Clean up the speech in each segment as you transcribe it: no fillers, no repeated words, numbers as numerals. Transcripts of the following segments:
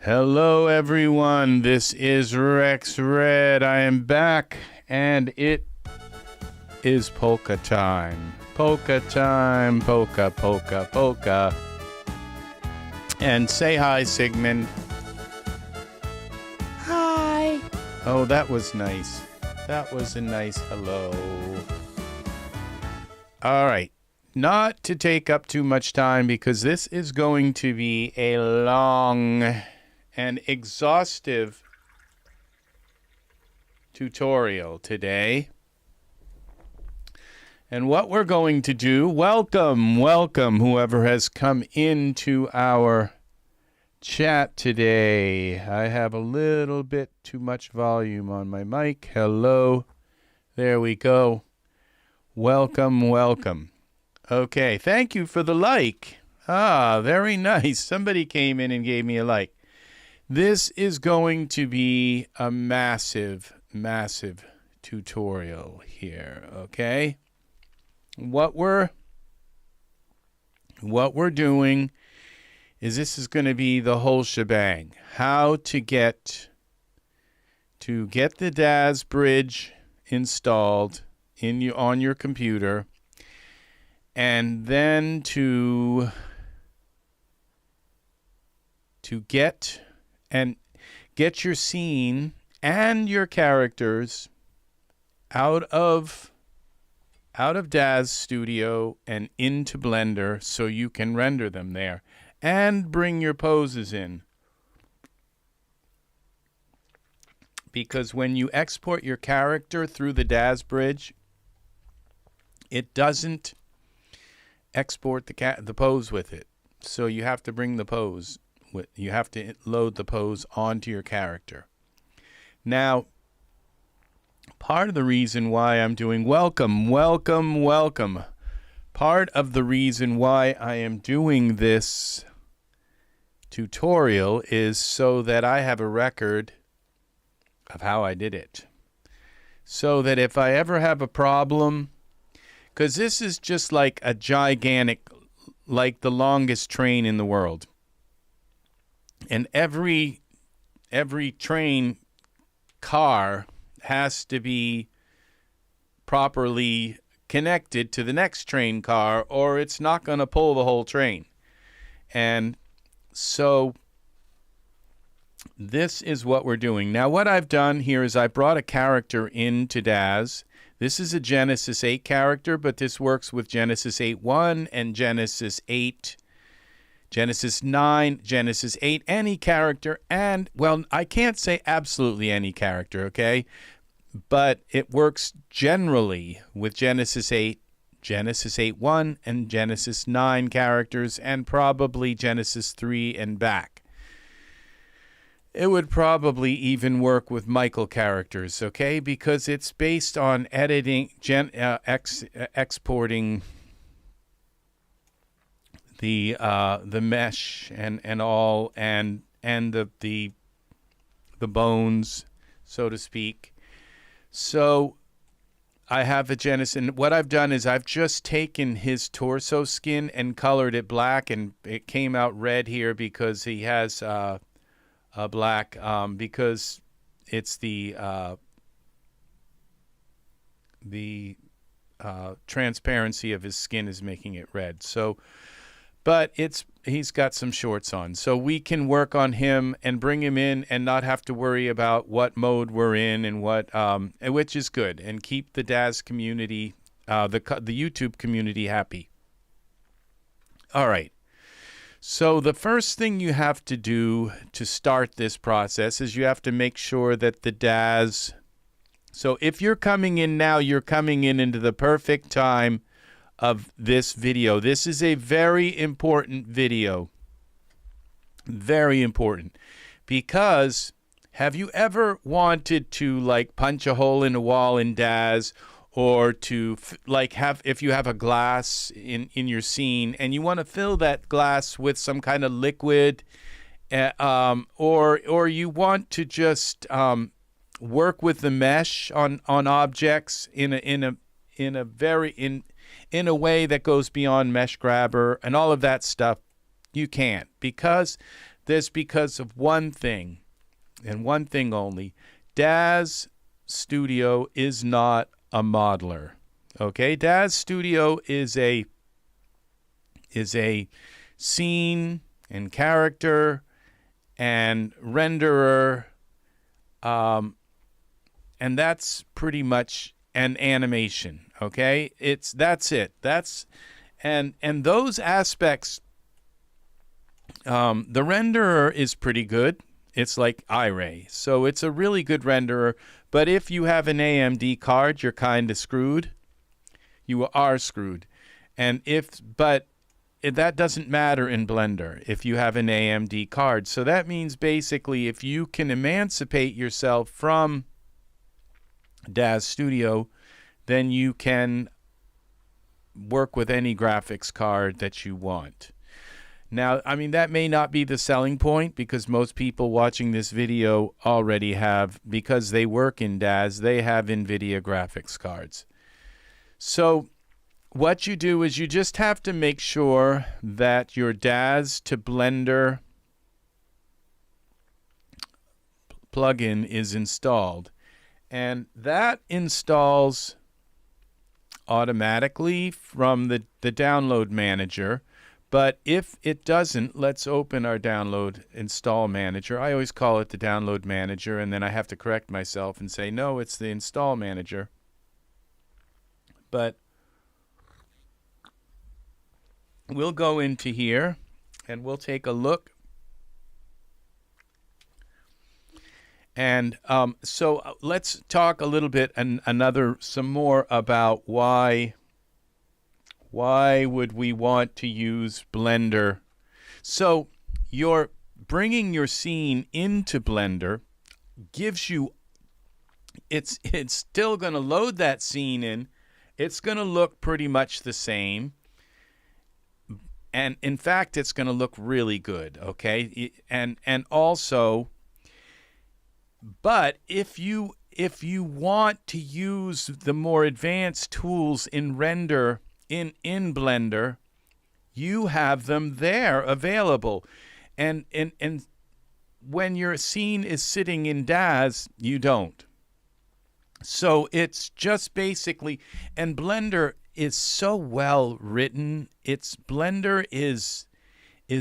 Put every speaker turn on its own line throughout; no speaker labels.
Hello everyone, this is Rex Red. I am back and it is polka time. Polka time, polka, polka, polka. And say hi, Sigmund.
Hi.
Oh, that was nice. That was a nice hello. All right. Not to take up too much time because this is going to be a long and exhaustive tutorial today. And what we're going to do, welcome whoever has come into our chat today. I have a little bit too much volume on my mic. Hello. There we go. Welcome. Okay, thank you for the like. Ah, very nice. Somebody came in and gave me a like. This is going to be a massive tutorial here, okay? What we're doing is this is going to be the whole shebang. How to get the Daz bridge installed on your computer, and then to get your scene and your characters out of Daz Studio and into Blender so you can render them there and bring your poses in. Because when you export your character through the Daz bridge, it doesn't export the pose with it. So you have to bring the pose. You have to load the pose onto your character. Now, part of the reason why I'm doing welcome. Part of the reason why I am doing this tutorial is so that I have a record of how I did it. So that if I ever have a problem, because this is just like a gigantic, like the longest train in the world. And every train car has to be properly connected to the next train car, or it's not going to pull the whole train. And so this is what we're doing. Now what I've done here is I brought a character into Daz. This is a Genesis 8 character, but this works with Genesis 8.1 and Genesis 8, Genesis 9, Genesis 8, any character, and, well, I can't say absolutely any character, okay? But it works generally with Genesis 8, Genesis 8.1, and Genesis 9 characters, and probably Genesis 3 and back. It would probably even work with Michael characters, okay? Because it's based on editing, exporting the mesh and all and the bones, so to speak. So I have a Genesis, and what I've done is I've just taken his torso skin and colored it black, and it came out red here because he has a black because it's the transparency of his skin is making it red. So, but he's got some shorts on, so we can work on him and bring him in and not have to worry about what mode we're in and what, which is good, and keep the Daz community, the YouTube community happy. All right. So the first thing you have to do to start this process is you have to make sure that the Daz. So if you're coming in now, you're coming in into the perfect time of this video. This is a very important video. Very important. Because have you ever wanted to like punch a hole in a wall in Daz, or to like have, if you have a glass in your scene and you want to fill that glass with some kind of liquid, or you want to just work with the mesh on objects in a way that goes beyond mesh grabber and all of that stuff, you can't, because this because of one thing, and one thing only. Daz Studio is not a modeler. Okay, Daz Studio is a scene and character and renderer, and that's pretty much an animation. Okay, that's it. And those aspects. The renderer is pretty good. It's like iRay, so it's a really good renderer. But if you have an AMD card, you're kind of screwed. You are screwed. But that doesn't matter in Blender if you have an AMD card. So that means basically if you can emancipate yourself from Daz Studio, then you can work with any graphics card that you want. Now, I mean, that may not be the selling point because most people watching this video already have, because they work in Daz, they have NVIDIA graphics cards. So what you do is you just have to make sure that your Daz to Blender plugin is installed. And that installs automatically from the download manager. But if it doesn't, let's open our download install manager. I always call it the download manager, and then I have to correct myself and say, no, it's the install manager. But we'll go into here, and we'll take a look. And so let's talk a little bit and some more about why would we want to use Blender. So you're bringing your scene into Blender gives you, it's still going to load that scene in. It's going to look pretty much the same. And in fact, it's going to look really good, okay? And also, but if you want to use the more advanced tools in render in Blender, you have them there available. And when your scene is sitting in Daz, you don't. So it's just basically, and Blender is so well written. Blender is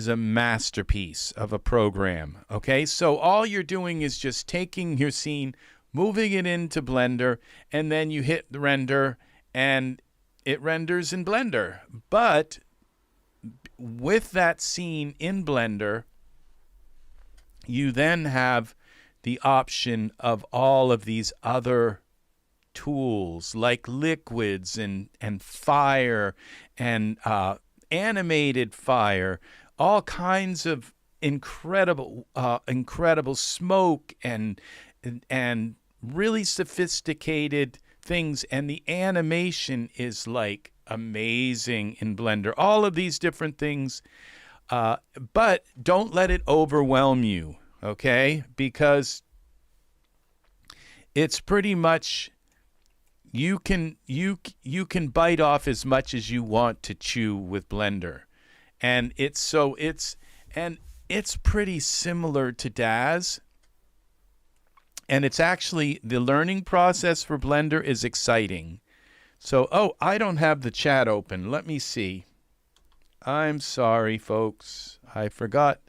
a masterpiece of a program. Okay, so all you're doing is just taking your scene, moving it into Blender, and then you hit the render, and it renders in Blender. But with that scene in Blender, you then have the option of all of these other tools like liquids and fire and animated fire, all kinds of incredible smoke and really sophisticated things, and the animation is like amazing in Blender. All of these different things, but don't let it overwhelm you, okay? Because it's pretty much you can bite off as much as you want to chew with Blender, and it's pretty similar to Daz. And it's actually, the learning process for Blender is exciting. So, I don't have the chat open. Let me see. I'm sorry, folks. I forgot.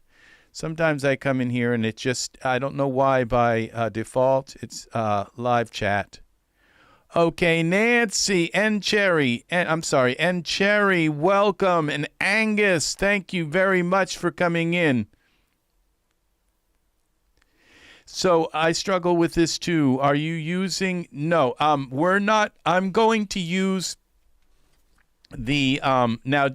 Sometimes I come in here and it just, I don't know why by default, it's live chat. Okay, Nancy and Cherry, and Cherry, welcome. And Angus, thank you very much for coming in. So I struggle with this too. Are you using? No, we're not. I'm going to use the now.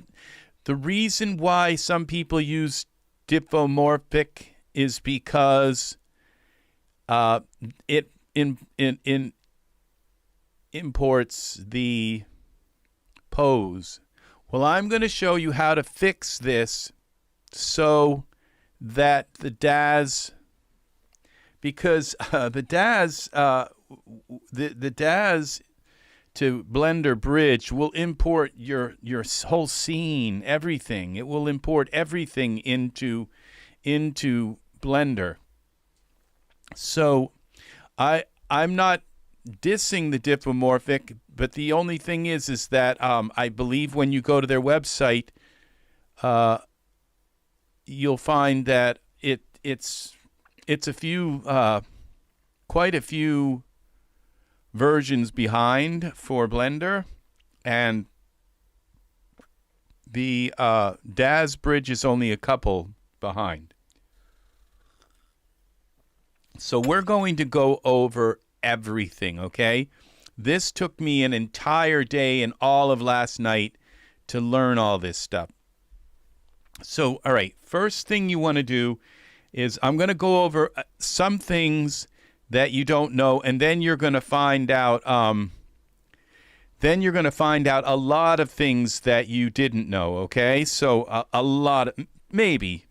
The reason why some people use diffomorphic is because it imports the pose. Well, I'm going to show you how to fix this so that the Daz. Because the Daz to Blender bridge will import your whole scene, everything. It will import everything into into Blender. So I'm not dissing the diffeomorphic, but the only thing is that I believe when you go to their website, you'll find that it's a few quite a few versions behind for Blender, and the Daz bridge is only a couple behind. So we're going to go over everything, okay? This took me an entire day and all of last night to learn all this stuff. So, all right, first thing you want to do is I'm going to go over some things that you don't know, and then you're going to find out a lot of things that you didn't know, okay? So a lot of maybe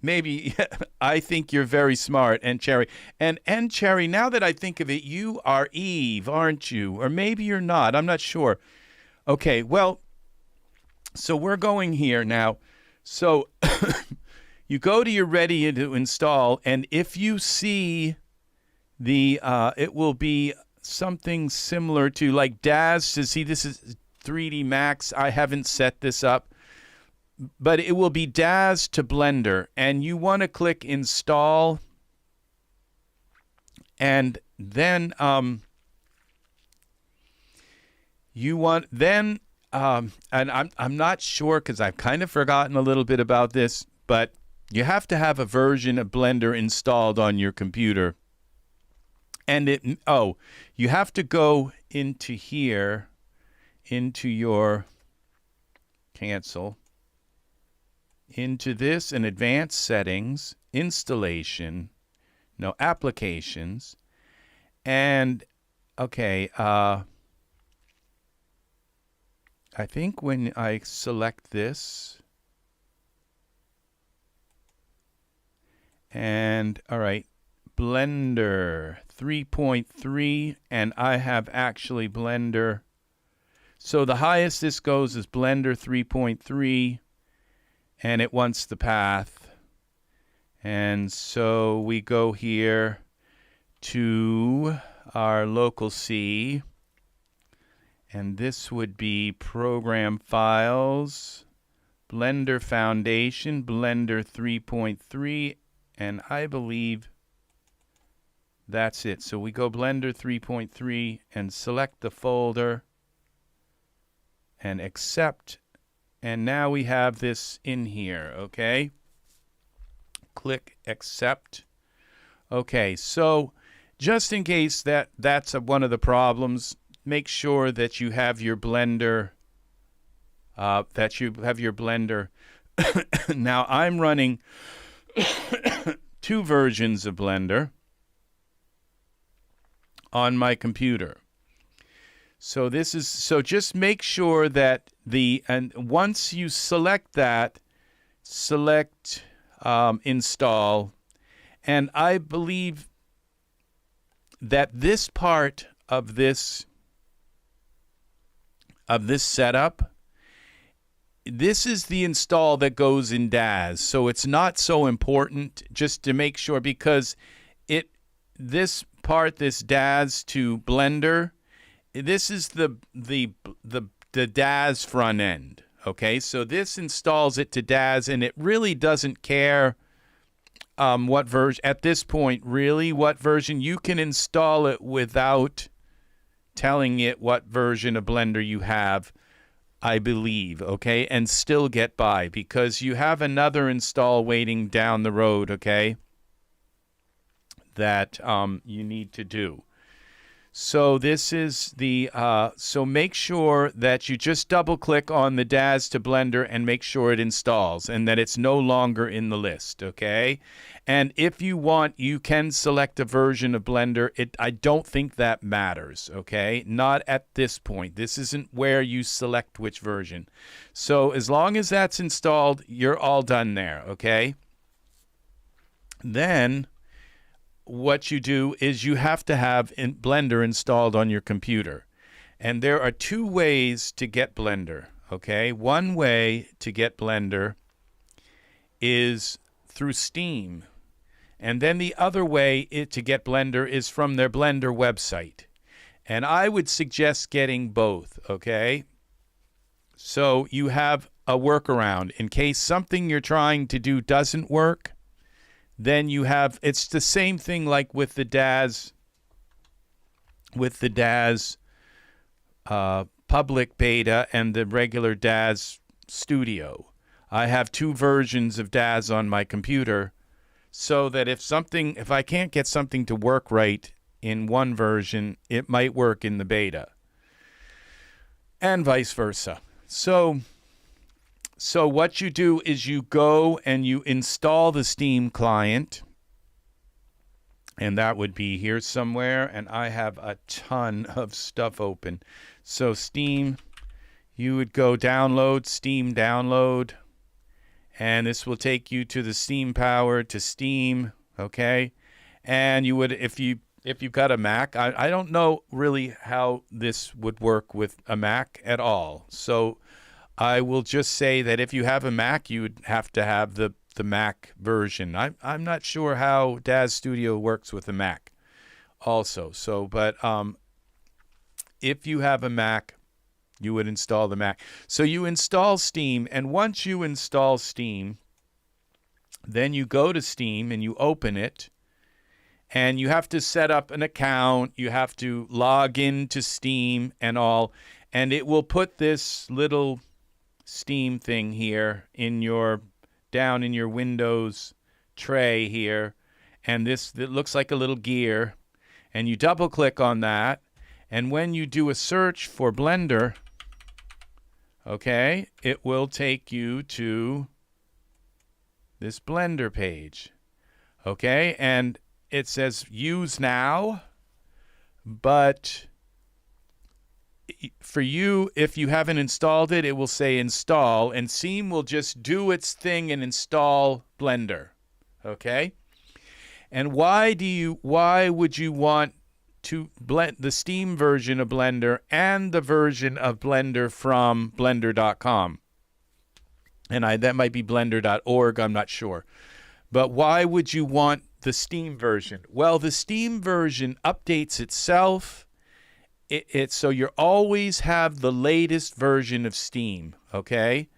I think you're very smart, and Cherry. And Cherry, now that I think of it, you are Eve, aren't you? Or maybe you're not. I'm not sure. Okay, well, so we're going here now. So you go to your ready to install, and if you see the it will be something similar to like Daz. To see, this is 3D Max. I haven't set this up, but it will be Daz to Blender, and you want to click install, and then you want then and I'm not sure because I've kind of forgotten a little bit about this, but you have to have a version of Blender installed on your computer. And you have to go into here, into your cancel, into this and advanced settings, installation, no, applications, and okay, I think when I select this, and all right, Blender 3.3, and I have actually Blender. So the highest this goes is Blender 3.3, and it wants the path. And so we go here to our local C, and this would be Program Files, Blender Foundation, Blender 3.3, and I believe that's it. So we go Blender 3.3 and select the folder and accept. And now we have this in here, okay? Click accept. Okay, so just in case that's one of the problems, make sure that you have your Blender, Now I'm running two versions of Blender on my computer. So just make sure that and once you select that, select install, and I believe that this part of this setup, this is the install that goes in Daz. So it's not so important, just to make sure, because this part, this Daz to Blender, this is the Daz front end. Okay, so this installs it to Daz, and it really doesn't care what version at this point. Really, what version you can install it without telling it what version of Blender you have, I believe. Okay, and still get by, because you have another install waiting down the road. Okay, that you need to do. So this is the, so make sure that you just double click on the Daz to Blender and make sure it installs and that it's no longer in the list, okay? And if you want, you can select a version of Blender. I don't think that matters, okay? Not at this point. This isn't where you select which version. So as long as that's installed, you're all done there, okay? Then what you do is you have to have Blender installed on your computer. And there are two ways to get Blender, okay? One way to get Blender is through Steam. And then the other way to get Blender is from their Blender website. And I would suggest getting both, okay? So you have a workaround. In case something you're trying to do doesn't work, then you have, it's the same thing like with the Daz, public beta and the regular Daz Studio. I have 2 versions of Daz on my computer, so that if I can't get something to work right in one version, it might work in the beta, and vice versa. So what you do is you go and you install the Steam client, and that would be here somewhere, and I have a ton of stuff open. So Steam, you would go download, Steam download, and this will take you to the Steam Power, to Steam, okay? And you would, if you've got a Mac, I don't know really how this would work with a Mac at all. So I will just say that if you have a Mac, you would have to have the Mac version. I'm not sure how Daz Studio works with a Mac also. So, but if you have a Mac, you would install the Mac. So you install Steam, and once you install Steam, then you go to Steam and you open it, and you have to set up an account. You have to log into Steam and all, and it will put this little Steam thing here down in your Windows tray here, and it looks like a little gear, and you double click on that, and when you do a search for Blender, okay, it will take you to this Blender page, okay, and it says use now, but for you, if you haven't installed it, it will say install, and Steam will just do its thing and install Blender, okay? And why would you want to blend the Steam version of Blender and the version of Blender from blender.com? And that might be blender.org, I'm not sure. But why would you want the Steam version? Well, the Steam version updates itself. So you always have the latest version of Steam, okay?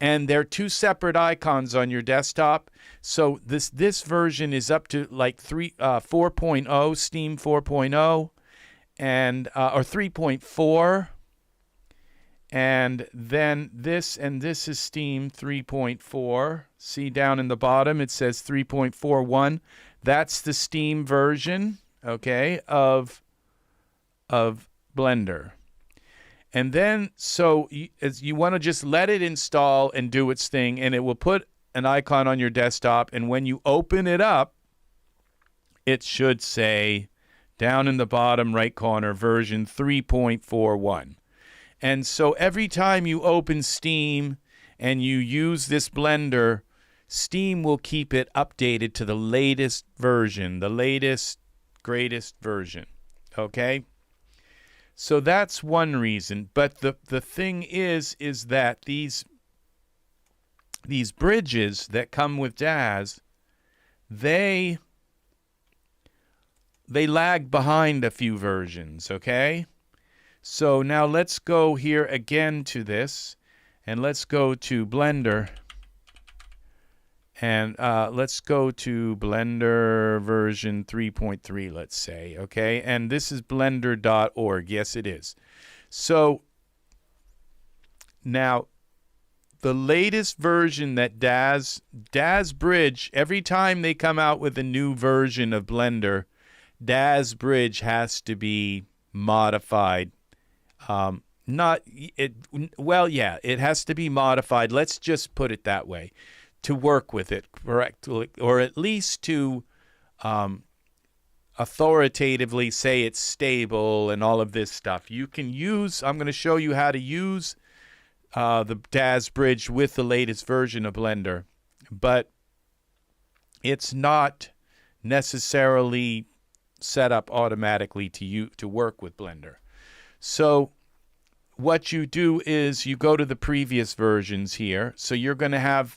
And there are 2 separate icons on your desktop. So this version is up to like 4.0, Steam 4.0, and or 3.4. And then this is Steam 3.4. See down in the bottom it says 3.41. That's the Steam version, okay, of Blender. And then so you want to just let it install and do its thing, and it will put an icon on your desktop, and when you open it up, it should say down in the bottom right corner version 3.41. And so every time you open Steam and you use this Blender, Steam will keep it updated to the latest version, the latest, greatest version, okay? So that's one reason, but the thing is that these bridges that come with Daz, they lag behind a few versions, okay? So now let's go here again to this, and let's go to Blender, and let's go to Blender version 3.3, let's say, okay? And this is blender.org. Yes, it is. So now the latest version that Daz Bridge, every time they come out with a new version of Blender, Daz Bridge has to be modified. It has to be modified. Let's just put it that way, to work with it correctly, or at least to authoritatively say it's stable and all of this stuff. You can use, I'm going to show you how to use the Daz Bridge with the latest version of Blender, but it's not necessarily set up automatically to work with Blender. So what you do is you go to the previous versions here. So you're going to have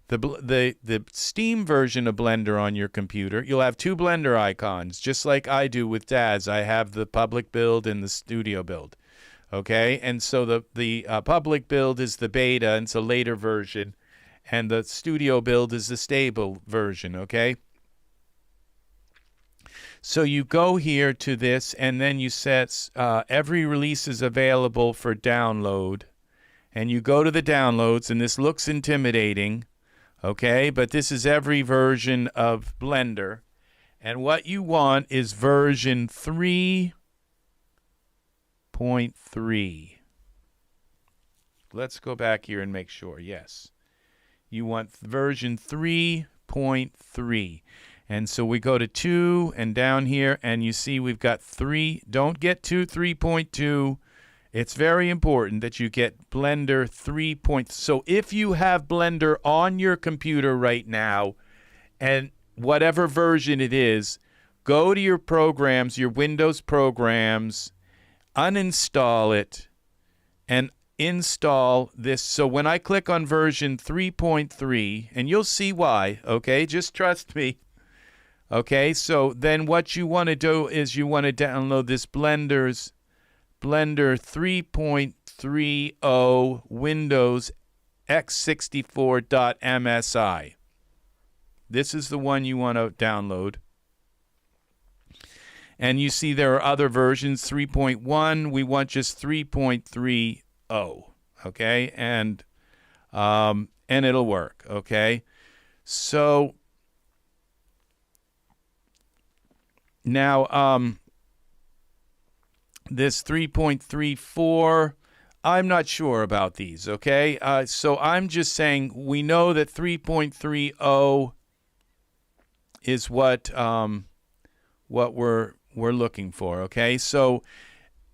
the Steam version of Blender on your computer, you'll have two Blender icons, just like I do with Daz. I have the public build and the studio build. Okay, and so the public build is the beta, and it's a later version, and the studio build is the stable version. Okay, so you go here to this, and then you set every release is available for download, and you go to the downloads, and this looks intimidating. Okay, but this is every version of Blender, and what you want is version 3.3. Let's go back here and make sure. Yes, you want version 3.3. And so we go to 2 and down here, and you see we've got 3. Don't get to 3.2. It's very important that you get Blender 3. So if you have Blender on your computer right now, and whatever version it is, go to your programs, your Windows programs, uninstall it, and install this. So when I click on version 3.3, and you'll see why, okay? Just trust me. Okay, so then what you want to do is you want to download this Blender 3.30 Windows x64.msi. This is the one you want to download. And you see there are other versions, 3.1. We want just 3.30, okay? And it'll work, okay? So now this 3.34, I'm not sure about these, okay? So I'm just saying we know that 3.30 is what we're looking for, okay? So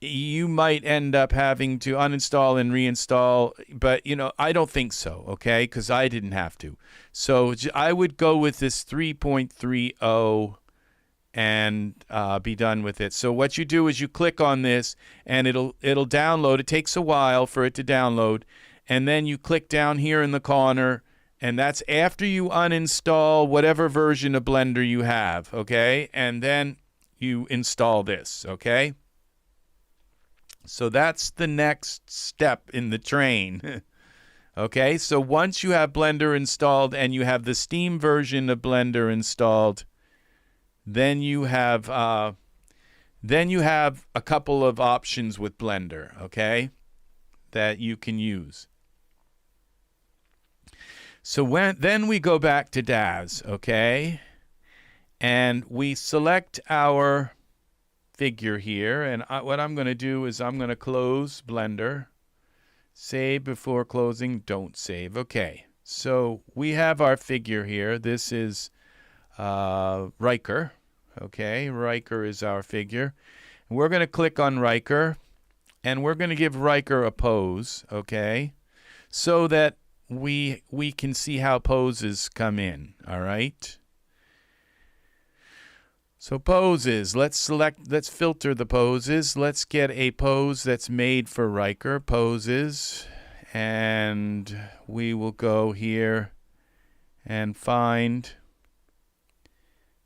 you might end up having to uninstall and reinstall, but, you know, I don't think so, okay? Because I didn't have to. So I would go with this 3.30 and be done with it. So what you do is you click on this, and it'll download. It takes a while for it to download, and then you click down here in the corner, and that's after you uninstall whatever version of Blender you have, okay? And then you install this, okay? So that's the next step in the train. Okay, so once you have Blender installed and you have the Steam version of Blender installed, then you have a couple of options with Blender, okay, that you can use. So then we go back to Daz, okay, and we select our figure here, and what I'm going to do is I'm going to close Blender. Save before closing, don't save. Okay, so we have our figure here. This is Riker. Okay, Riker is our figure. And we're going to click on Riker, and we're going to give Riker a pose, okay, so that we can see how poses come in, all right? So poses, let's filter the poses. Let's get a pose that's made for Riker, poses, and we will go here and find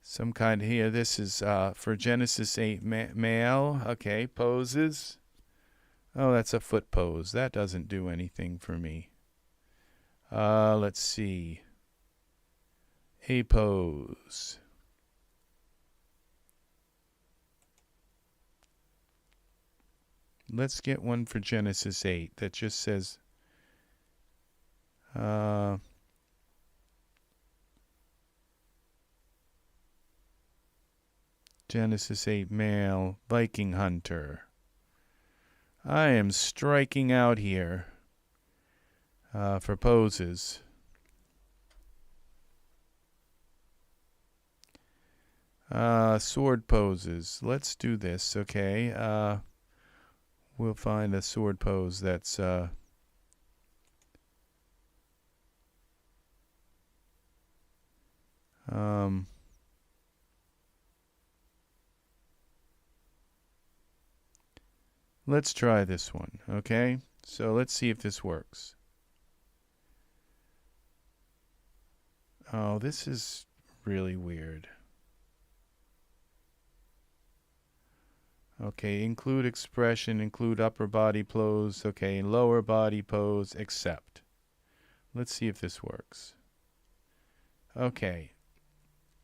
some kind of here. This is for Genesis 8 male. Okay, poses. Oh, that's a foot pose. That doesn't do anything for me. Let's see. A pose. Let's get one for Genesis 8 that just says Genesis 8 male, Viking hunter. I am striking out here for poses. Sword poses. Let's do this, okay. We'll find a sword pose that's let's try this one, okay? So let's see if this works. Oh, this is really weird. Okay, include expression, include upper body pose. Okay, lower body pose, accept. Let's see if this works. Okay,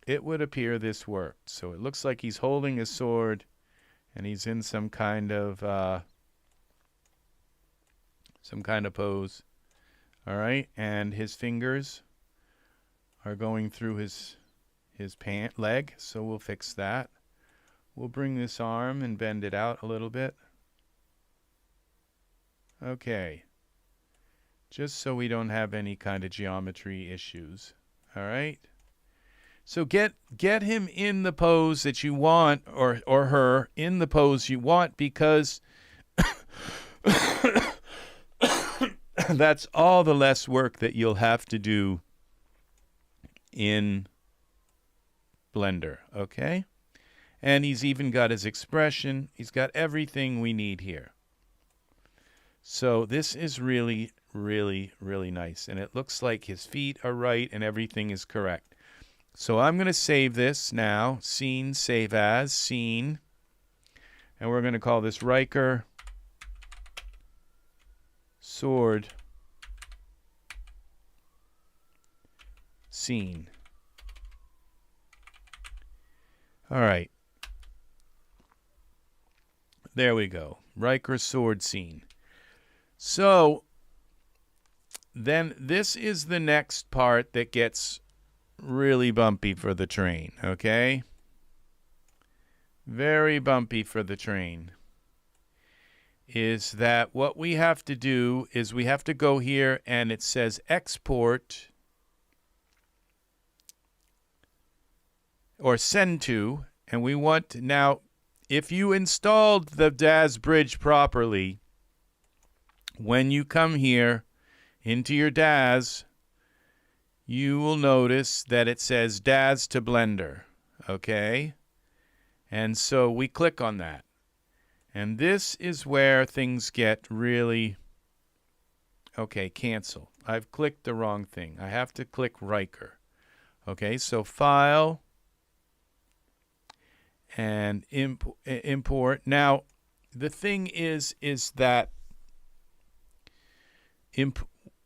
it would appear this worked. So it looks like he's holding a sword and he's in some kind of pose. All right, and his fingers are going through his pant leg, so we'll fix that. We'll bring this arm and bend it out a little bit. Okay. Just so we don't have any kind of geometry issues. All right. So get him in the pose that you want, or her in the pose you want, because that's all the less work that you'll have to do in Blender. Okay. And he's even got his expression. He's got everything we need here. So this is really, really, really nice. And it looks like his feet are right and everything is correct. So I'm going to save this now. Scene, save as, scene. And we're going to call this Riker sword scene. All right. There we go. Riker sword scene. So then this is the next part that gets really bumpy for the train, okay? Very bumpy for the train. Is that what we have to do is we have to go here and it says export or send to, and we want now, if you installed the Daz bridge properly, when you come here into your Daz, you will notice that it says Daz to Blender, okay? And so we click on that. And this is where things get really, okay, cancel. I've clicked the wrong thing. I have to click Riker. Okay, so File and import. Now, the thing is that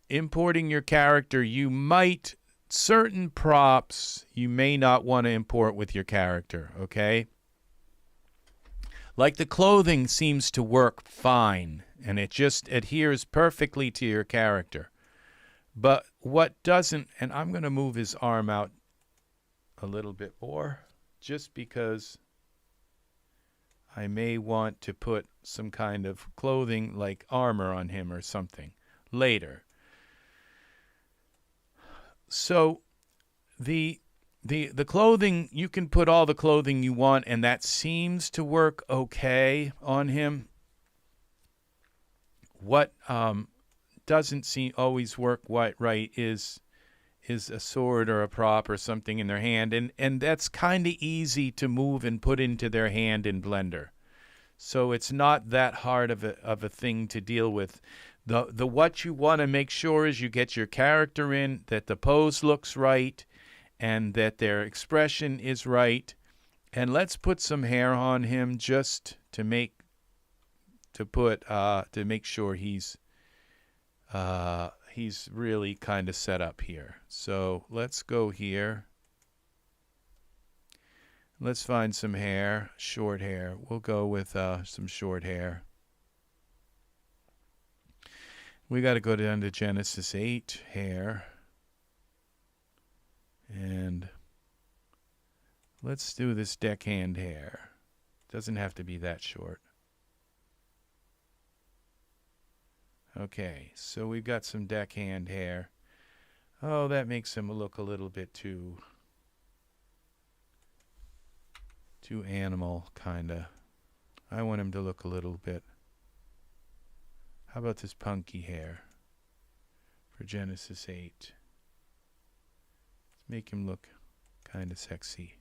importing your character, you might, certain props you may not want to import with your character, okay? Like the clothing seems to work fine, and it just adheres perfectly to your character. But what doesn't, and I'm going to move his arm out a little bit more, just because I may want to put some kind of clothing like armor on him or something later. So the clothing, you can put all the clothing you want, and that seems to work okay on him. What doesn't always work right is a sword or a prop or something in their hand, and that's kind of easy to move and put into their hand in Blender. So it's not that hard of a thing to deal with. The what you want to make sure is you get your character in, that the pose looks right, and that their expression is right. And let's put some hair on him just to make sure he's really kind of set up here. So let's go here. Let's find some hair, short hair. We'll go with some short hair. We got to go down to Genesis 8, hair. And let's do this deckhand hair. Doesn't have to be that short. Okay, so we've got some deckhand hair. Oh, that makes him look a little bit too animal, kinda. I want him to look a little bit. How about this punky hair for Genesis 8? Let's make him look kind of sexy.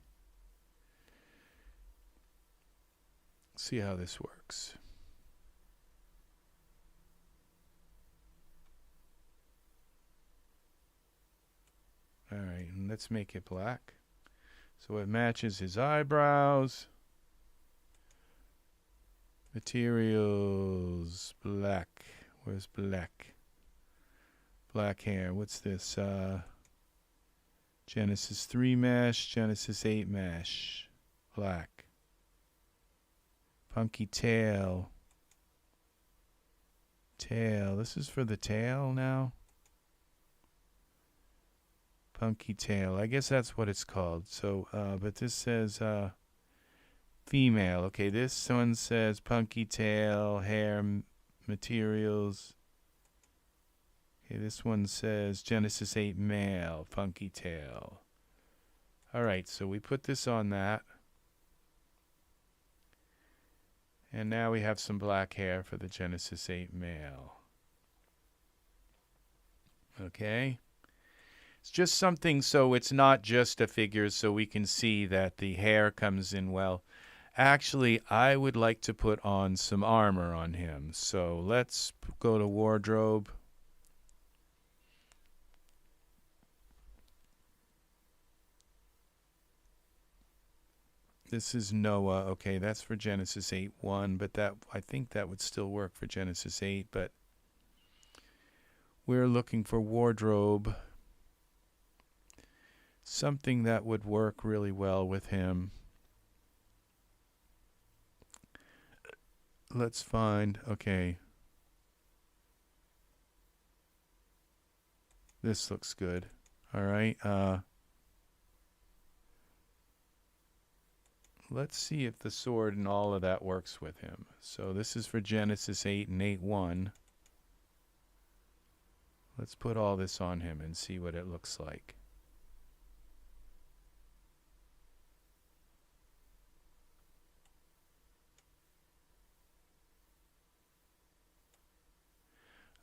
See how this works. All right, and let's make it black. So it matches his eyebrows. Materials, black. Where's black? Black hair. What's this? Genesis 3 mesh, Genesis 8 mesh. Black. Punky tail. Tail. This is for the tail now. Punky tail. I guess that's what it's called. So, but this says female. Okay, this one says punky tail, hair materials. Okay, this one says Genesis 8 male, punky tail. All right, so we put this on that. And now we have some black hair for the Genesis 8 male. Okay. It's just something so it's not just a figure, so we can see that the hair comes in well. Actually, I would like to put on some armor on him. So let's go to wardrobe. This is Noah. Okay, that's for Genesis 8.1, but that I think that would still work for Genesis 8, but we're looking for wardrobe. Something that would work really well with him. Let's find, okay. This looks good. All right. Let's see if the sword and all of that works with him. So this is for Genesis 8 and 8.1. Let's put all this on him and see what it looks like.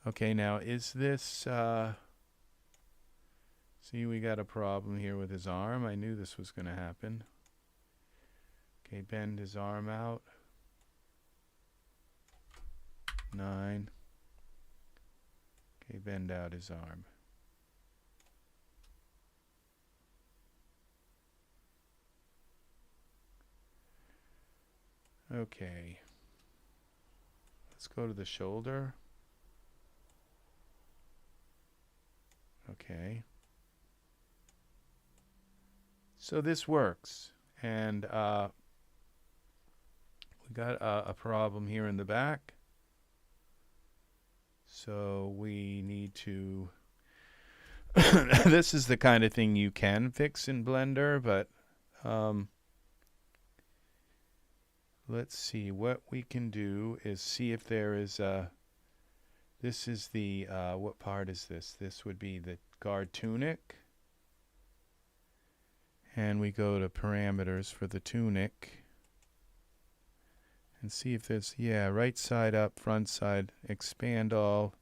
Okay, now is this, see, we got a problem here with his arm. I knew this was going to happen. Okay, bend his arm out. 9. Okay, bend out his arm. Okay. Let's go to the shoulder. Okay. So this works. And we got a problem here in the back. So we need to this is the kind of thing you can fix in Blender, but let's see what we can do is see if there is this is the what part is this? This would be the guard tunic. And we go to parameters for the tunic. And see if there's, yeah, right side up, front side, expand all,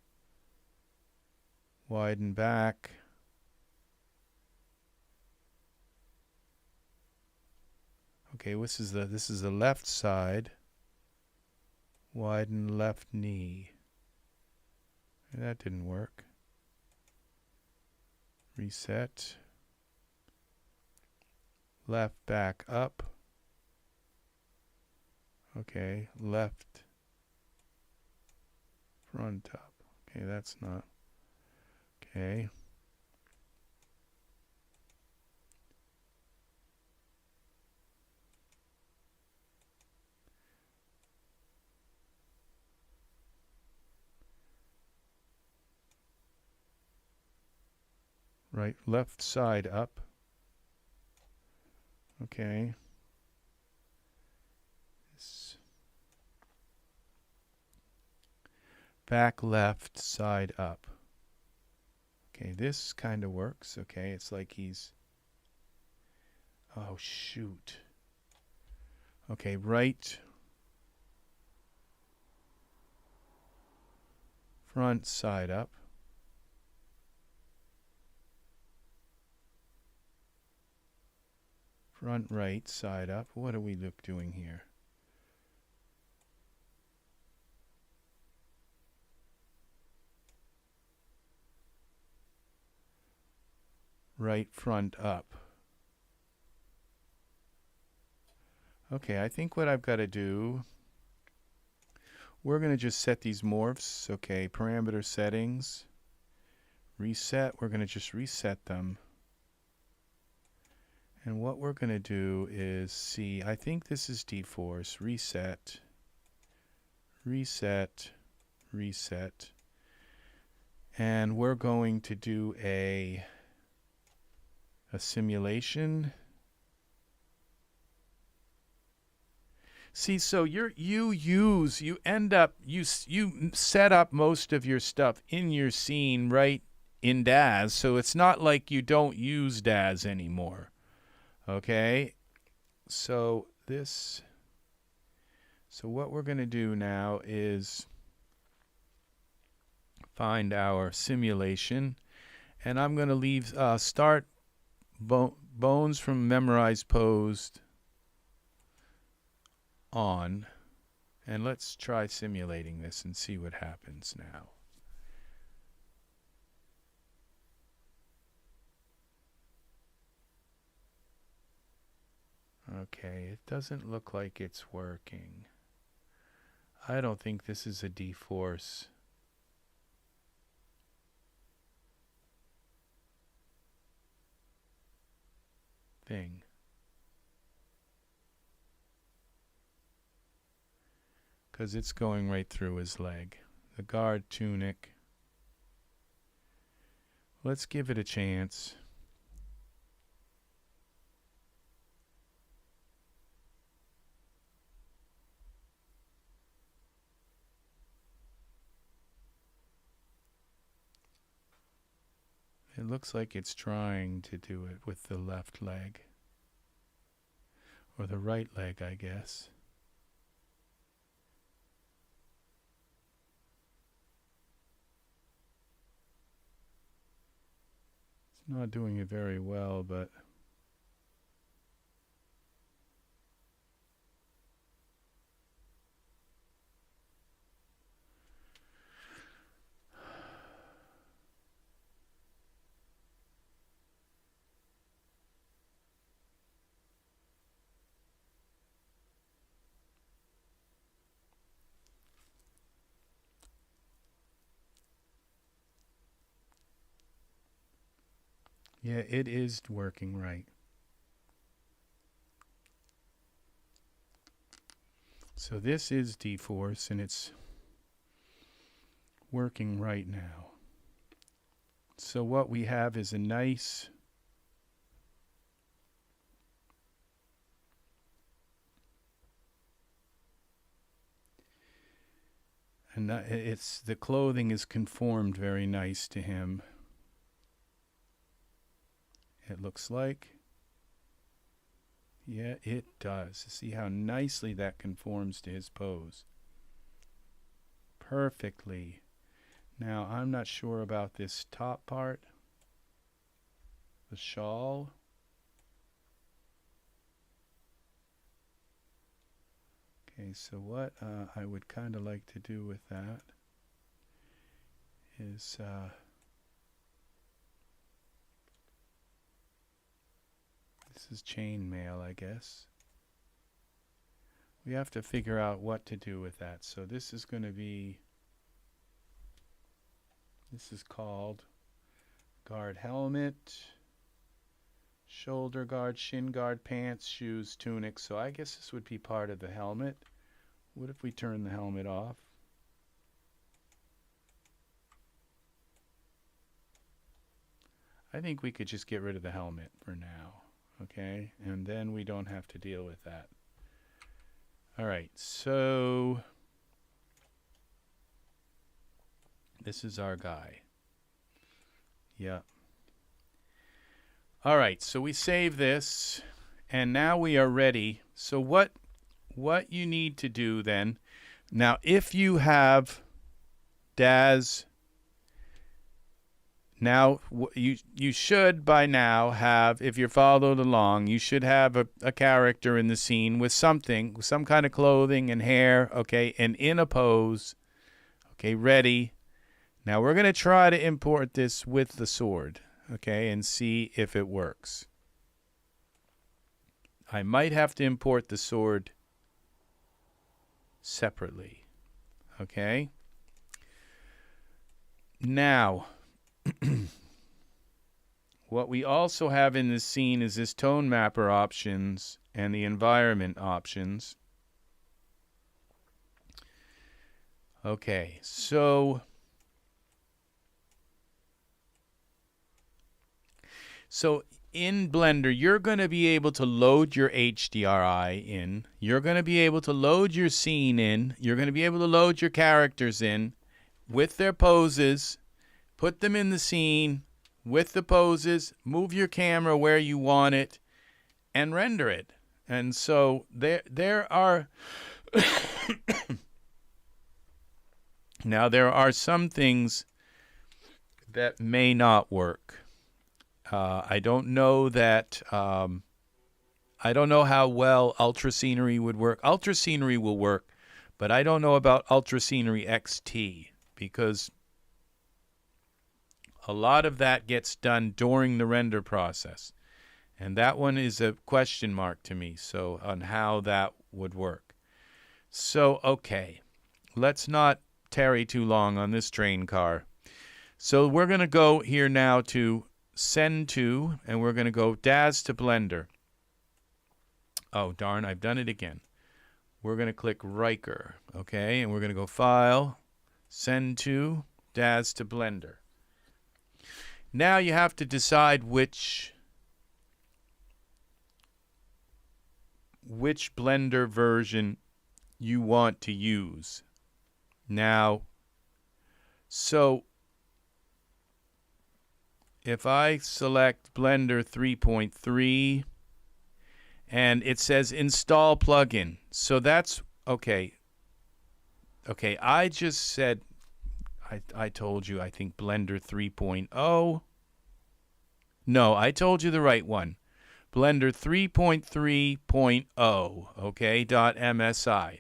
widen back. Okay, this is the left side, widen left knee. That didn't work. Reset. Left back up. Okay, left front up. Okay, that's not. Okay. Right, left side up. Okay. Back left side up. Okay, this kind of works. Okay, it's like he's, oh shoot. Okay, right front side up. Front right side up. What are we doing here? right front up. Okay, I think what I've got to do, we're going to just set these morphs. Okay, parameter settings, reset. We're going to just reset them. And what we're going to do is see, I think this is dForce, reset, reset, reset. And we're going to do a simulation. See, so you end up, you set up most of your stuff in your scene right in Daz, so it's not like you don't use Daz anymore. Okay, so what we're going to do now is find our simulation, and I'm going to leave start bones from memorized posed on, and let's try simulating this and see what happens now. Okay, it doesn't look like it's working. I don't think this is a dForce thing. Because it's going right through his leg. The guard tunic. Let's give it a chance. It looks like it's trying to do it with the left leg. Or the right leg, I guess. It's not doing it very well, but yeah, it is working right. So this is dForce, and it's working right now. So what we have is a nice the clothing is conformed very nice to him. It looks like. Yeah, it does. See how nicely that conforms to his pose. Perfectly. Now, I'm not sure about this top part. The shawl. Okay, so what I would kind of like to do with that is this is chainmail, I guess. We have to figure out what to do with that. So this is going to be, this is called guard helmet, shoulder guard, shin guard, pants, shoes, tunic. So I guess this would be part of the helmet. What if we turn the helmet off? I think we could just get rid of the helmet for now. Okay, and then we don't have to deal with that. All right, so this is our guy. Yeah. All right, so we save this, and now we are ready. So what you need to do then, now if you have Daz, now you should by now have, if you're followed along, you should have a character in the scene with something, with some kind of clothing and hair, okay, and in a pose, okay, ready. Now we're going to try to import this with the sword, okay, and see if it works. I might have to import the sword separately, okay? Now, what we also have in this scene is this tone mapper options and the environment options. Okay, so in Blender, you're going to be able to load your HDRI in. You're going to be able to load your scene in. You're going to be able to load your characters in with their poses, put them in the scene with the poses, move your camera where you want it, and render it. And so there are now there are some things that may not work. I don't know that. I don't know how well Ultra Scenery would work. Ultra Scenery will work, but I don't know about Ultra Scenery XT because a lot of that gets done during the render process, and that one is a question mark to me. So on how that would work. So okay, let's not tarry too long on this train car. So we're going to go here now to Send to, and we're going to go Daz to Blender. Oh, darn, I've done it again. We're going to click Riker, okay, and we're going to go File, Send to, Daz to Blender. Now you have to decide which Blender version you want to use. Now, so if I select Blender 3.3 and it says install plugin, so that's okay. Okay, I just said, I told you, I think Blender 3.0. No, I told you the right one. Blender 3.3.0, okay, .msi.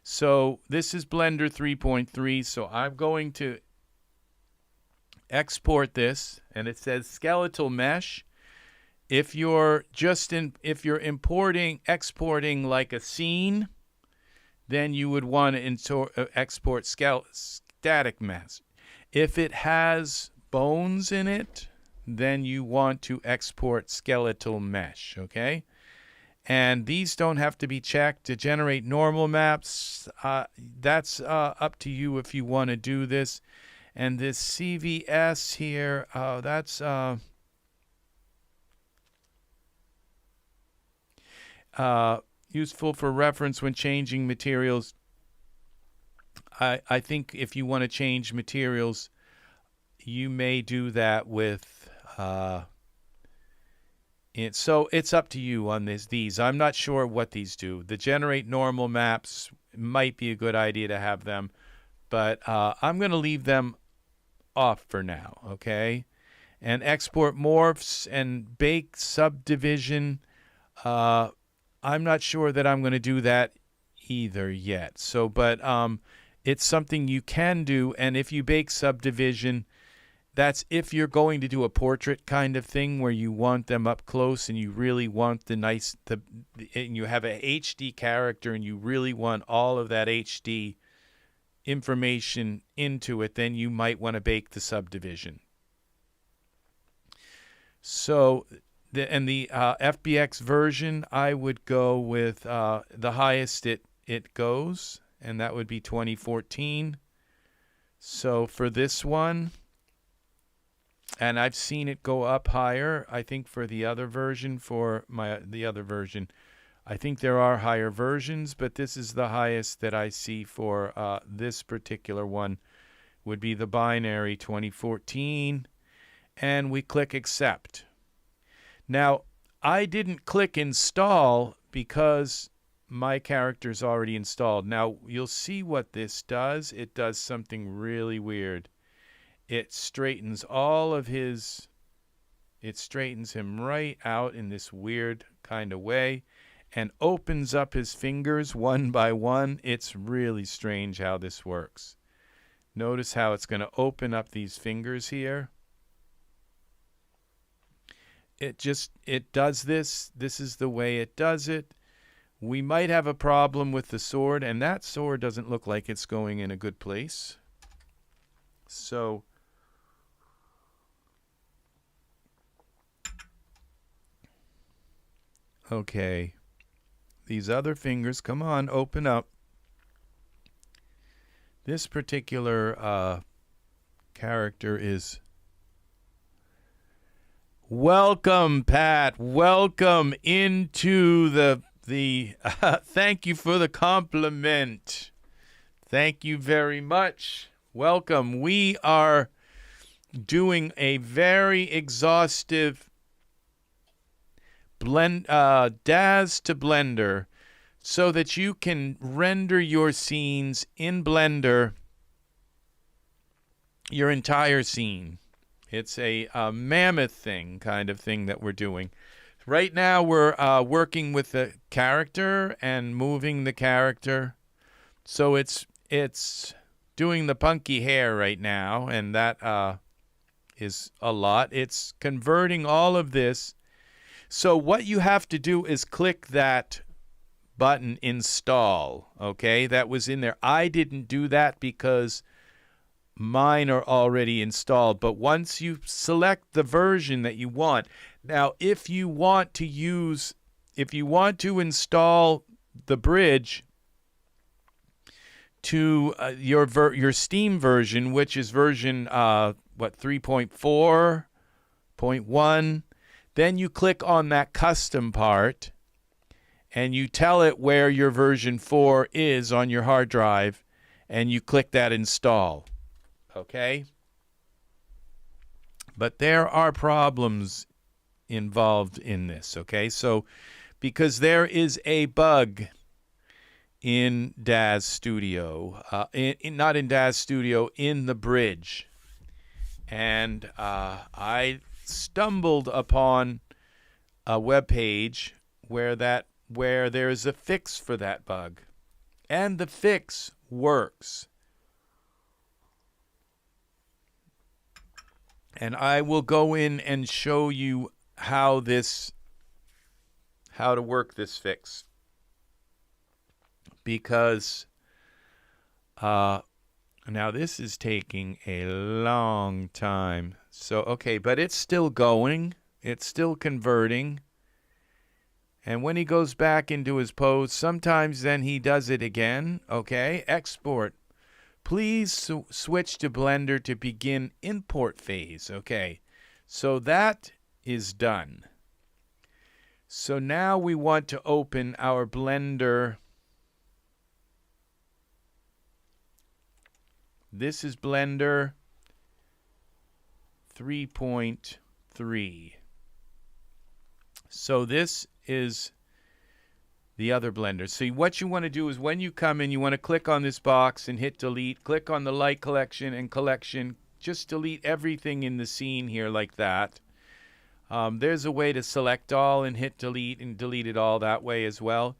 So this is Blender 3.3, so I'm going to export this, and it says skeletal mesh. If you're exporting like a scene, then you would want to export static mesh. If it has bones in it, then you want to export skeletal mesh, okay? And these don't have to be checked to generate normal maps. That's up to you if you want to do this. And this CVS here, that's useful for reference when changing materials. I think if you want to change materials, you may do that with so it's up to you on these. I'm not sure what these do. The generate normal maps might be a good idea to have them, but I'm going to leave them off for now, okay? And export morphs and bake subdivision. I'm not sure that I'm going to do that either yet. So, but it's something you can do, and if you bake subdivision, that's if you're going to do a portrait kind of thing where you want them up close and you really want and you have a HD character and you really want all of that HD information into it, then you might want to bake the subdivision. So the FBX version, I would go with the highest it goes, and that would be 2014. So for this one, and I've seen it go up higher, I think for the other version, I think there are higher versions, but this is the highest that I see for this particular one, would be the binary 2014, and we click accept. Now, I didn't click install because my character's already installed. Now, you'll see what this does. It does something really weird. It straightens it straightens him right out in this weird kind of way and opens up his fingers one by one. It's really strange how this works. Notice how it's going to open up these fingers here. it does this. This is the way it does it. We might have a problem with the sword, and that sword doesn't look like it's going in a good place. So okay, these other fingers, come on, open up. This particular character is... Welcome, Pat. Welcome into the thank you for the compliment. Thank you very much. Welcome. We are doing a very exhaustive Daz to Blender so that you can render your scenes in Blender, your entire scene. It's a mammoth thing, kind of thing that we're doing. Right now we're working with the character and moving the character. So it's doing the Punky Hair right now, and that is a lot. It's converting all of this. So what you have to do is click that button, install, okay? That was in there. I didn't do that because mine are already installed, but once you select the version that you want, now if you want to install the bridge to your Steam version, which is version 3.4.1, then you click on that custom part and you tell it where your version 4 is on your hard drive, and you click that install. Okay? But there are problems involved in this, okay? So, because there is a bug in Daz Studio, not in Daz Studio, in the bridge. And I stumbled upon a web page where there's a fix for that bug. And the fix works. And I will go in and show you how to work this fix. Because now this is taking a long time. So, okay, but it's still going. It's still converting. And when he goes back into his pose, sometimes then he does it again. Okay, export. Please switch to Blender to begin import phase. Okay, so that is done. So now we want to open our Blender. This is Blender 3.3. So this is the other Blender. So what you want to do is when you come in, you want to click on this box and hit delete. Click on the light collection and collection. Just delete everything in the scene here like that. There's a way to select all and hit delete and delete it all that way as well.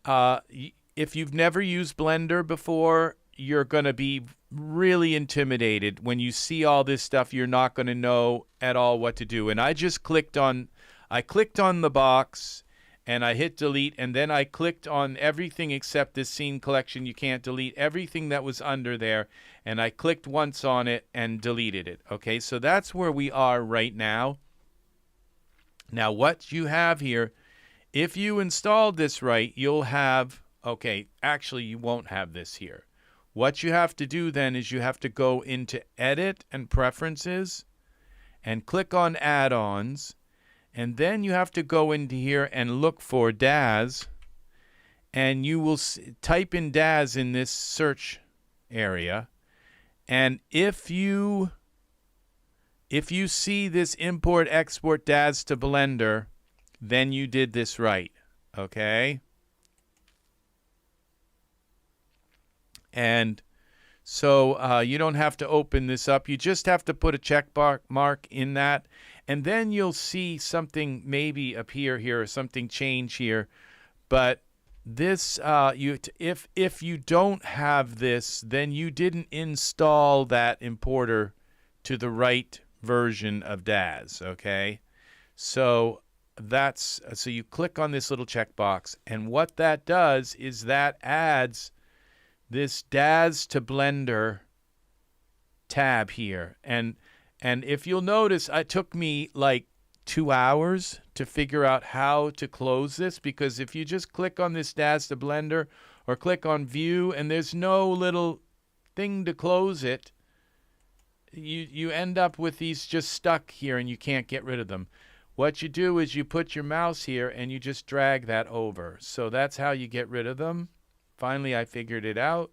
If you've never used Blender before, you're going to be really intimidated. When you see all this stuff, you're not going to know at all what to do. And I just clicked on the box and I hit delete, and then I clicked on everything except this scene collection. You can't delete everything that was under there, and I clicked once on it and deleted it. Okay, so that's where we are right now. Now what you have here, if you installed this right, you'll have, okay, actually you won't have this here. What you have to do then is you have to go into Edit and Preferences and click on Add-ons. And then you have to go into here and look for Daz, and you will type in Daz in this search area. And if you see this import export Daz to Blender, then you did this right, okay? And so you don't have to open this up. You just have to put a check mark in that. And then you'll see something maybe appear here or something change here. But this, if you don't have this, then you didn't install that importer to the right version of Daz, okay? So so you click on this little checkbox, and what that does is that adds this Daz to Blender tab here. And if you'll notice, it took me like 2 hours to figure out how to close this, because if you just click on this Daz to Blender or click on View and there's no little thing to close it, you end up with these just stuck here and you can't get rid of them. What you do is you put your mouse here and you just drag that over. So that's how you get rid of them. Finally, I figured it out.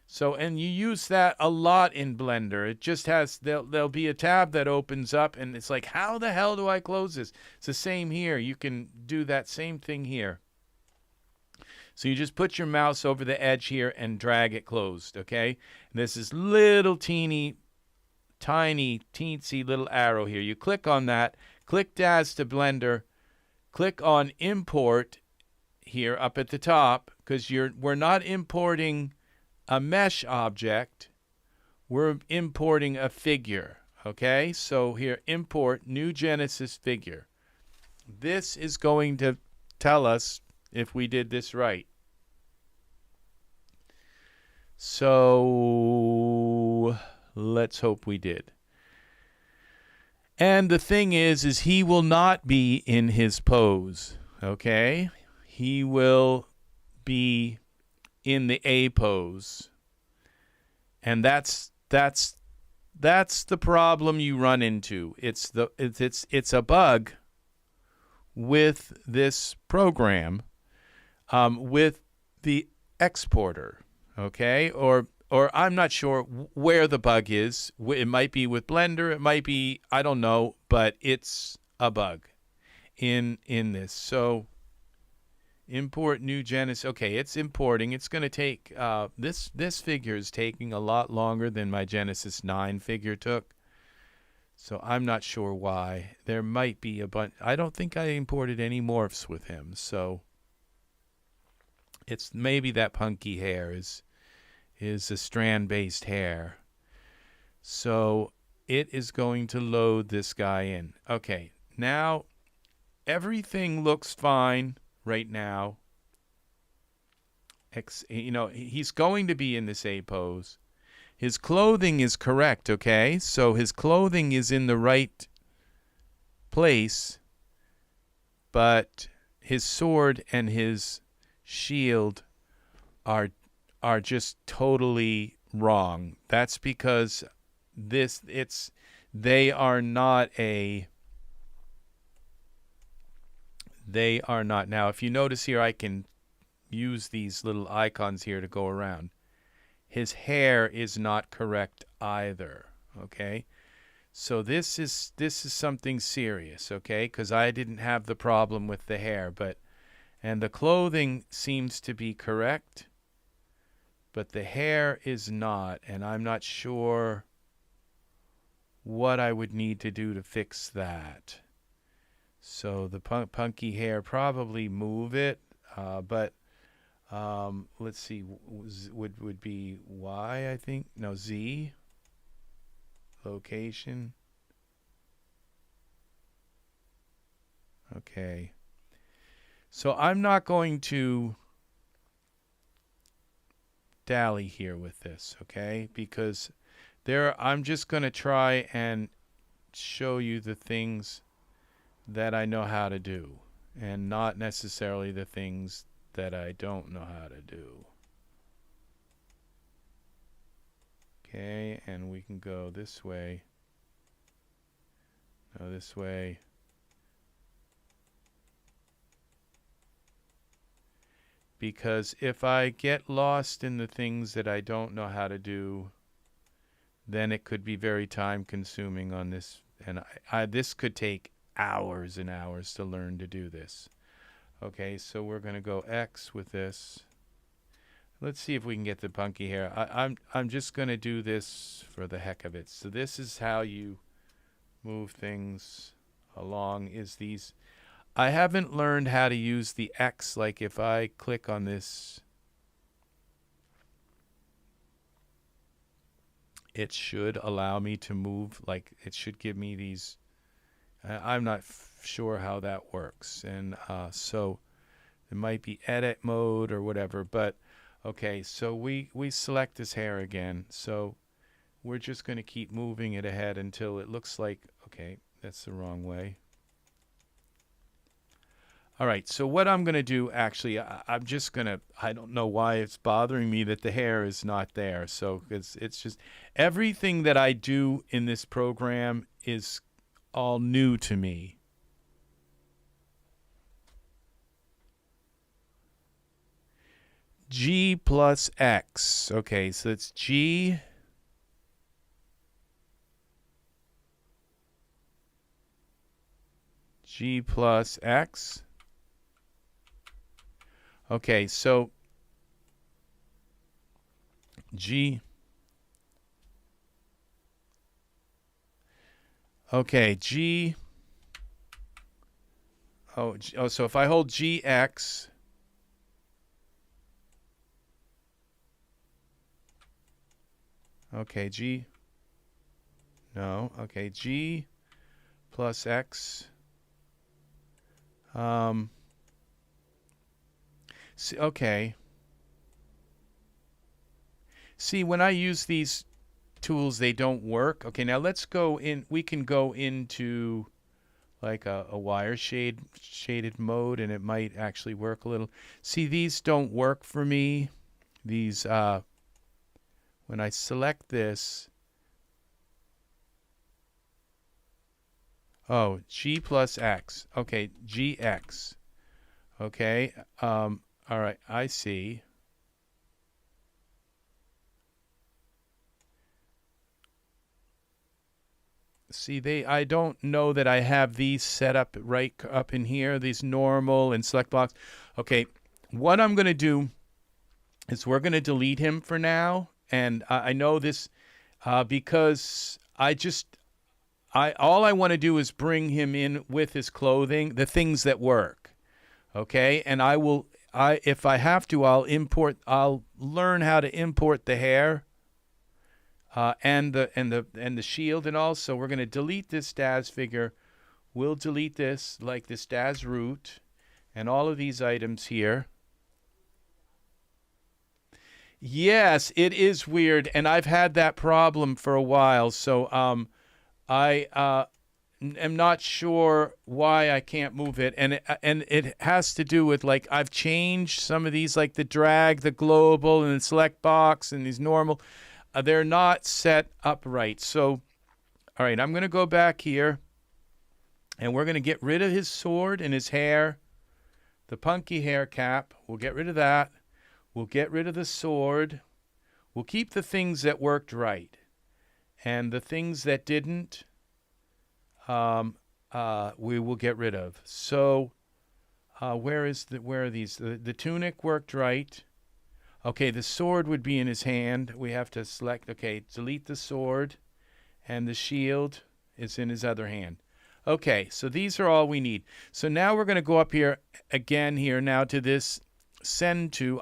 So, and you use that a lot in Blender. It just has, there'll be a tab that opens up and it's like, how the hell do I close this? It's the same here. You can do that same thing here. So you just put your mouse over the edge here and drag it closed, okay? And this is little tiny, teensy little arrow here. You click on that, click Daz to Blender, click on Import here up at the top, because we're not importing a mesh object, we're importing a figure, okay? So here, import new Genesis figure. This is going to tell us if we did this right. So let's hope we did. And the thing is he will not be in his pose, okay? He will be in the A pose. And that's the problem you run into. It's a bug with this program, with the exporter, okay? Or I'm not sure where the bug is. It might be with Blender, it might be, I don't know, but it's a bug in this. So import new Genesis. Okay, it's importing. It's going to take, this figure is taking a lot longer than my Genesis 9 figure took. So I'm not sure why. There might be a bunch. I don't think I imported any morphs with him. So it's maybe that Punky Hair is a strand-based hair. So it is going to load this guy in. Okay, now everything looks fine right now. You know, he's going to be in this A pose. His clothing is correct, okay? So his clothing is in the right place, but his sword and his shield are just totally wrong. That's because they are not. Now, if you notice here, I can use these little icons here to go around. His hair is not correct either, okay? So this is something serious, okay? Because I didn't have the problem with the hair, and the clothing seems to be correct, but the hair is not, and I'm not sure what I would need to do to fix that. So the Punky Hair, probably move it, but let's see, would be Y, I think. No, Z. Location. Okay. So I'm not going to dally here with this, okay? Because I'm just going to try and show you the things that I know how to do, and not necessarily the things that I don't know how to do. Okay, and we can go this way. No, this way. Because if I get lost in the things that I don't know how to do, then it could be very time consuming on this, and this could take hours and hours to learn to do this. Okay, so we're going to go X with this. Let's see if we can get the Punky Hair. I'm just going to do this for the heck of it. So this is how you move things along, is these. I haven't learned how to use the X. Like if I click on this, it should allow me to move. Like it should give me these I'm not sure how that works. And so it might be edit mode or whatever. But okay, so we select his hair again. So we're just going to keep moving it ahead until it looks like, okay, that's the wrong way. All right, so what I'm going to do, actually, I'm just going to, I don't know why it's bothering me that the hair is not there. So it's just, everything that I do in this program is all new to me. G plus X. Okay, so it's G. G plus X. Okay, so G. Okay, G. Oh, so if I hold GX. Okay, G. No, okay, G plus X. Okay. See, when I use these tools, they don't work. Okay, now let's go in. We can go into like a wire shaded mode, and it might actually work a little. See, these don't work for me. These, when I select this, oh, G plus X. Okay, GX. Okay, all right, I see. See, I don't know that I have these set up right up in here, these normal and select box. Okay, what I'm going to do is we're going to delete him for now. And I know this because all I want to do is bring him in with his clothing, the things that work. Okay, and if I have to, I'll learn how to import the hair. And the shield and all. So we're going to delete this Daz figure. We'll delete this, like this Daz root, and all of these items here. Yes, it is weird, and I've had that problem for a while. So I am not sure why I can't move it, and it has to do with, like, I've changed some of these, like the drag, the global, and the select box, and these normal. They're not set up right. So, all right, I'm going to go back here, and we're going to get rid of his sword and his hair, the Punky Hair cap. We'll get rid of that. We'll get rid of the sword. We'll keep the things that worked right, and the things that didn't, we will get rid of. So, where are these? The tunic worked right. Okay, the sword would be in his hand. We have to select, okay, delete the sword, and the shield is in his other hand. Okay, so these are all we need. So now we're going to go up here again here now to this send to.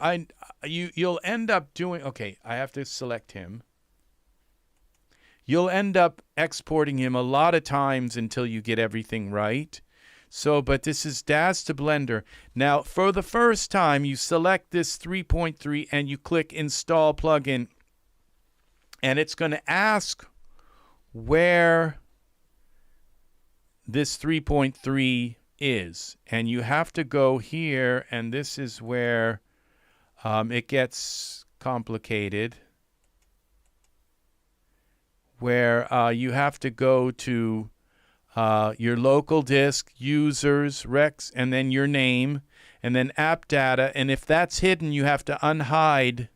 You'll end up doing, okay, I have to select him. You'll end up exporting him a lot of times until you get everything right. So, but this is Daz to Blender. Now, for the first time, you select this 3.3 and you click Install Plugin. And it's going to ask where this 3.3 is. And you have to go here, and this is where it gets complicated. Where you have to go to your local disk, users, recs, and then your name, and then app data. And if that's hidden, you have to unhide.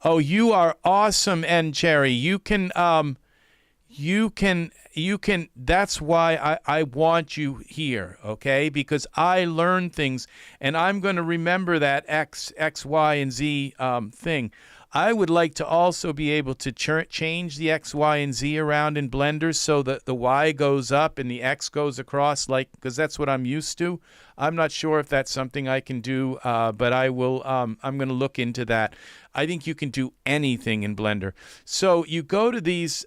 Oh, you are awesome, N Cherry. You can. That's why I want you here, okay? Because I learn things, and I'm going to remember that X, Y, and Z thing. I would like to also be able to change the X, Y, and Z around in Blender so that the Y goes up and the X goes across, like, because that's what I'm used to. I'm not sure if that's something I can do, but I will. I'm going to look into that. I think you can do anything in Blender. So you go to these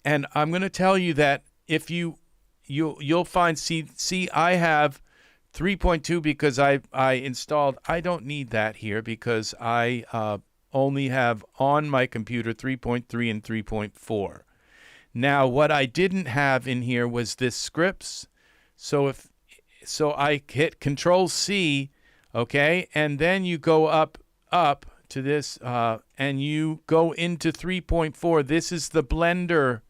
And I'm going to tell you that if you'll find, see, I have 3.2 because I installed, I don't need that here because I only have on my computer 3.3 and 3.4. Now, what I didn't have in here was this scripts. So I hit Control C, okay, and then you go up to this, and you go into 3.4. This is the Blender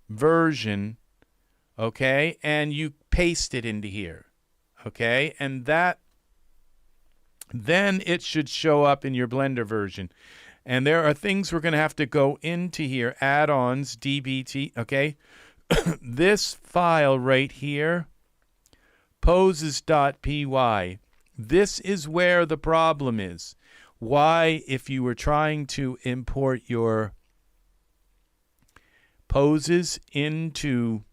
version, okay, and you paste it into here, okay, and then it should show up in your Blender version. And there are things we're going to have to go into here, add-ons, DBT, okay? This file right here, poses.py, this is where the problem is. Why, if you were trying to import your poses into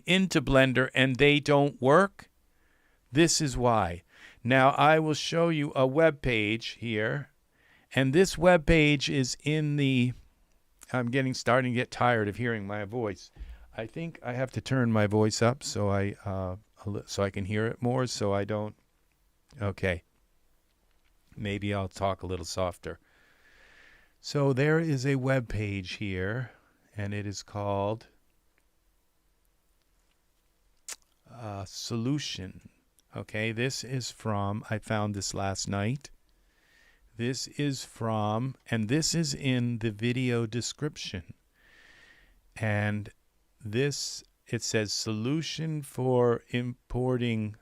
into Blender, and they don't work, this is why. Now, I will show you a web page here, and this web page is in the, I'm starting to get tired of hearing my voice. I think I have to turn my voice up so I can hear it more, so I don't, okay. Maybe I'll talk a little softer. So there is a web page here, and it is called Solution. Okay, this is from, I found this last night. This is from, and this is in the video description. And this, it says Solution for Importing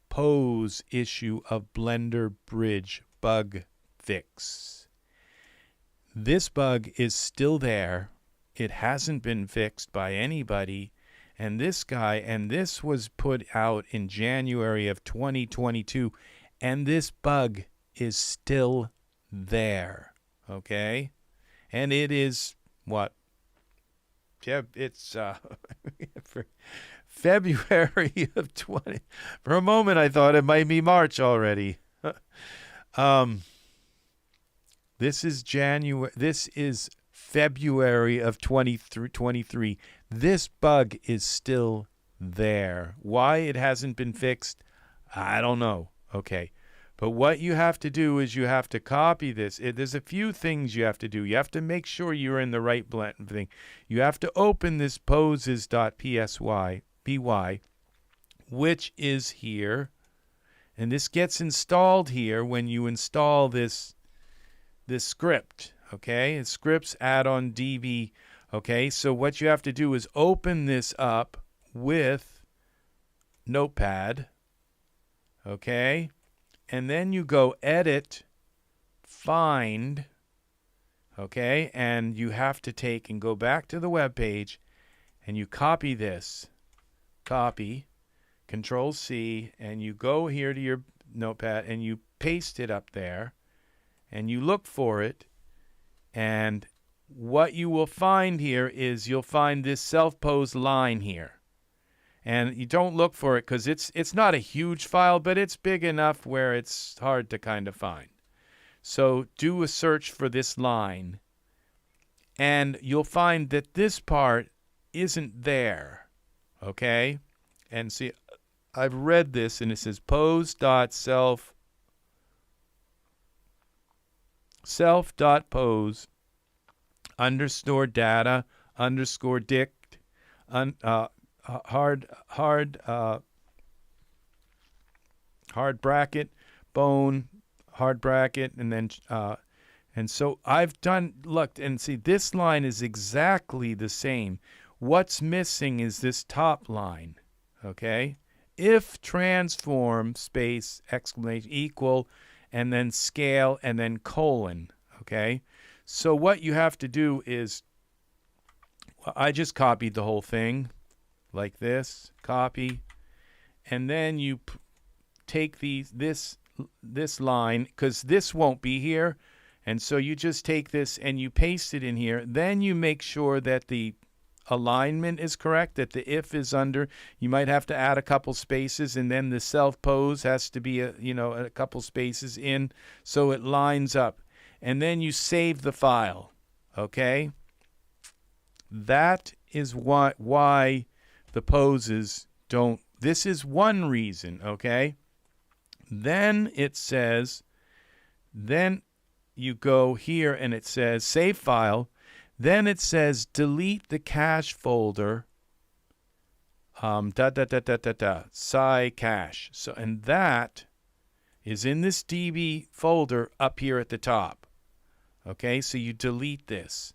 Pose Issue of Blender Bridge Bug Fix. This bug is still there. It hasn't been fixed by anybody. And this was put out in January of 2022, and this bug is still there, okay? And it is, what? Yeah, it's for February of 20. For a moment, I thought it might be March already. This is January. This is February of 2023. This bug is still there. Why it hasn't been fixed, I don't know. Okay. But what you have to do is you have to copy this. There's a few things you have to do. You have to make sure you're in the right blend thing. You have to open this poses.py, which is here. And this gets installed here when you install this script. Okay, it's scripts add-on DB. Okay, so what you have to do is open this up with Notepad. Okay, and then you go edit, find. Okay, and you have to take and go back to the web page, and you copy this. Copy, Control C, and you go here to your Notepad and you paste it up there, and you look for it. And what you will find here is you'll find this self-pose line here. And you don't look for it because it's not a huge file, but it's big enough where it's hard to kind of find. So do a search for this line. And you'll find that this part isn't there. Okay? And see, I've read this, and it says self.pose underscore data underscore dict hard bracket bone hard bracket, and then and so I've looked and see this line is exactly the same. What's missing is this top line. Okay, if transform space exclamation equal and then scale and then colon. Okay, so what you have to do is, I just copied the whole thing like this, copy, and then you take this line, because this won't be here, and so you just take this and you paste it in here. Then you make sure that the alignment is correct, that the if is under. You might have to add a couple spaces, and then the self pose has to be a couple spaces in so it lines up. And then you save the file. Okay? That is why the poses don't. This is one reason, okay? Then it says, then you go here and it says save file. Then it says delete the cache folder. Sci cache. So, and that is in this DB folder up here at the top. Okay, so you delete this.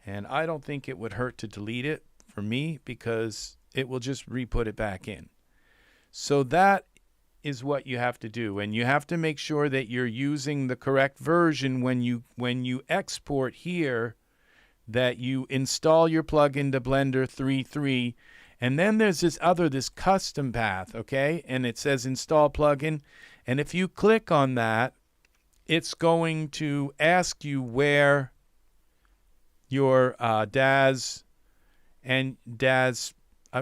And I don't think it would hurt to delete it for me because it will just re-put it back in. So that is what you have to do. And you have to make sure that you're using the correct version when you export here, that you install your plugin to Blender 3.3. And then there's this custom path, okay? And it says install plugin. And if you click on that, it's going to ask you where your Daz and Daz,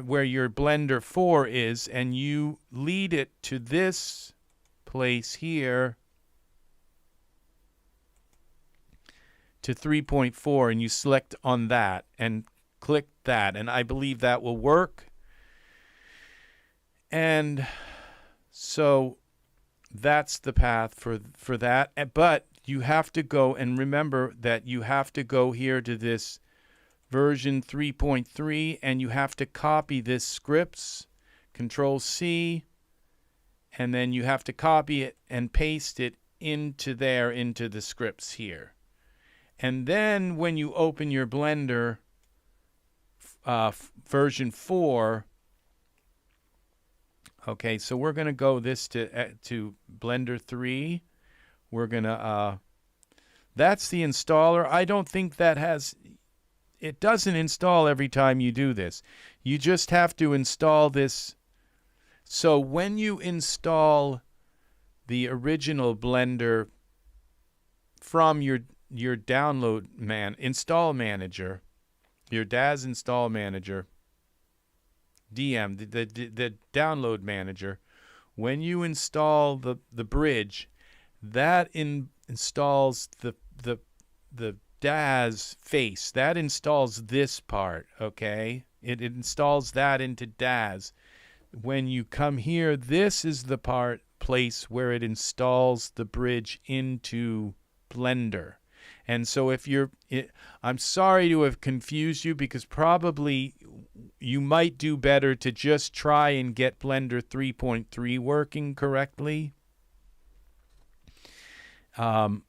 where your Blender 4 is, and you lead it to this place here, to 3.4, and you select on that and click that, and I believe that will work. And so that's the path for that. But you have to go, and remember that you have to go here to this version 3.3, and you have to copy this scripts, Control C, and then you have to copy it and paste it into the scripts here. And then when you open your Blender version 4, okay, so we're going to go this to Blender 3. We're going to, that's the installer. I don't think that has, it doesn't install every time you do this. You just have to install this. So when you install the original Blender from your install manager, your Daz Install Manager, DM, the download manager, when you install the bridge, that installs the Daz face. That installs this part, okay? It installs that into Daz. When you come here, this is the place where it installs the bridge into Blender. And so if I'm sorry to have confused you, because probably you might do better to just try and get Blender 3.3 working correctly. And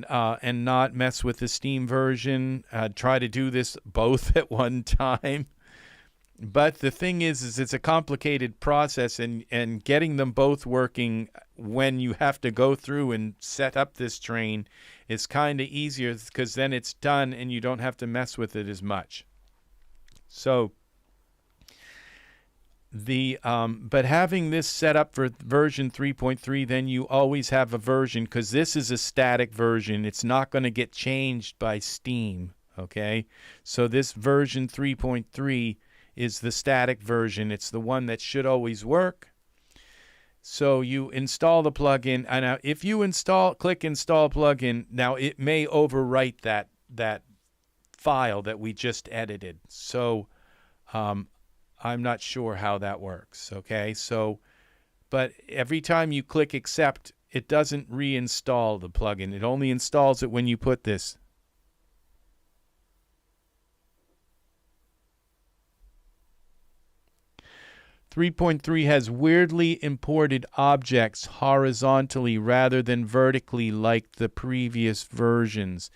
not mess with the Steam version. Try to do this both at one time. But the thing is it's a complicated process, and getting them both working when you have to go through and set up this train is kind of easier, because then it's done and you don't have to mess with it as much. So but having this set up for version 3.3, then you always have a version, because this is a static version. It's not going to get changed by Steam, okay? So this version 3.3 is the static version. It's the one that should always work. So you install the plugin, and now if you click install plugin, now it may overwrite that file that we just edited. So I'm not sure how that works, okay? So, but every time you click accept, it doesn't reinstall the plugin. It only installs it when you put this. .3 has weirdly imported objects horizontally rather than vertically like the previous versions.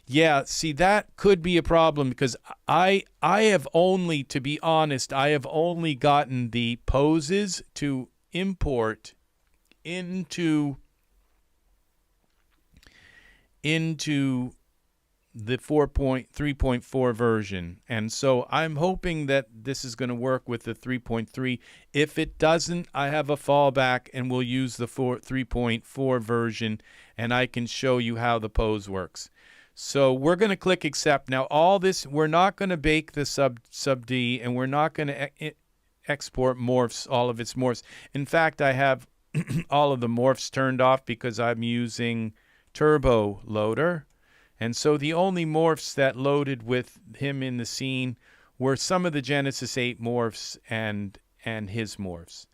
Yeah, see, that could be a problem, because I have only, to be honest, I have only gotten the poses to import into the 3.4 version. And so I'm hoping that this is going to work with the 3.3. If it doesn't, I have a fallback, and we'll use the 3.4 version, and I can show you how the pose works. So we're going to click accept. Now all this, we're not going to bake the sub D, and we're not going to export morphs, all of its morphs. In fact, I have all of the morphs turned off because I'm using Turbo Loader. And so the only morphs that loaded with him in the scene were some of the Genesis 8 morphs and his morphs.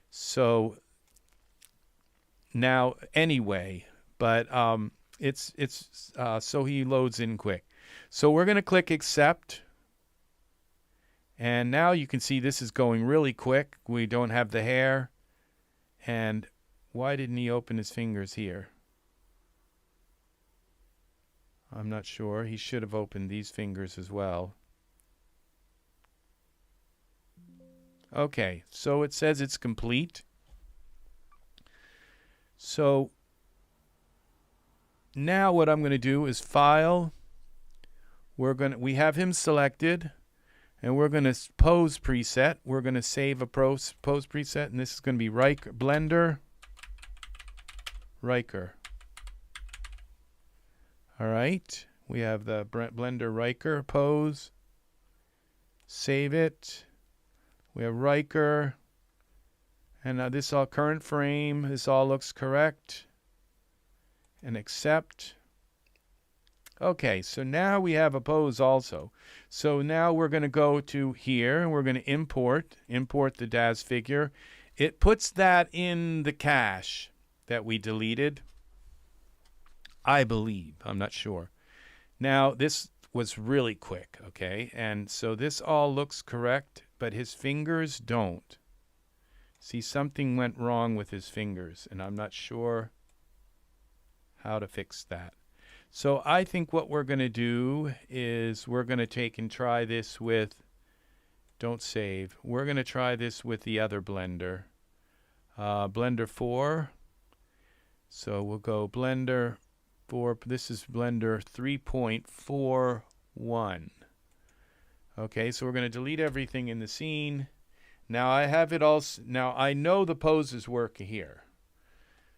So now anyway, but so he loads in quick. So we're going to click accept. And now you can see this is going really quick. We don't have the hair. And why didn't he open his fingers here? I'm not sure. He should have opened these fingers as well. Okay, so it says it's complete. So now what I'm going to do is File. We have him selected, and we're going to pose preset. We're going to save a pose preset, and this is going to be Riker, Blender, Riker. All right, we have the Blender Riker pose. Save it. We have Riker, and now this all current frame. This all looks correct. And accept. Okay, so now we have a pose also. So now we're going to go to here, and we're going to import the Daz figure. It puts that in the cache that we deleted, I believe. I'm not sure. Now, this was really quick, okay? And so this all looks correct, but his fingers don't. See, something went wrong with his fingers, and I'm not sure how to fix that. So I think what we're going to do is we're going to take and try this with, don't save, we're going to try this with the other Blender, Blender 4. So we'll go Blender 4, this is Blender 3.41. Okay, so we're going to delete everything in the scene. Now I have it all, now I know the poses work here.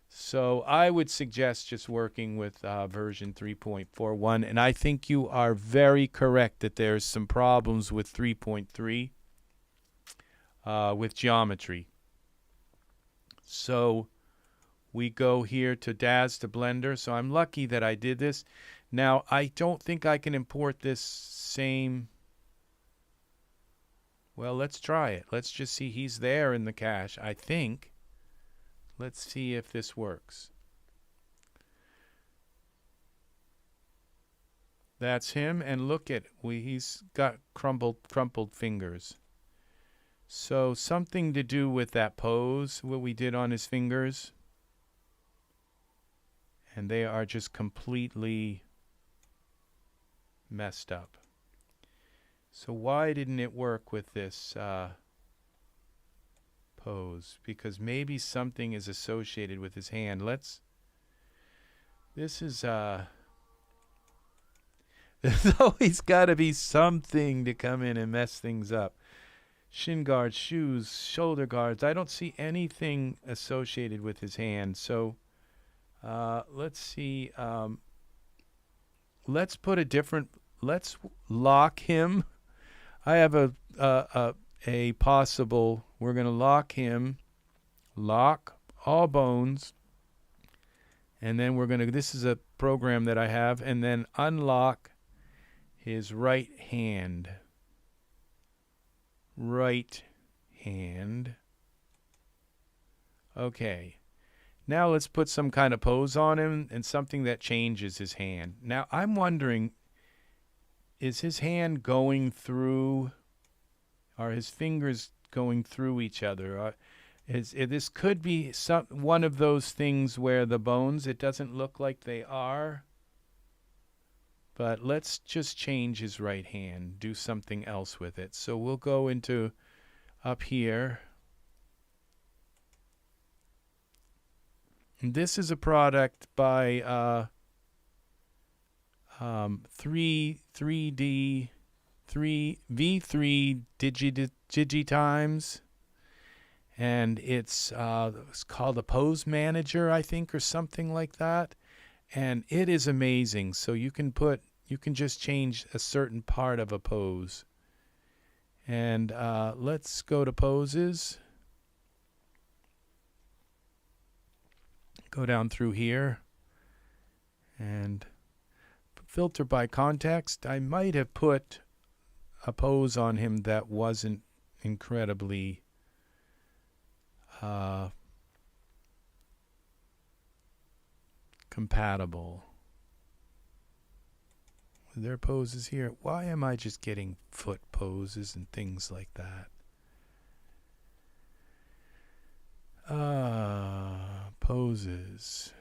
So I would suggest just working with version 3.41, and I think you are very correct that there's some problems with 3.3 with geometry. So we go here to Daz to Blender. So I'm lucky that I did this. Now I don't think I can import this same. Well, let's try it. Let's just see. He's there in the cache, I think. Let's see if this works. That's him, and look at he's got crumpled fingers. So something to do with that pose, what we did on his fingers. And they are just completely messed up. So why didn't it work with this pose? Because maybe something is associated with his hand. This is there's always got to be something to come in and mess things up. Shin guards, shoes, shoulder guards. I don't see anything associated with his hand. So let's see. Let's put a different. Let's lock him. I have a possible. We're going to lock him. Lock all bones. And then we're going to. This is a program that I have, and then unlock his right hand. Right hand. Okay. Now let's put some kind of pose on him and something that changes his hand. Now I'm wondering, is his hand going through, are his fingers going through each other? This could be one of those things where the bones, it doesn't look like they are. But let's just change his right hand, do something else with it. So we'll go into up here. And this is a product by V3 Digitimes, and it's called a Pose Manager, I think, or something like that. And it is amazing. So you can just change a certain part of a pose. And let's go to poses. Go down through here. And filter by context. I might have put a pose on him that wasn't incredibly compatible. Were there poses here? Why am I just getting foot poses and things like that? Poses.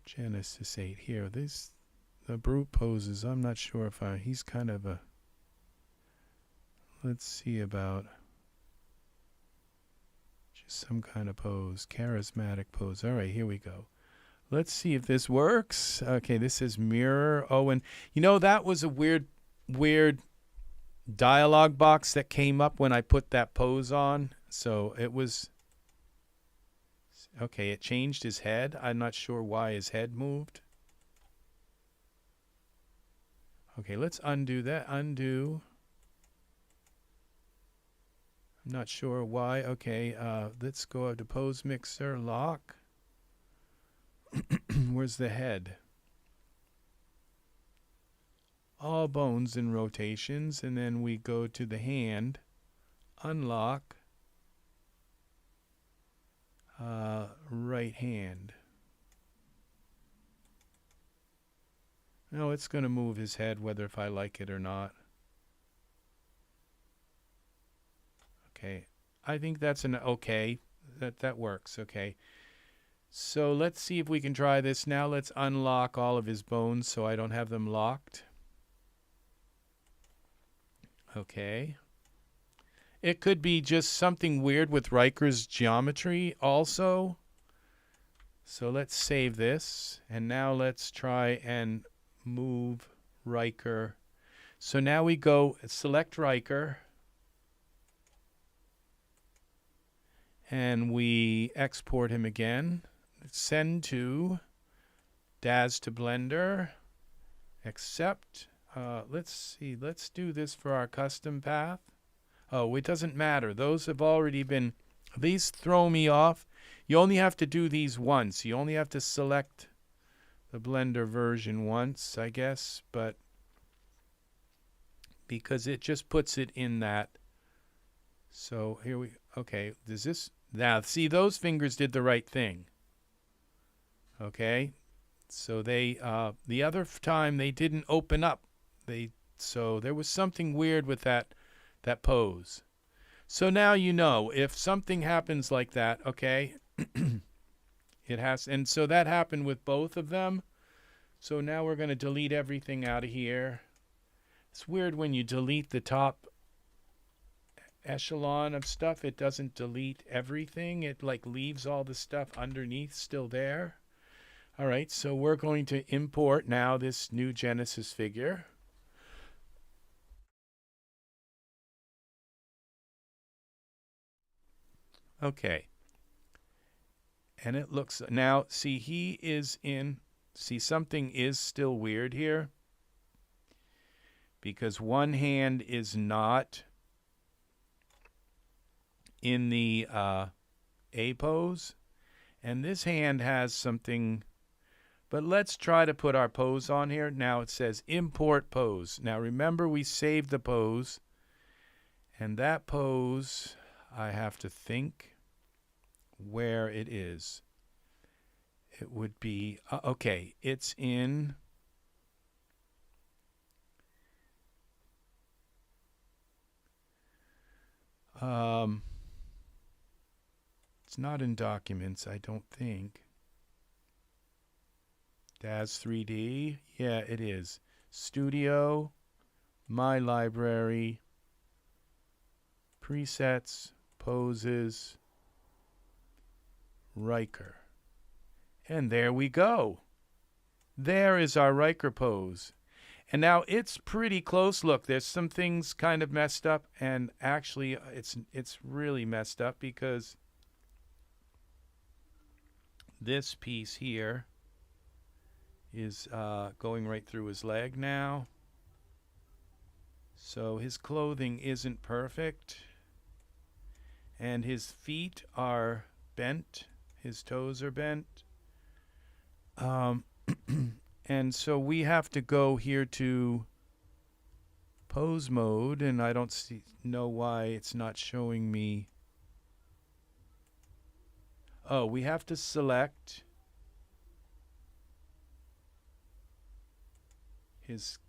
Genesis 8 here. The brute poses. I'm not sure if he's kind of a, let's see about just some kind of pose. Charismatic pose. All right, here we go. Let's see if this works. Okay, this is mirror. Oh, and you know, that was a weird dialog box that came up when I put that pose on. So it was, okay, it changed his head. I'm not sure why his head moved. Okay, let's undo that. Undo. I'm not sure why. Okay, let's go to pose mixer, lock. Where's the head? All bones and rotations, and then we go to the hand, unlock, right hand. No, it's going to move his head whether if I like it or not. Okay, I think that's an okay. That works. Okay. So let's see if we can try this now. Let's unlock all of his bones so I don't have them locked. Okay. It could be just something weird with Riker's geometry also. So let's save this. And now let's try and move Riker. So now we go select Riker. And we export him again. Send to Daz to Blender. Accept. Let's see. Let's do this for our custom path. Oh, it doesn't matter. Those have already been. These throw me off. You only have to do these once. You only have to select the Blender version once, I guess. But because it just puts it in that. So here we. Okay. Does this. Now, see, those fingers did the right thing. Okay, so they the other time they didn't open up. So there was something weird with that pose. So now you know if something happens like that. Okay, it has, and so that happened with both of them. So now we're going to delete everything out of here. It's weird when you delete the top echelon of stuff. It doesn't delete everything. It like leaves all the stuff underneath still there. All right, so we're going to import now this new Genesis figure. Okay. And it looks, now, see, he is in, see, something is still weird here. Because one hand is not in the A pose. And this hand has something. But let's try to put our pose on here. Now it says import pose. Now remember we saved the pose. And that pose, I have to think where it is. It would be, okay, it's in, it's not in documents, I don't think. Daz 3D, yeah, it is. Studio, My Library, Presets, Poses, Riker. And there we go. There is our Riker pose. And now it's pretty close. Look, there's some things kind of messed up, and actually it's really messed up because this piece here is going right through his leg now. So his clothing isn't perfect. And his feet are bent. His toes are bent. And so we have to go here to pose mode, and I don't know why it's not showing me. Oh, we have to select his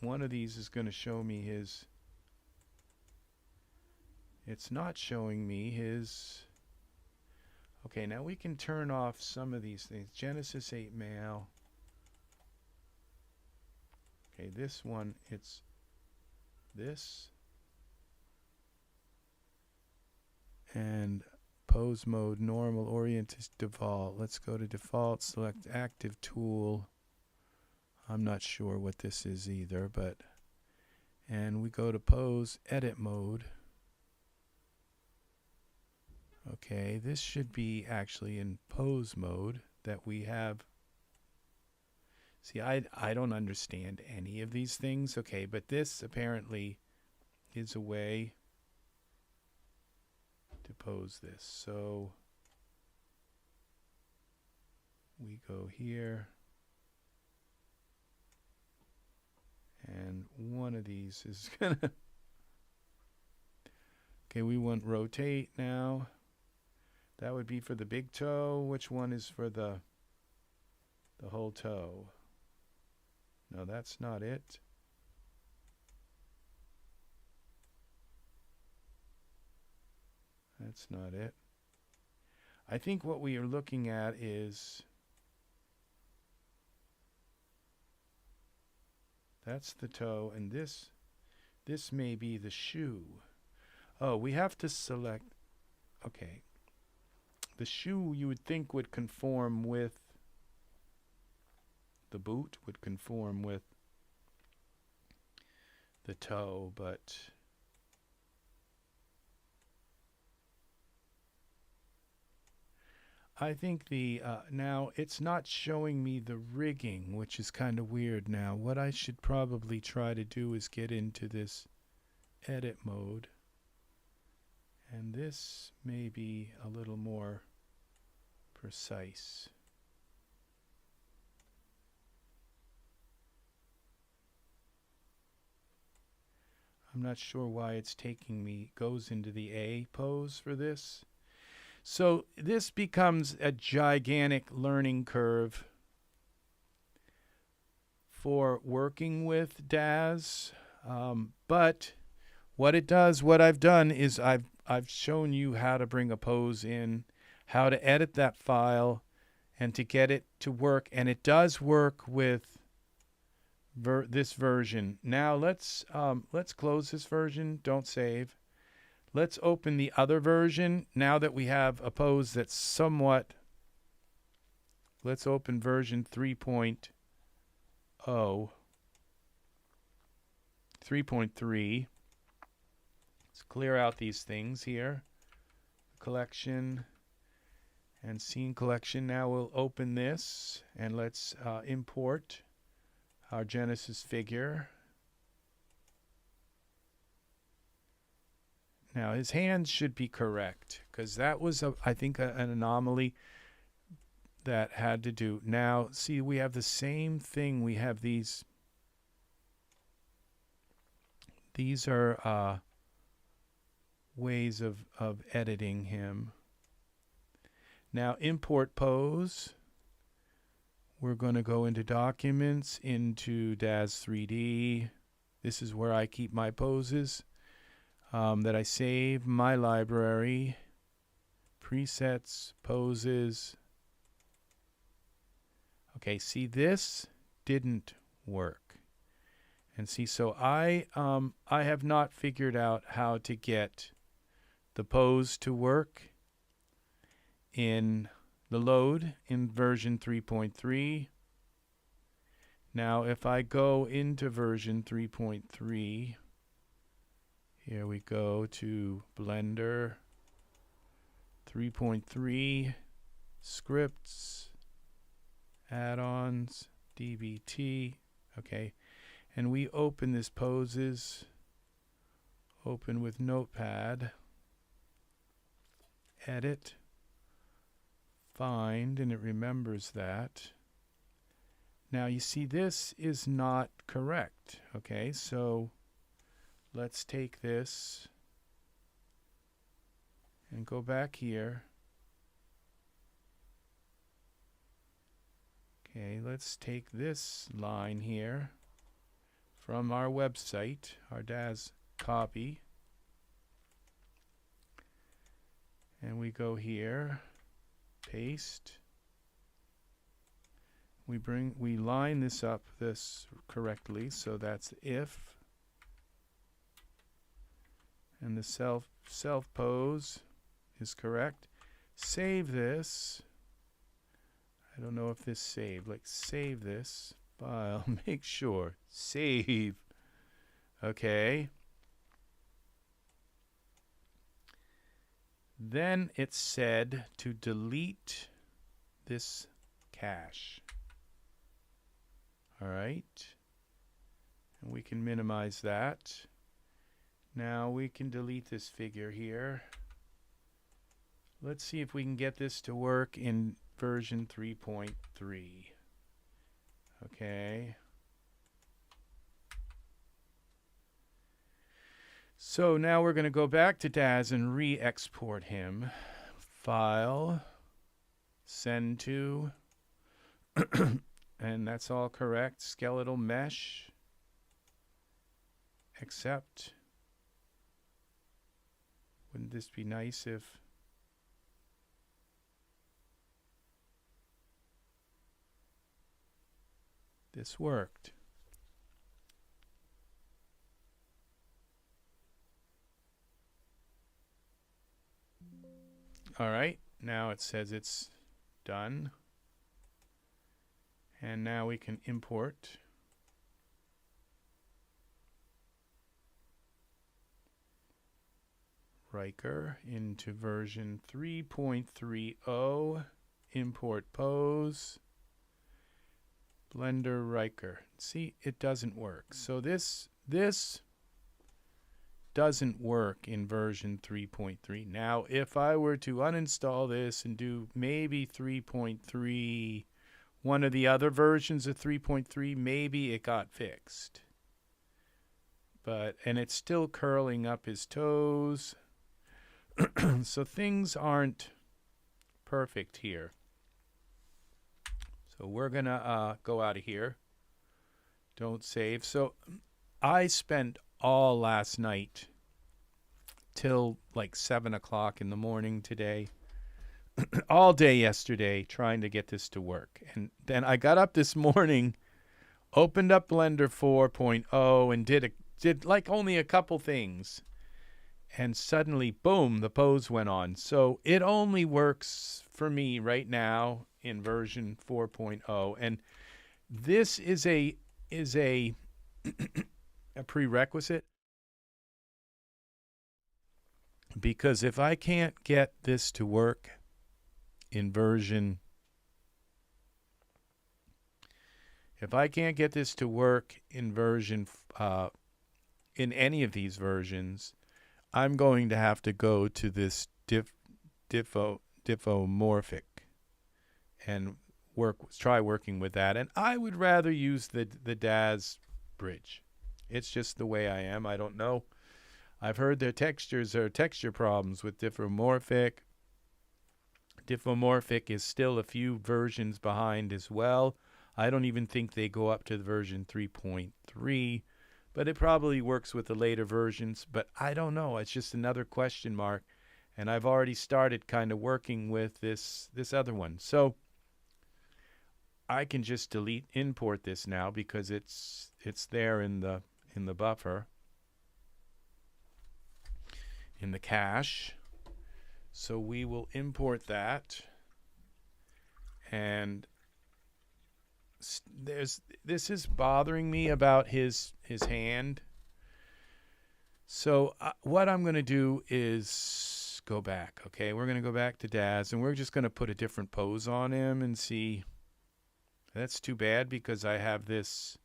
one of these is going to show me his. It's not showing me his. Okay, now we can turn off some of these things. Genesis 8 male. Okay, this one, it's this. And pose mode, normal, orient is default. Let's go to default, select active tool. I'm not sure what this is either, but, and we go to pose, edit mode. Okay, this should be actually in pose mode that we have. See, I don't understand any of these things. Okay, but this apparently is a way to pose this. So we go here, and one of these is gonna. Okay, we want rotate now. That would be for the big toe. Which one is for the whole toe? No, that's not it. That's not it. I think what we are looking at is that's the toe, and this may be the shoe. Oh, we have to select. Okay. The shoe you would think would conform with the boot, would conform with the toe, but I think the now it's not showing me the rigging, which is kind of weird now. What I should probably try to do is get into this edit mode, and this may be a little more precise. I'm not sure why it's taking me, goes into the A pose for this. So this becomes a gigantic learning curve for working with Daz. But what it does, what I've done is I've shown you how to bring a pose in, how to edit that file, and to get it to work. And it does work with this version. Now let's close this version. Don't save. Let's open the other version now that we have a pose that's somewhat. Let's open version 3.0, 3.3. Let's clear out these things here. Collection and scene collection. Now we'll open this and let's import our Genesis figure. Now his hands should be correct because that was, I think, an anomaly that had to do. Now, see, we have the same thing. We have these. These are ways of editing him. Now, import pose. We're going to go into Documents, into Daz 3D. This is where I keep my poses that I save, my library, presets, poses. Okay, see, this didn't work. And see, so I have not figured out how to get the pose to work in the load in version 3.3. Now, if I go into version 3.3, here we go to Blender 3.3, scripts, add-ons, DVT, okay, and we open this poses, open with Notepad, edit, find, and it remembers that. Now you see this is not correct. Okay, so let's take this and go back here. Okay, let's take this line here from our website, our Daz copy. And we go here, paste. We line this up correctly, so that's if. And the self pose is correct. Save this. I don't know if this saved. Like, save this file. Make sure. Save. Okay. Then it said to delete this cache. All right. And we can minimize that. Now we can delete this figure here. Let's see if we can get this to work in version 3.3. Okay. So now we're going to go back to Daz and re-export him. File, send to, and that's all correct. Skeletal mesh, accept. Wouldn't this be nice if this worked? All right, now it says it's done. And now we can import. Riker into version 3.30. Import pose. Blender Riker. See, it doesn't work. So this doesn't work in version 3.3. Now, if I were to uninstall this and do maybe 3.3, one of the other versions of 3.3, maybe it got fixed. And it's still curling up his toes. So things aren't perfect here. So we're going to go out of here. Don't save. So I spent all last night till like 7 o'clock in the morning today, all day yesterday trying to get this to work. And then I got up this morning, opened up Blender 4.0 and did like only a couple things. And suddenly, boom, the pose went on. So it only works for me right now in version 4.0. And this is a a prerequisite, because if I can't get this to work in version, in any of these versions, I'm going to have to go to this diffomorphic and try working with that. And I would rather use the Daz bridge. It's just the way I am. I don't know. I've heard their textures are texture problems with diffomorphic. Diffomorphic is still a few versions behind as well. I don't even think they go up to the version 3.3, but it probably works with the later versions. But I don't know. It's just another question mark. And I've already started kind of working with this other one. So I can just import this now because it's there in the buffer, in the cache. So we will import that. And this is bothering me about his hand. So what I'm going to do is go back. Okay, we're going to go back to Daz, and we're just going to put a different pose on him and see. That's too bad because I have this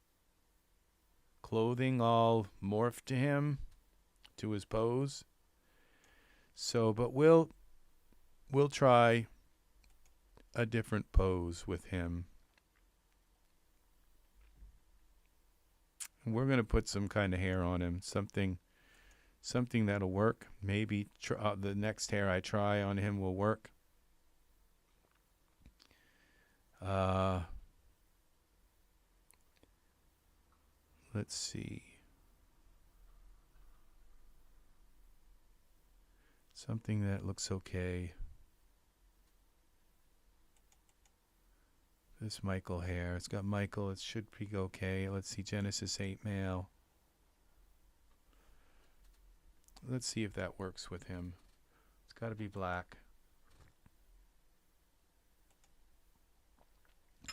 clothing all morphed to him, to his pose. So, but we'll we'll try a different pose with him. We're going to put some kind of hair on him, something that'll work. Maybe the next hair I try on him will work. Let's see. Something that looks okay. This Michael hair. It's got Michael. It should be okay. Let's see. Genesis 8 male. Let's see if that works with him. It's got to be black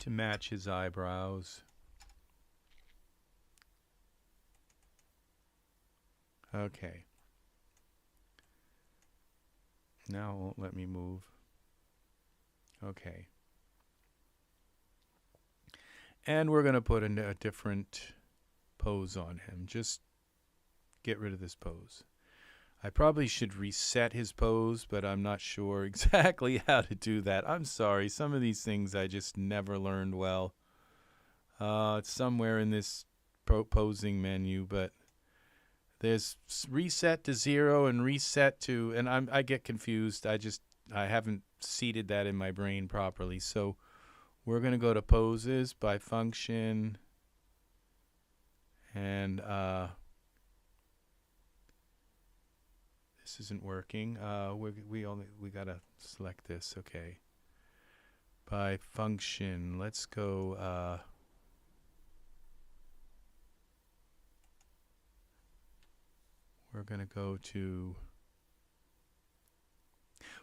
to match his eyebrows. Okay. Now it won't let me move. Okay. And we're going to put in a different pose on him. Just get rid of this pose. I probably should reset his pose, but I'm not sure exactly how to do that. I'm sorry. Some of these things I just never learned well. It's somewhere in this posing menu, but there's reset to 0 and reset to, and I get confused. I haven't seated that in my brain properly. So we're going to go to poses by function, and this isn't working. We got to select this. Okay. By function, let's go we're going to go to,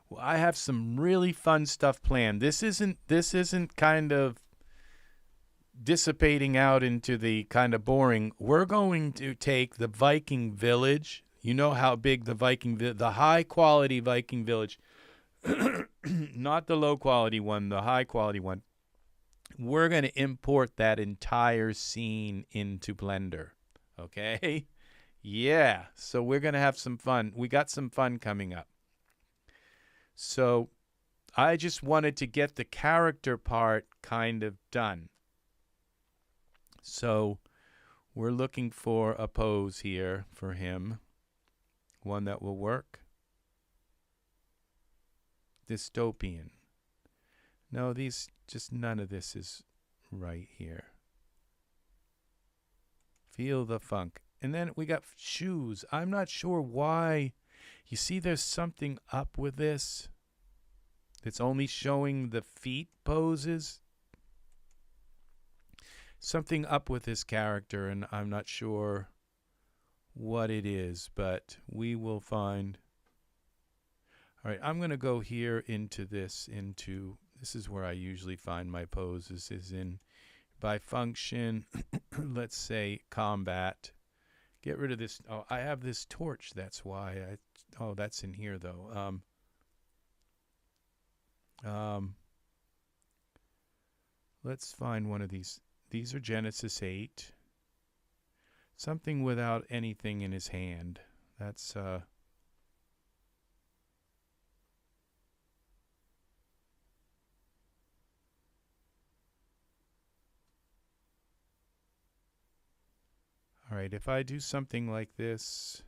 well, I have some really fun stuff planned. This isn't kind of dissipating out into the kind of boring. We're going to take the Viking Village. You know how big the high quality Viking Village, not the low quality one, the high quality one. We're going to import that entire scene into Blender. Okay? Yeah, so we're going to have some fun. We got some fun coming up. So I just wanted to get the character part kind of done. So we're looking for a pose here for him, one that will work. Dystopian. No, none of this is right here. Feel the funk. And then we got shoes. I'm not sure why. You see there's something up with this. It's only showing the feet poses. Something up with this character, and I'm not sure what it is, but we will find. All right, I'm going to go here into this is where I usually find my poses, is in by function, let's say combat. Get rid of this. Oh, I have this torch. That's why. That's in here, though. Let's find one of these. These are Genesis 8. Something without anything in his hand. That's, all right, if I do something like this,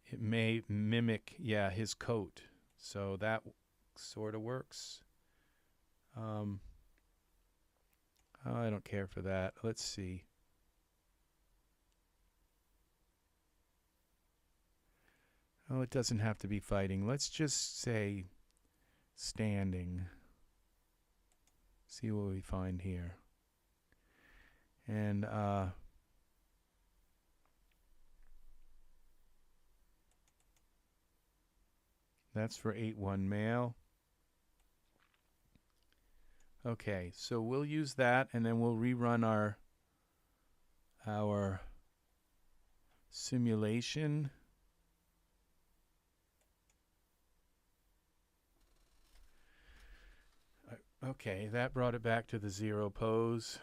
it may mimic, his coat. So that sort of works. I don't care for that. Let's see. Oh, it doesn't have to be fighting. Let's just say standing. See what we find here. And that's for 8-1 male. Okay, so we'll use that, and then we'll rerun our simulation. Okay, that brought it back to the 0 pose.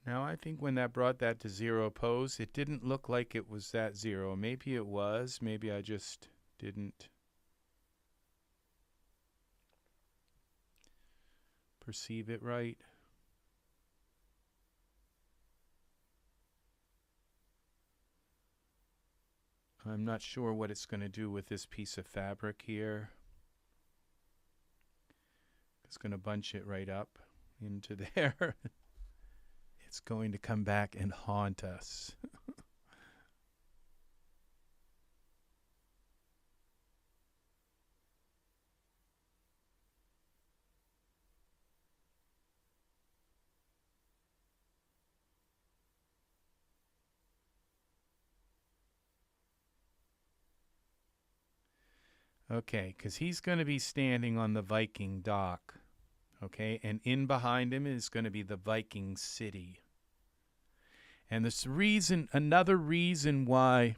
Now I think when that brought that to 0 pose, it didn't look like it was that 0. Maybe it was. Maybe I just didn't perceive it right. I'm not sure what it's going to do with this piece of fabric here. It's going to bunch it right up into there. It's going to come back and haunt us. Okay, because he's going to be standing on the Viking dock. Okay, and in behind him is going to be the Viking city. And this reason, another reason why.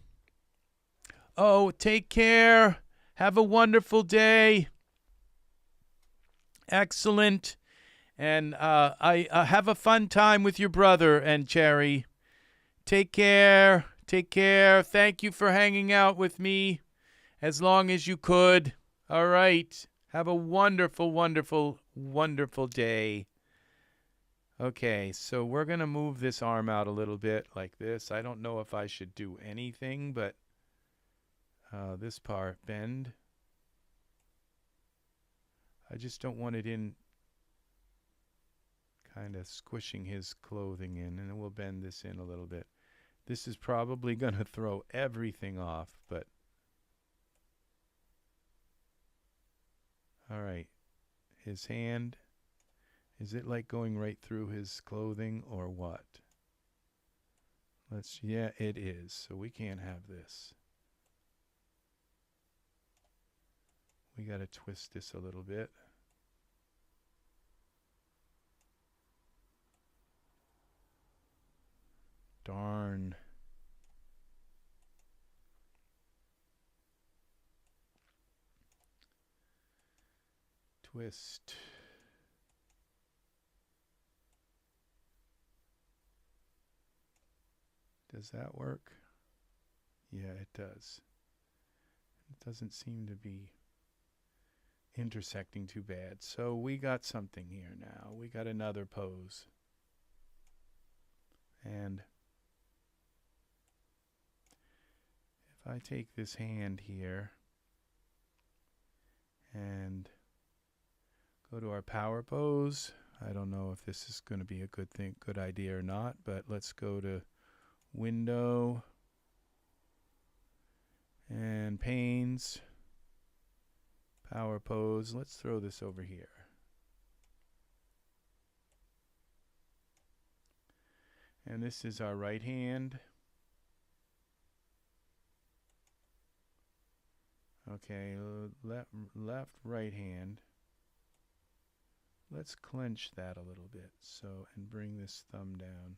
Oh, take care. Have a wonderful day. Excellent. And I have a fun time with your brother and Cherry. Take care. Take care. Thank you for hanging out with me as long as you could. All right. Have a wonderful, wonderful, wonderful day. Okay, so we're going to move this arm out a little bit like this. I don't know if I should do anything, but this part, bend. I just don't want it in kind of squishing his clothing in, and we'll bend this in a little bit. This is probably going to throw everything off, but all right. His hand, is it like going right through his clothing or what? Yeah, it is. So we can't have this. We got to twist this a little bit. Darn. Twist. Does that work? Yeah, it does. It doesn't seem to be intersecting too bad. So we got something here now. We got another pose. And if I take this hand here and go to our power pose, I don't know if this is going to be a good idea or not, but let's go to Window and Panes, Power Pose. Let's throw this over here. And this is our right hand. Okay, left, right hand. Let's clench that a little bit, so, and bring this thumb down.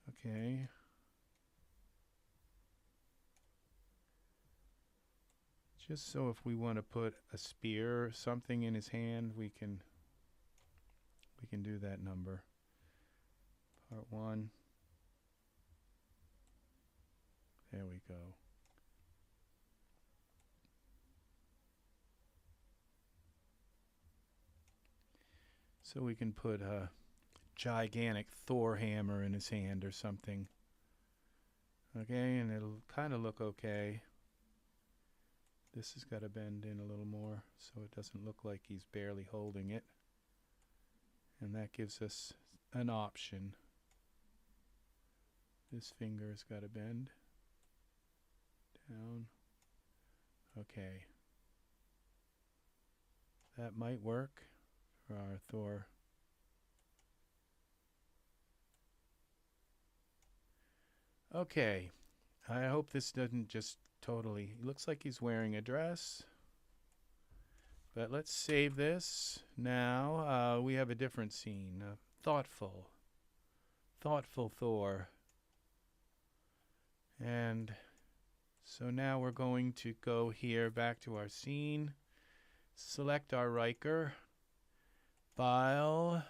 Okay. Just so if we want to put a spear or something in his hand, we can do that number. Part 1. There we go. So we can put a gigantic Thor hammer in his hand or something. Okay, and it'll kind of look okay. This has got to bend in a little more so it doesn't look like he's barely holding it. And that gives us an option. This finger's got to bend down. Okay. That might work for our Thor. Okay. I hope this doesn't just totally. It looks like he's wearing a dress. But let's save this. Now we have a different scene. Thoughtful Thor. And so now we're going to go here back to our scene, select our Riker, File,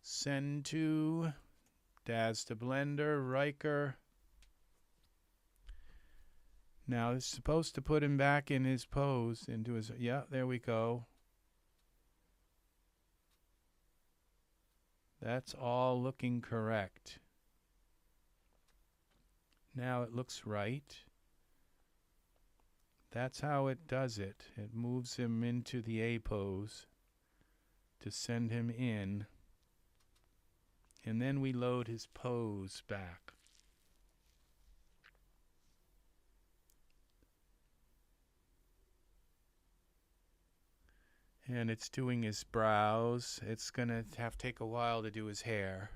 Send to, Daz to Blender, Riker. Now it's supposed to put him back in his pose, into his, yeah, there we go. That's all looking correct. Now it looks right. That's how it does it. It moves him into the A pose to send him in. And then we load his pose back. And it's doing his brows. It's going to take a while to do his hair.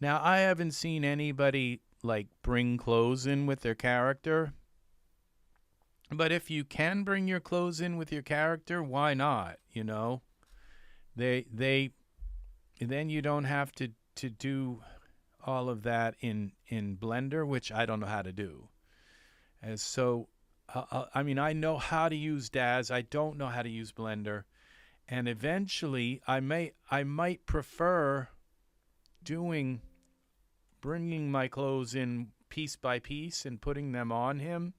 Now, I haven't seen anybody like bring clothes in with their character. But if you can bring your clothes in with your character, why not? You know, then you don't have to do all of that in Blender, which I don't know how to do. And so, I mean, I know how to use Daz. I don't know how to use Blender. And eventually, I might prefer bringing my clothes in piece by piece and putting them on him,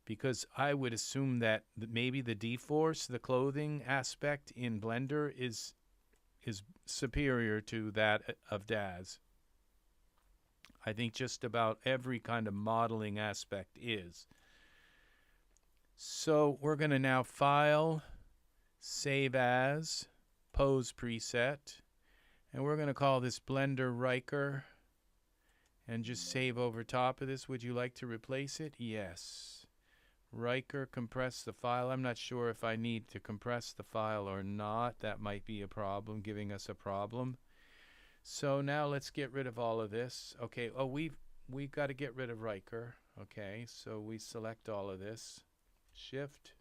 because I would assume that maybe the dForce, the clothing aspect in Blender, is superior to that of Daz. I think just about every kind of modeling aspect is. So we're going to now File, Save As, Pose Preset, and we're going to call this Blender Riker, and just save over top of this. Would you like to replace it? Yes. Riker, compress the file. I'm not sure if I need to compress the file or not. That might be a problem, giving us a problem. So now let's get rid of all of this. Okay, oh, we've got to get rid of Riker. Okay, so we select all of this. Shift.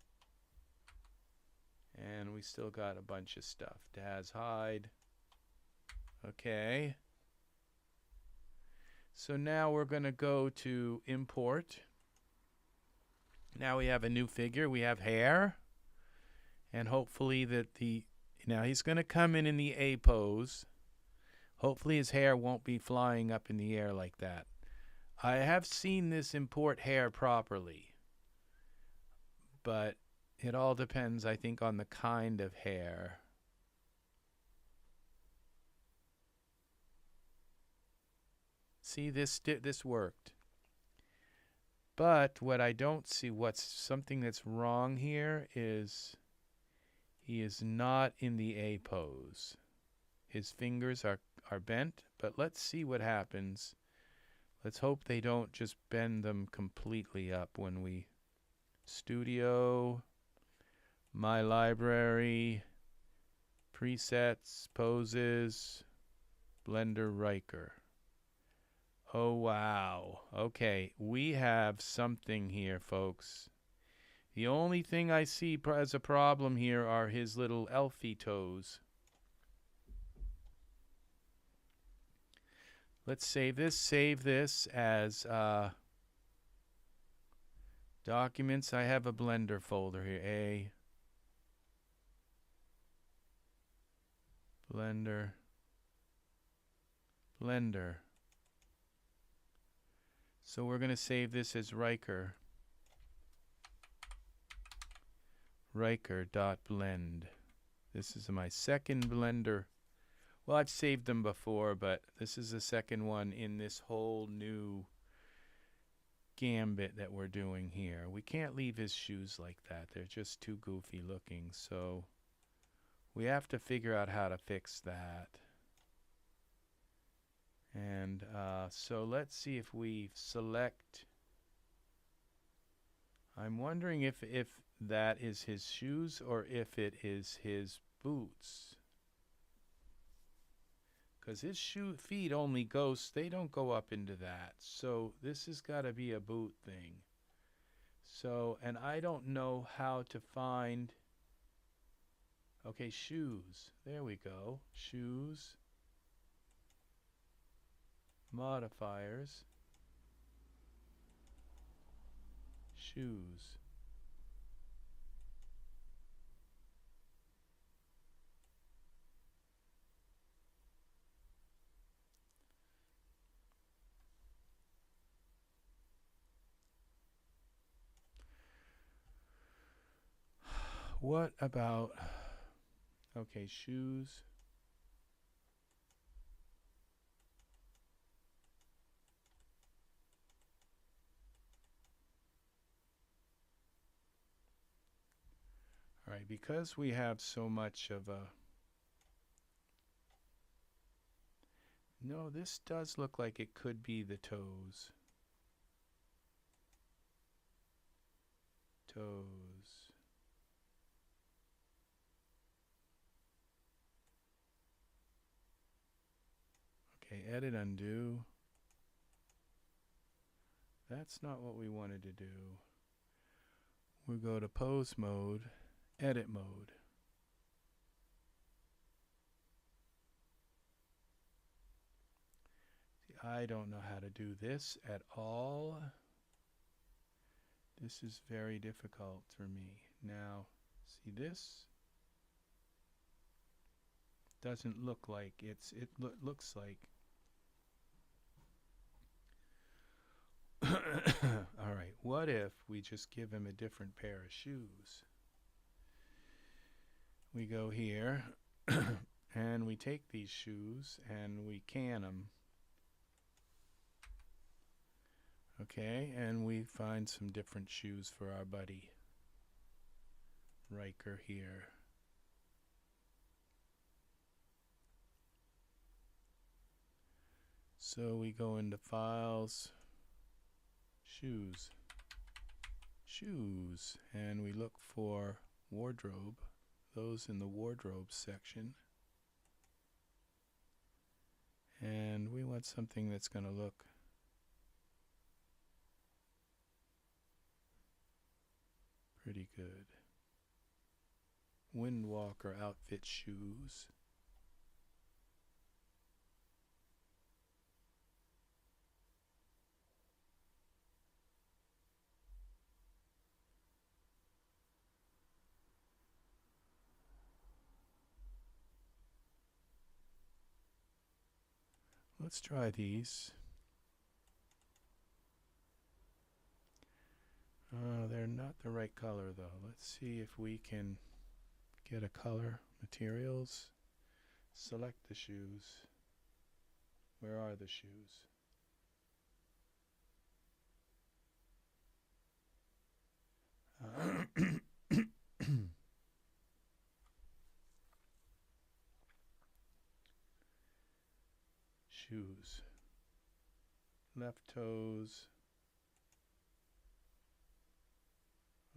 And we still got a bunch of stuff. Daz hide. Okay. So now we're going to go to Import. Now we have a new figure. We have hair. And hopefully that now he's going to come in the A pose. Hopefully his hair won't be flying up in the air like that. I have seen this import hair properly, but it all depends, I think, on the kind of hair. See, this worked. But what I don't see, something that's wrong here is he is not in the A pose. His fingers are bent, but let's see what happens. Let's hope they don't just bend them completely up when we Studio, My Library, Presets, Poses, Blender Riker. Oh, wow. Okay, we have something here, folks. The only thing I see as a problem here are his little elfie toes. Let's save this. Save this as Documents. I have a Blender folder here. Blender. So we're going to save this as Riker. Riker.blend. This is my second Blender. Well, I've saved them before, but this is the second one in this whole new gambit that we're doing here. We can't leave his shoes like that. They're just too goofy looking. So we have to figure out how to fix that. And so let's see if we select. I'm wondering if that is his shoes or if it is his boots. Because his feet only they don't go up into that. So this has got to be a boot thing. So, and I don't know how to find. Okay, shoes. There we go. Shoes. Modifiers. Shoes. What about, okay, shoes. All right, because we have so much of a, no, this does look like it could be the toes. Toes. Okay, edit, undo. That's not what we wanted to do. We'll go to pose mode, edit mode. See, I don't know how to do this at all. This is very difficult for me. Now, see this? Doesn't look like it looks like. All right, what if we just give him a different pair of shoes? We go here and we take these shoes and we can them. Okay, and we find some different shoes for our buddy Riker here. So we go into files, shoes, shoes, and we look for wardrobe, those in the wardrobe section. And we want something that's going to look pretty good. Windwalker outfit shoes. Let's try these. They're not the right color though. Let's see if we can get a color. Materials. Select the shoes. Where are the shoes? Shoes. Left toes.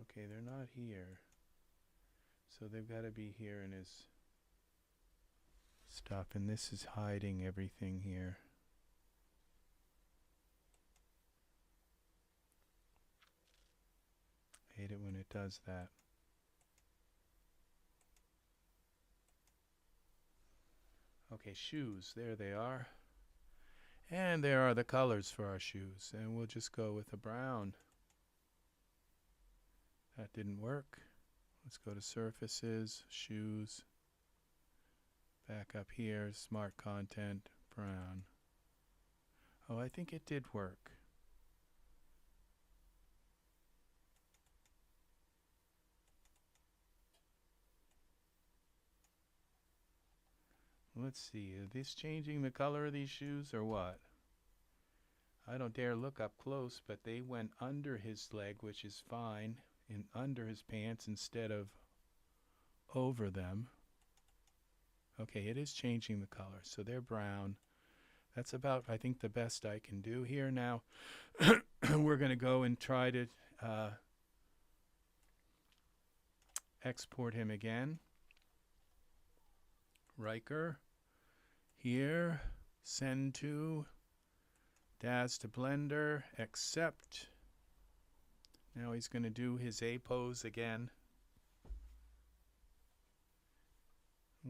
Okay, they're not here. So they've got to be here in his stuff, and this is hiding everything here. I hate it when it does that. Okay, shoes, there they are. And there are the colors for our shoes, and we'll just go with a brown. That didn't work. Let's go to surfaces, shoes. Back up here, smart content, brown. Oh, I think it did work. Let's see, is this changing the color of these shoes or what? I don't dare look up close, but they went under his leg, which is fine, and under his pants instead of over them. Okay, it is changing the color, so they're brown. That's about, I think, the best I can do here. Now, we're going to go and try to export him again. Riker, here, send to, Daz to Blender, accept. Now he's going to do his A pose again.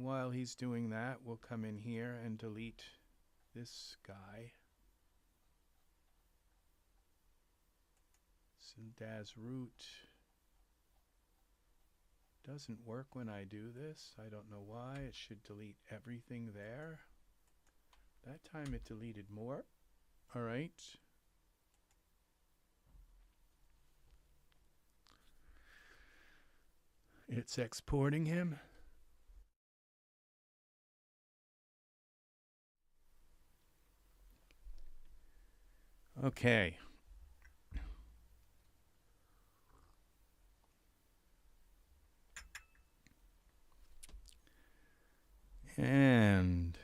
while he's doing that, we'll come in here and delete this guy. So Daz root doesn't work when I do this. I don't know why. It should delete everything there. That time it deleted more. All right. It's exporting him. Okay. And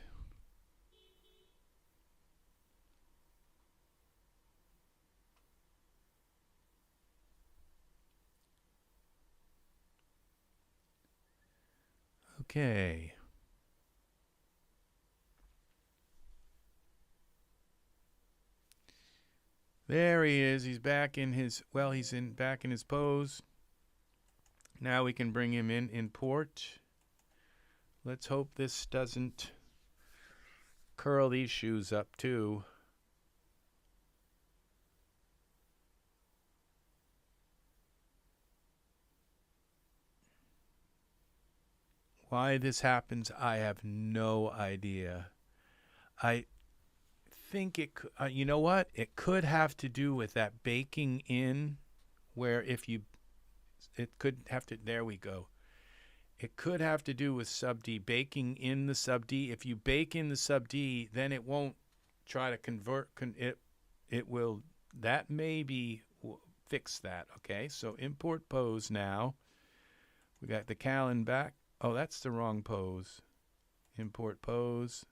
okay. There he is. He's back in his, well, he's back in his pose. Now we can bring him in import. Let's hope this doesn't curl these shoes up too. Why this happens, I have no idea. I think it, you know what? It could have to do with that baking in, where if you, it could have to, there we go. It could have to do with sub D, baking in the sub D. If you bake in the sub D, then it won't try to convert, it will, that maybe fix that, okay? So import pose now. We got the Callan back. Oh, that's the wrong pose. Import pose,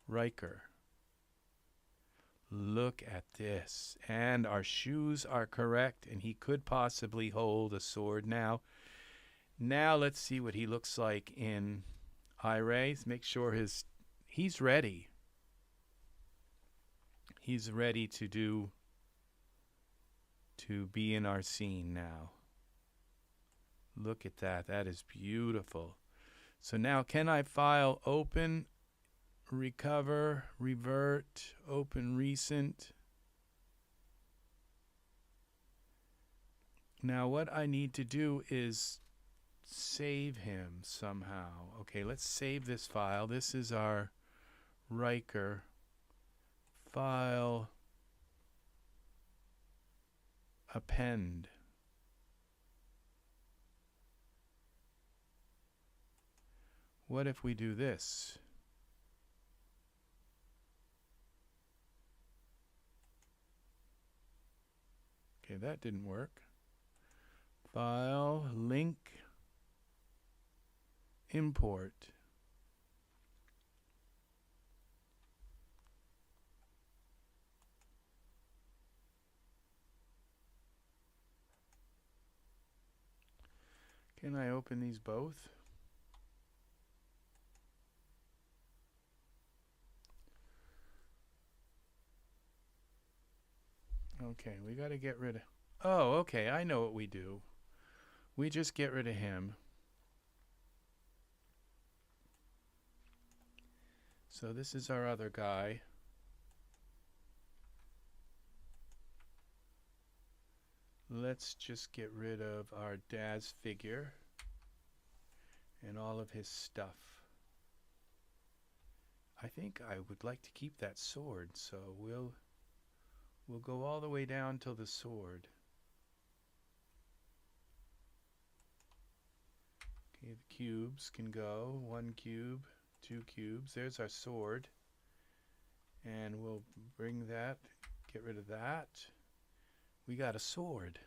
Riker. Look at this. And our shoes are correct, and he could possibly hold a sword now. Now let's see what he looks like in iRays. Make sure he's ready. He's ready to be in our scene now. Look at that. That is beautiful. So now can I file open, recover, revert, open recent? Now what I need to do is save him somehow. Okay, let's save this file. This is our Riker file, append. What if we do this? Okay, that didn't work. File, link, import. Can I open these both? Okay, we got to get rid of... Oh, okay, I know what we do. We just get rid of him. So this is our other guy. Let's just get rid of our Daz figure and all of his stuff. I think I would like to keep that sword, so we'll go all the way down till the sword. Okay, the cubes can go. 1 cube, 2 cubes. There's our sword. And we'll bring that, get rid of that. We got a sword.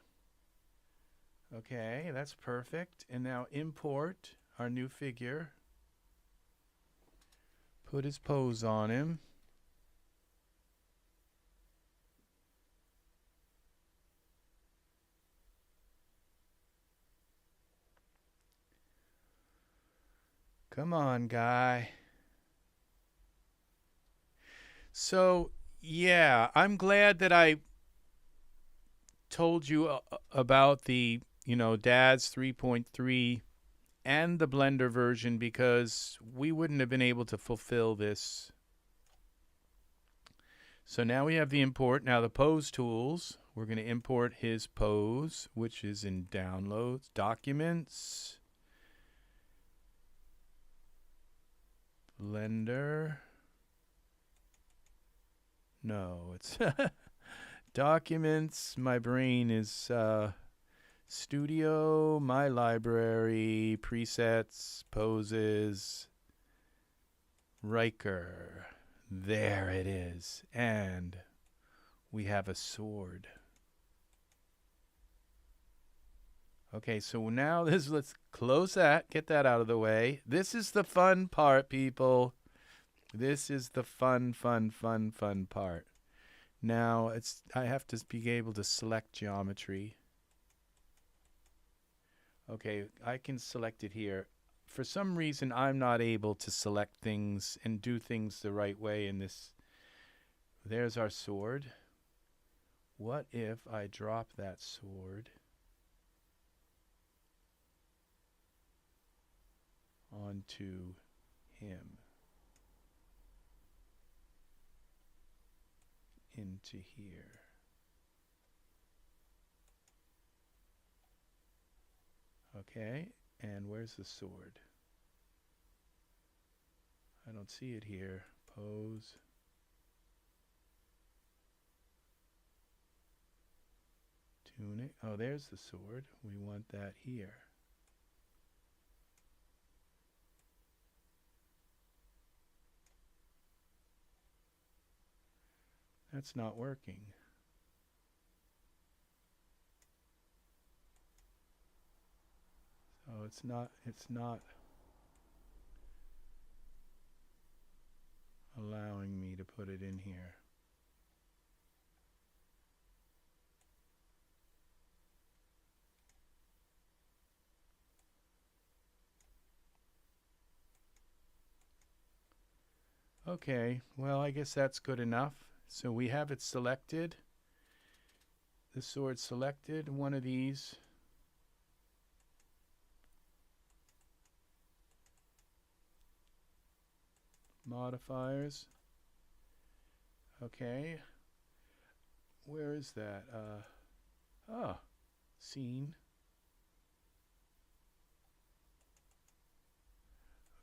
Okay, that's perfect. And now import our new figure. Put his pose on him. Come on, guy. So, yeah, I'm glad that I told you about the, Daz 3.3 and the Blender version because we wouldn't have been able to fulfill this. So now we have the import. Now the pose tools, we're going to import his pose, which is in downloads, documents, Blender. No, it's documents. My brain is Studio, my library, presets, poses, Riker. There it is. And we have a sword. Okay, so now let's close that, get that out of the way. This is the fun part, people. This is the fun part. Now I have to be able to select geometry. Okay, I can select it here. For some reason, I'm not able to select things and do things the right way in this. There's our sword. What if I drop that sword onto him? Into here. Okay, and where's the sword? I don't see it here. Pose. Tunic. Oh, there's the sword. We want that here. That's not working. So it's not allowing me to put it in here. Okay, well, I guess that's good enough. So we have it selected. The sword selected. One of these. Modifiers. Okay. Where is that? Scene.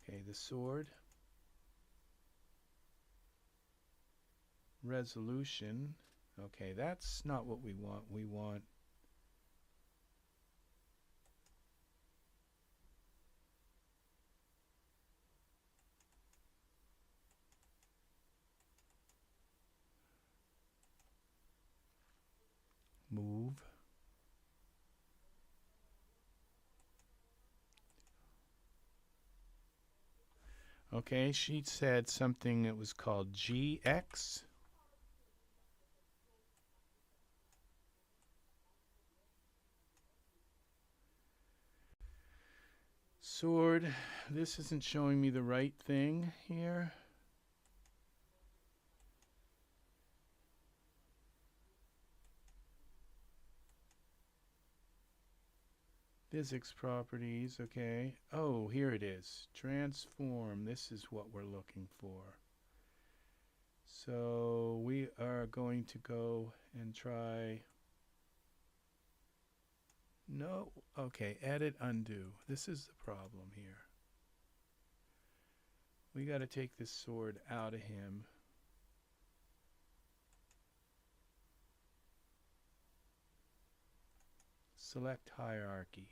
Okay, the sword. Resolution. Okay, that's not what we want. We want move. Okay, she said something that was called GX. Sword. This isn't showing me the right thing here. Physics properties, okay. Oh, here it is. Transform. This is what we're looking for. So we are going to go and try. No. Okay, edit, undo. This is the problem here. We got to take this sword out of him. Select hierarchy.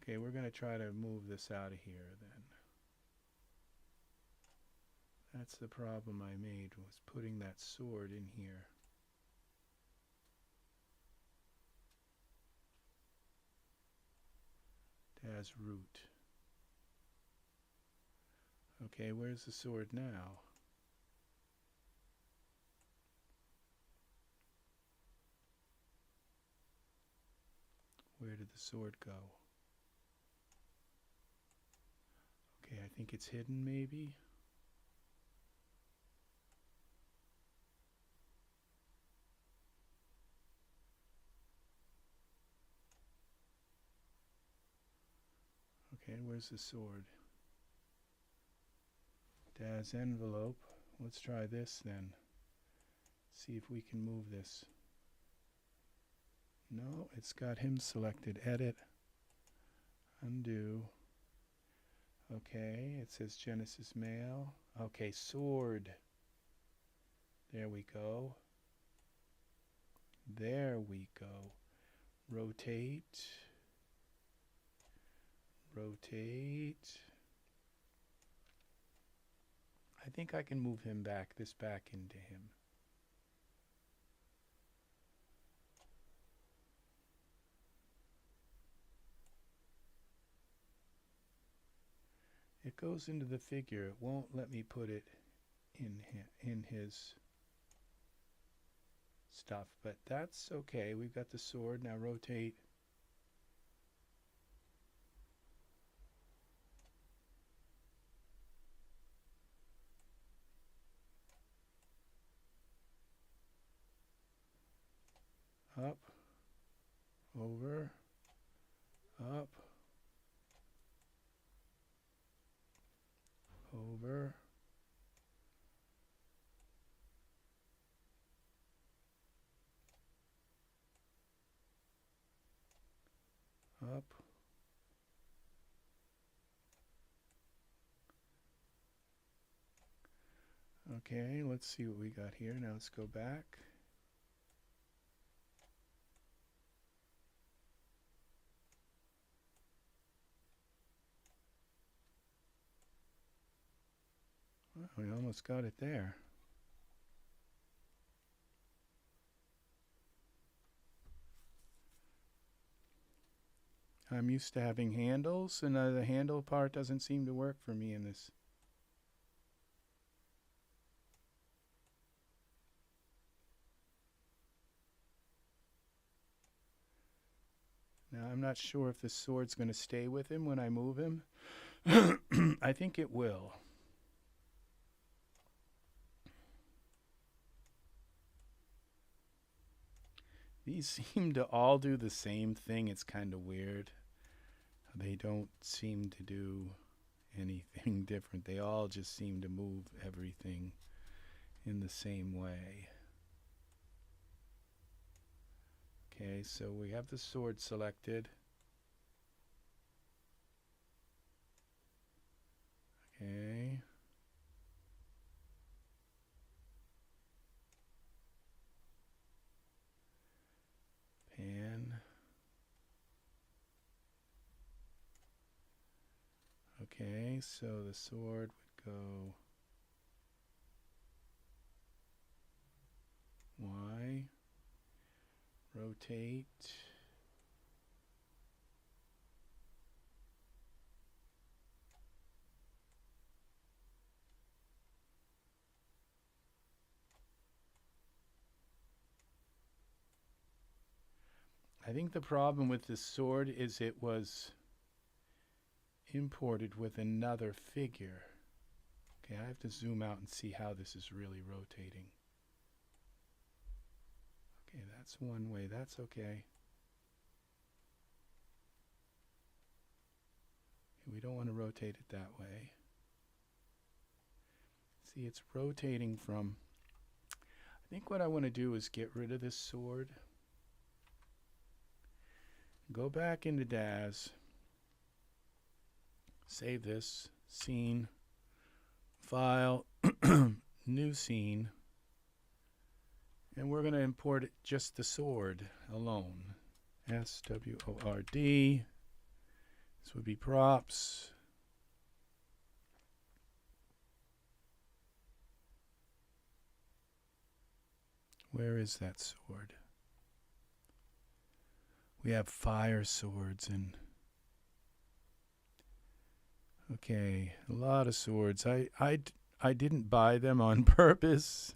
Okay, we're going to try to move this out of here then. That's the problem I made, was putting that sword in here. Daz root. Okay, where's the sword now? Where did the sword go? Okay, I think it's hidden maybe. Okay, where's the sword? Daz envelope. Let's try this then. See if we can move this. No, it's got him selected. Edit. Undo. Okay, it says Genesis Mail. Okay, sword. There we go. There we go. Rotate. Rotate. I think I can move him back, this back into him. It goes into the figure. It won't let me put it in his stuff, but that's okay. We've got the sword. Now rotate. Up, over, up, over, up, okay, let's see what we got here. Now let's go back. Well, we almost got it there. I'm used to having handles, and the handle part doesn't seem to work for me in this. Now I'm not sure if the sword's going to stay with him when I move him. I think it will. These seem to all do the same thing. It's kind of weird. They don't seem to do anything different. They all just seem to move everything in the same way. Okay, so we have the sword selected. Okay. Pan. Okay, so the sword would go Y. Rotate. I think the problem with this sword is it was imported with another figure. Okay, I have to zoom out and see how this is really rotating. Okay, that's one way. That's okay. We don't want to rotate it that way. See, it's rotating from... I think what I want to do is get rid of this sword. Go back into Daz. Save this. Scene. File. New scene. And we're going to import it, just the sword alone. S-W-O-R-D. This would be props. Where is that sword? We have fire swords and... Okay, a lot of swords. I didn't buy them on purpose.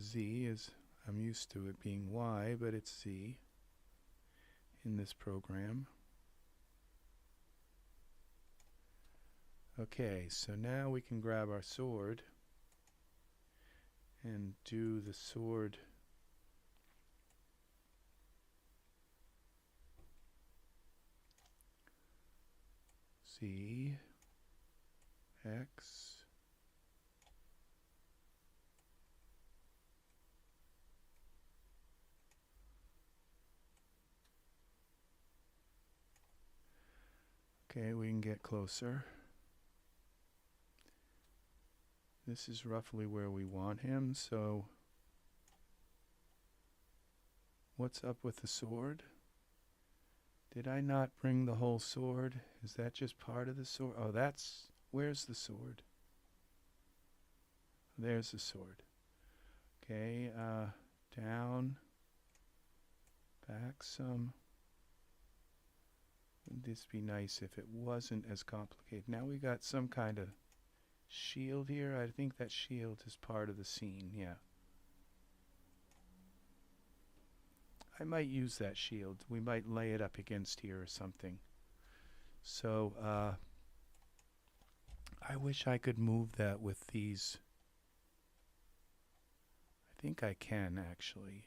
Z is, I'm used to it being Y, but it's Z in this program. Okay, so now we can grab our sword and do the sword Z, X, okay, we can get closer. This is roughly where we want him, so what's up with the sword? Did I not bring the whole sword? Is that just part of the sword? Oh, that's, where's the sword? There's the sword. Okay, down, back some. Wouldn't this be nice if it wasn't as complicated? Now we got some kind of shield here. I think that shield is part of the scene, yeah. I might use that shield. We might lay it up against here or something. So, I wish I could move that with these. I think I can, actually.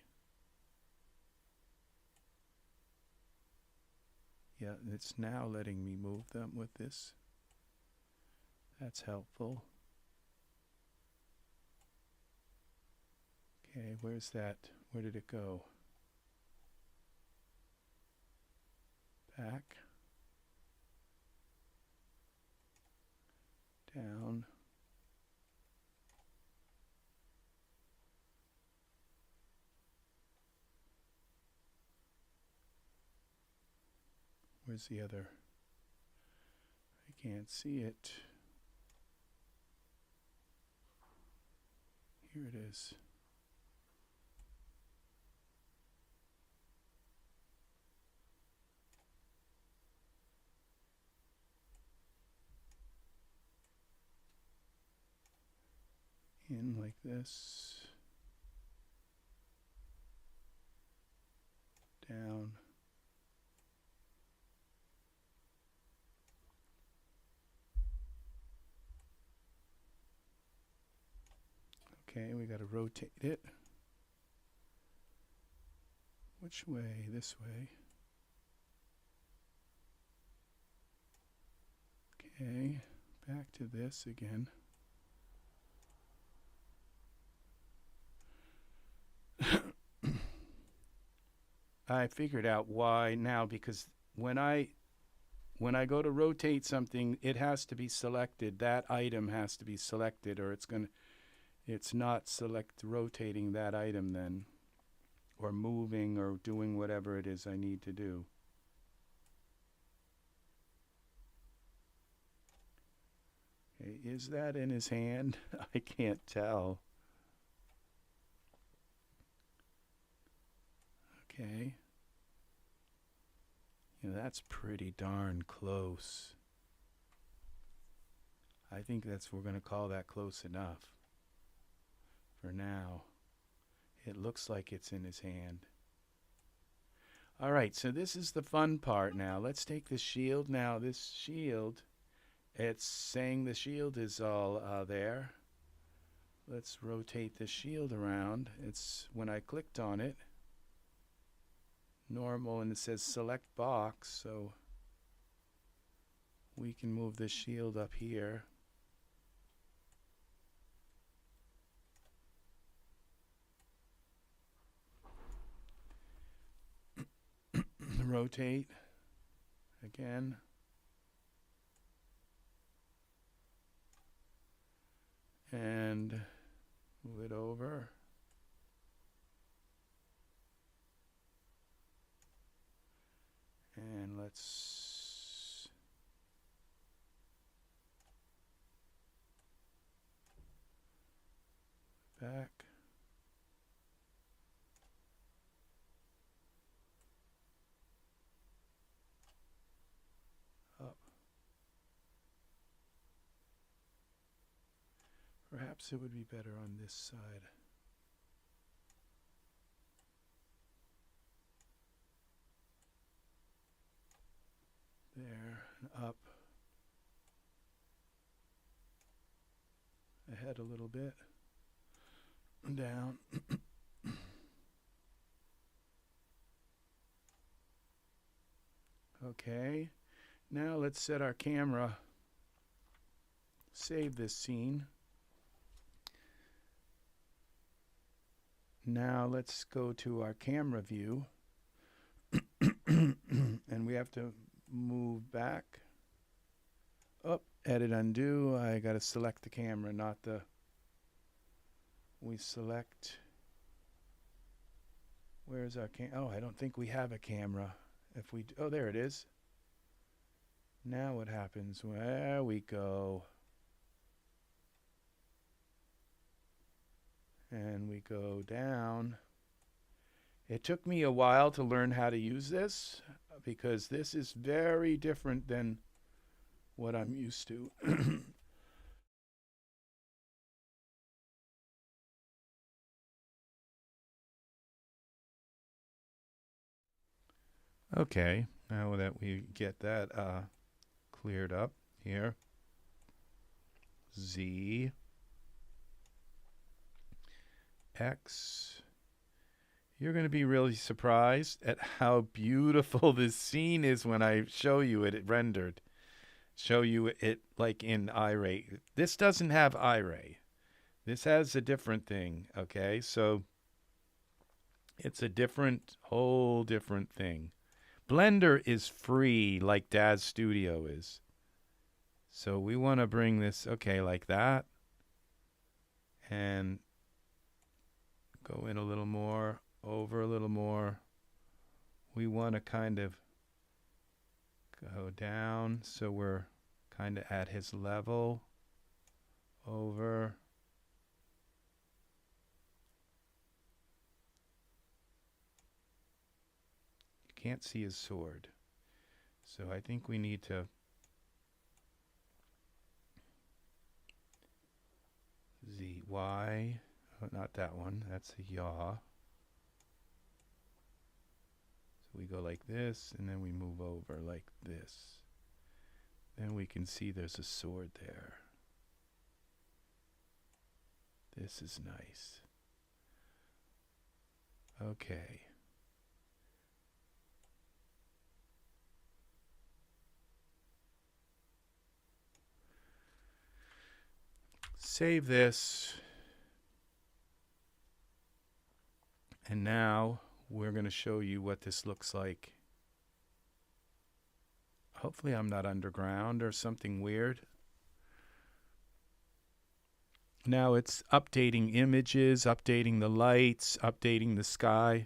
Yeah, it's now letting me move them with this. That's helpful. Okay, where's that? Where did it go? Back. Down. Where's the other? I can't see it. Here it is. In like this. Down. Okay, we got to rotate it. Which way? This way. Okay, back to this again. I figured out why now, because when I go to rotate something, it has to be selected. That item has to be selected, or it's not rotating that item then, or moving or doing whatever it is I need to do. Okay, is that in his hand? I can't tell. Okay. Yeah, that's pretty darn close. I think we're going to call that close enough for now. It looks like it's in his hand. All right, so this is the fun part now. Let's take the shield. Now this shield, it's saying the shield is all there. Let's rotate the shield around. It's when I clicked on it, normal, and it says select box, so we can move the shield up here. Rotate again. And move it over. And let's back. Up. Perhaps it would be better on this side. Up. Ahead a little bit. Down. Okay. Now let's set our camera. Save this scene. Now let's go to our camera view. And we have to move back. Up, edit, undo. I got to select the camera, not the... We select... Where's our camera? Oh, I don't think we have a camera. If we... Oh, there it is. Now what happens? There we go. And we go down. It took me a while to learn how to use this because this is very different than what I'm used to. Okay, now that we get that cleared up here, Z, X. You're going to be really surprised at how beautiful this scene is when I show you it rendered. Show you it like in iRay. This doesn't have iRay. This has a different thing, okay? So it's a different, whole different thing. Blender is free like Daz Studio is. So we want to bring this, okay, like that. And go in a little more, over a little more. We want to kind of go down so we're kind of at his level. Over. You can't see his sword. So I think we need to Z, Y. Oh, not that one. That's a yaw. So we go like this, and then we move over like this. Then we can see there's a sword there. This is nice. Okay. Save this. And now we're going to show you what this looks like. Hopefully I'm not underground or something weird. Now it's updating images, updating the lights, updating the sky.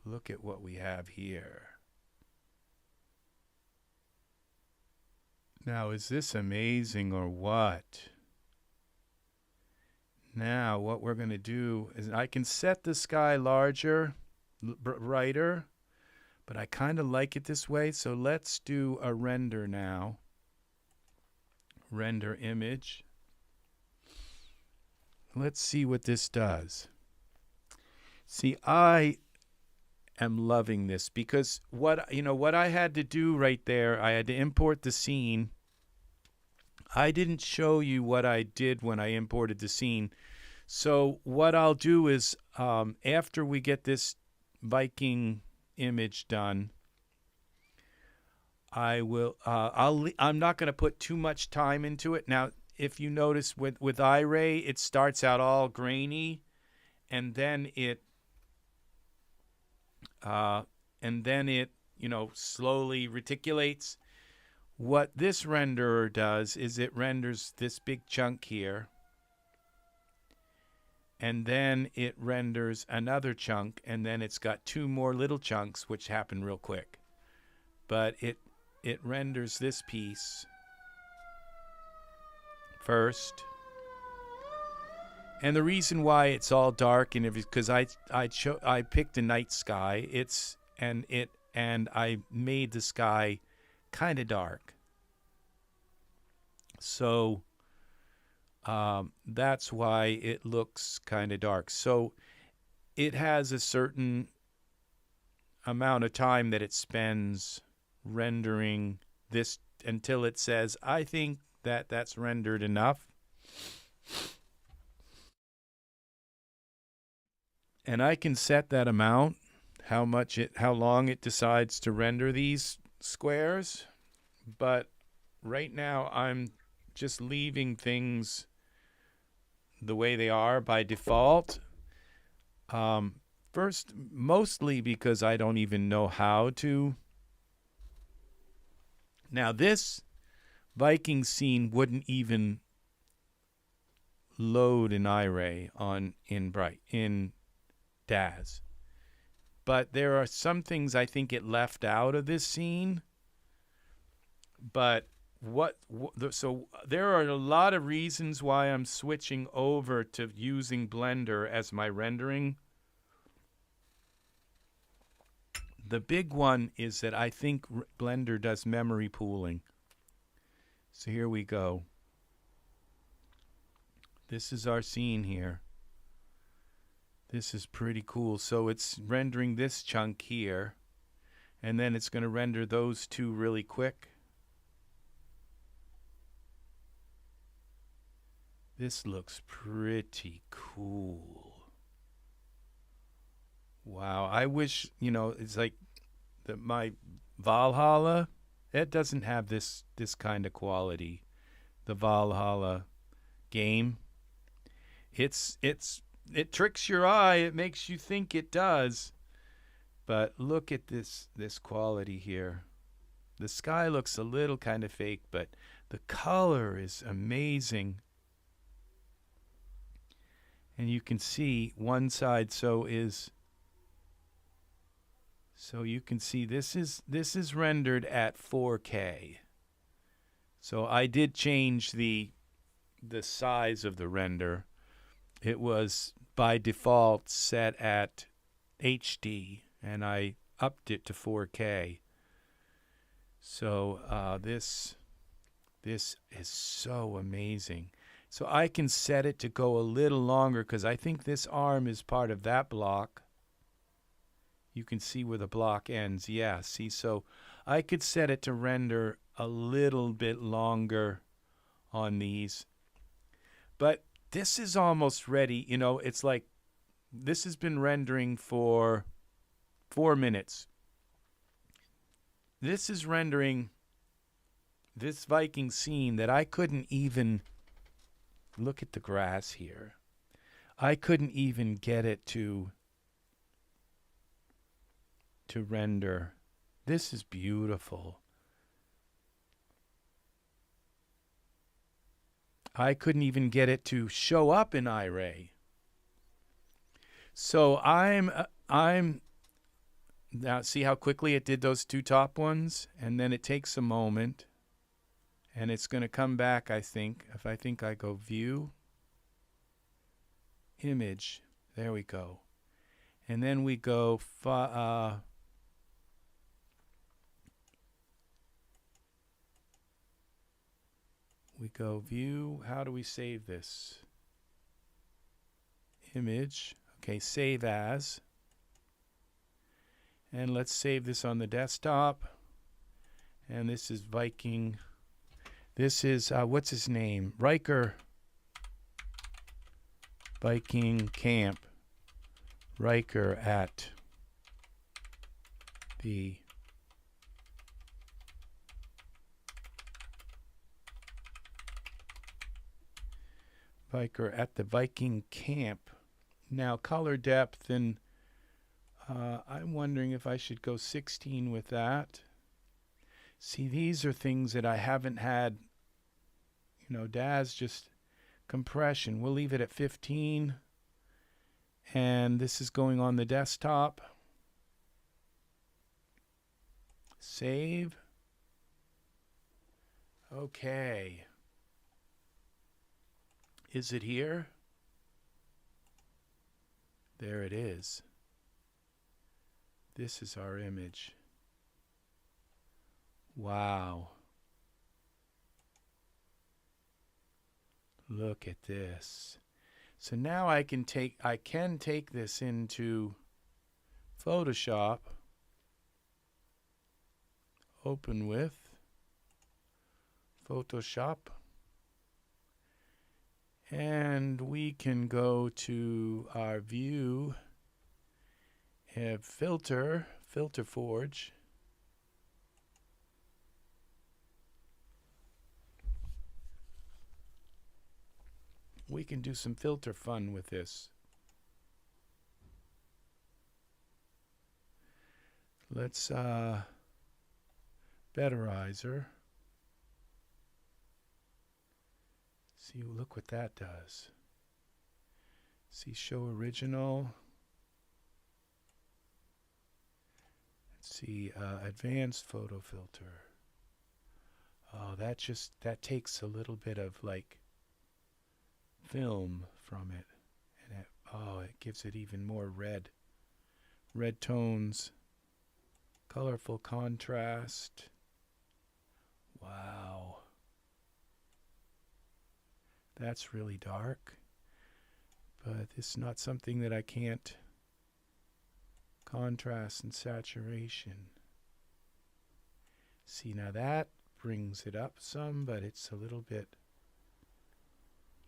Look at what we have here. Now, is this amazing or what? Now, what we're going to do is I can set the sky larger, brighter, but I kind of like it this way. So let's do a render now. Render image. Let's see what this does. See, I am loving this because what I had to do right there, I had to import the scene. I didn't show you what I did when I imported the scene. So what I'll do is after we get this Viking image done, I'm not going to put too much time into it. Now, if you notice with iRay, it starts out all grainy, and then it slowly reticulates. What this renderer does is it renders this big chunk here, and then it renders another chunk, and then it's got two more little chunks which happen real quick. But it renders this piece first. And the reason why it's all dark and because I picked a night sky. And I made the sky kind of dark. So that's why it looks kind of dark. So it has a certain amount of time that it spends rendering this until it says, I think that that's rendered enough. And I can set that amount, how long it decides to render these squares. But right now I'm just leaving things the way they are by default. First, mostly because I don't even know how to. Now this Viking scene wouldn't even load an iRay in Daz. But there are some things I think it left out of this scene. But so there are a lot of reasons why I'm switching over to using Blender as my rendering. The big one is that I think Blender does memory pooling. So here we go. This is our scene here. This is pretty cool. So it's rendering this chunk here, and then it's going to render those two really quick. This looks pretty cool. Wow, I wish, it's like my Valhalla, it doesn't have this kind of quality. The Valhalla game. It tricks your eye, it makes you think it does. But look at this quality here. The sky looks a little kind of fake, but the color is amazing. And you can see one side so you can see this is rendered at 4K. So I did change the size of the render. It was by default set at HD, and I upped it to 4K. So this is so amazing. So I can set it to go a little longer because I think this arm is part of that block. You can see where the block ends. Yeah, see, so I could set it to render a little bit longer on these. But this is almost ready. It's like this has been rendering for 4 minutes. This is rendering this Viking scene that I couldn't even look at the grass here. I couldn't even get it to render. This is beautiful. I couldn't even get it to show up in iRay. So I'm now see how quickly it did those two top ones, and then it takes a moment, and it's going to come back, I think. If I go view, image, there we go. And then we go view. How do we save this? Image. Okay, save as. And let's save this on the desktop. And this is Viking. This is, what's his name? Riker. Viking Camp. Riker at the Viking Camp. Now color depth, and I'm wondering if I should go 16 with that. See, these are things that I haven't had. Daz just compression. We'll leave it at 15. And this is going on the desktop. Save. Okay. Is it here? There it is. This is our image. Wow. Look at this. So now I can take this into Photoshop. Open with. Photoshop. And we can go to our view, have filter forge. We can do some filter fun with this. Let's betterizer. See, look what that does. See, show original. Let's see, advanced photo filter. Oh, that takes a little bit of like film from it, and it gives it even more red tones, colorful contrast. Wow, that's really dark, but it's not something that I can't contrast and saturation. See, now that brings it up some, but it's a little bit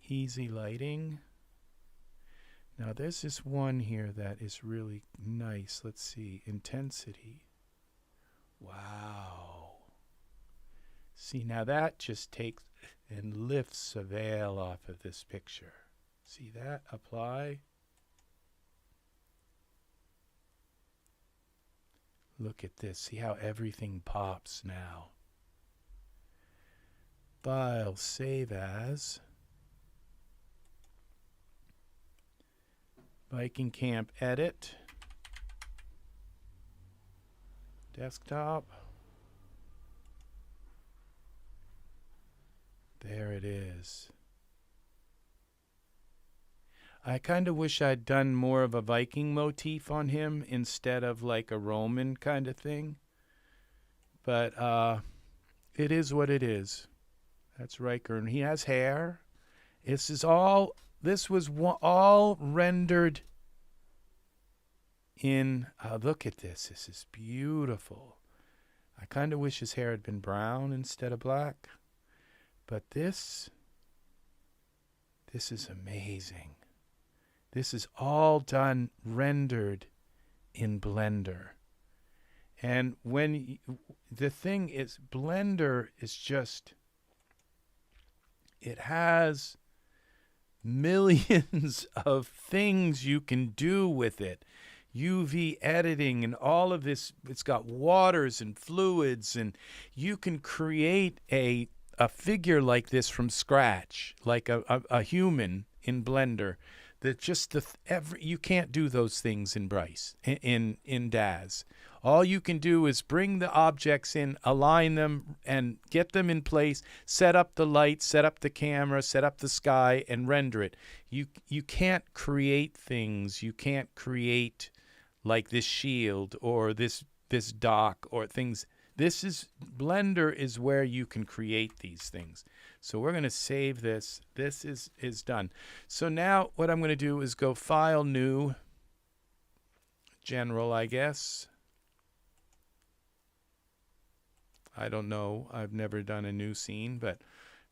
easy lighting. Now there's this one here that is really nice. Let's see, intensity. Wow. See, now that just takes and lifts a veil off of this picture. See that? Apply. Look at this. See how everything pops now. File, save as. Viking Camp edit. Desktop. There it is. I kind of wish I'd done more of a Viking motif on him instead of like a Roman kind of thing. But it is what it is. That's Riker, and he has hair. This was all rendered in, look at this. This is beautiful. I kind of wish his hair had been brown instead of black. But this is amazing. This is all done, rendered in Blender. And the thing is, Blender is just, it has millions of things you can do with it. UV editing and all of this. It's got waters and fluids, and you can create a figure like this from scratch, like a human in Blender. That just you can't do those things in Bryce, in Daz. All you can do is bring the objects in, align them, and get them in place, set up the light, set up the camera, set up the sky, and render it. You can't create things. You can't create like this shield or this dock or things. Blender is where you can create these things. So we're going to save this. This is done. So now what I'm going to do is go File, New, General, I guess. I don't know. I've never done a new scene, but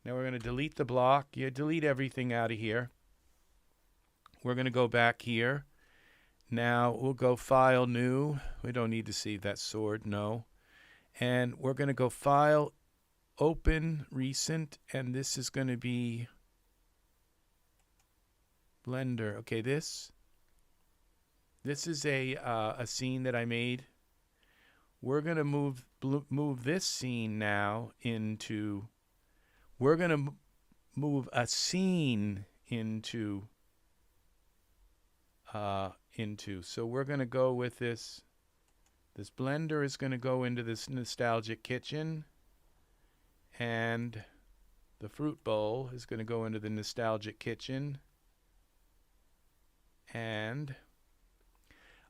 now we're going to delete the block. You delete everything out of here. We're going to go back here. Now we'll go File, New. We don't need to see that sword, no. And we're going to go File, Open, Recent, and this is going to be Blender. Okay, this is a scene that I made. We're going to move this scene now into. We're going to move a scene into. So we're going to go with this. This blender is going to go into this nostalgic kitchen, and the fruit bowl is going to go into the nostalgic kitchen, and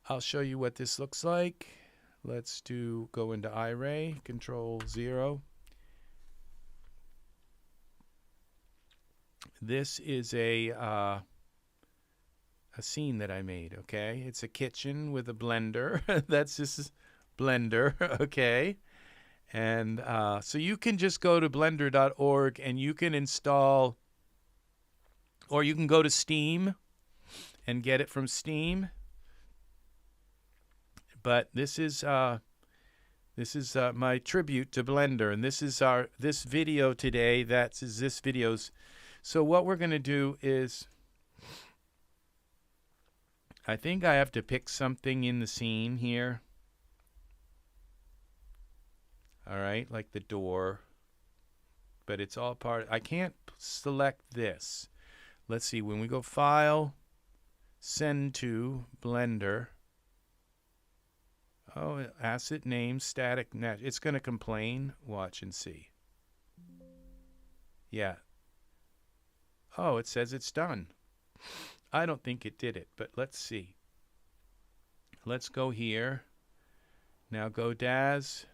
I'll show you what this looks like. Let's go into iRay, Control 0. This is a scene that I made, okay? It's a kitchen with a blender. That's just Blender, okay? And so you can just go to blender.org and you can install, or you can go to Steam and get it from Steam. But this is my tribute to Blender, and this is this video today. This video's. So what we're going to do is, I think I have to pick something in the scene here. All right, like the door, but it's all part. I can't select this. Let's see. When we go File, Send to Blender. Oh, asset name, static net. It's going to complain. Watch and see. Yeah. Oh, it says it's done. I don't think it did it, but let's see. Let's go here. Now go Daz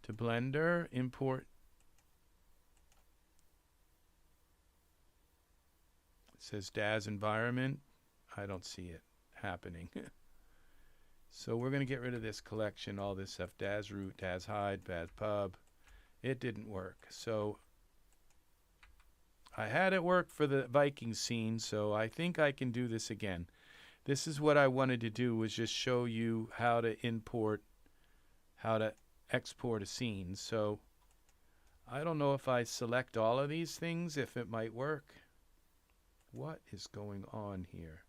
to Blender, import. It says Daz environment. I don't see it happening. So we're going to get rid of this collection, all this stuff, Daz root, Daz hide, Daz pub. It didn't work. So I had it work for the Viking scene, so I think I can do this again. This is what I wanted to do, was just show you how to export a scene. So I don't know if I select all of these things, if it might work. What is going on here?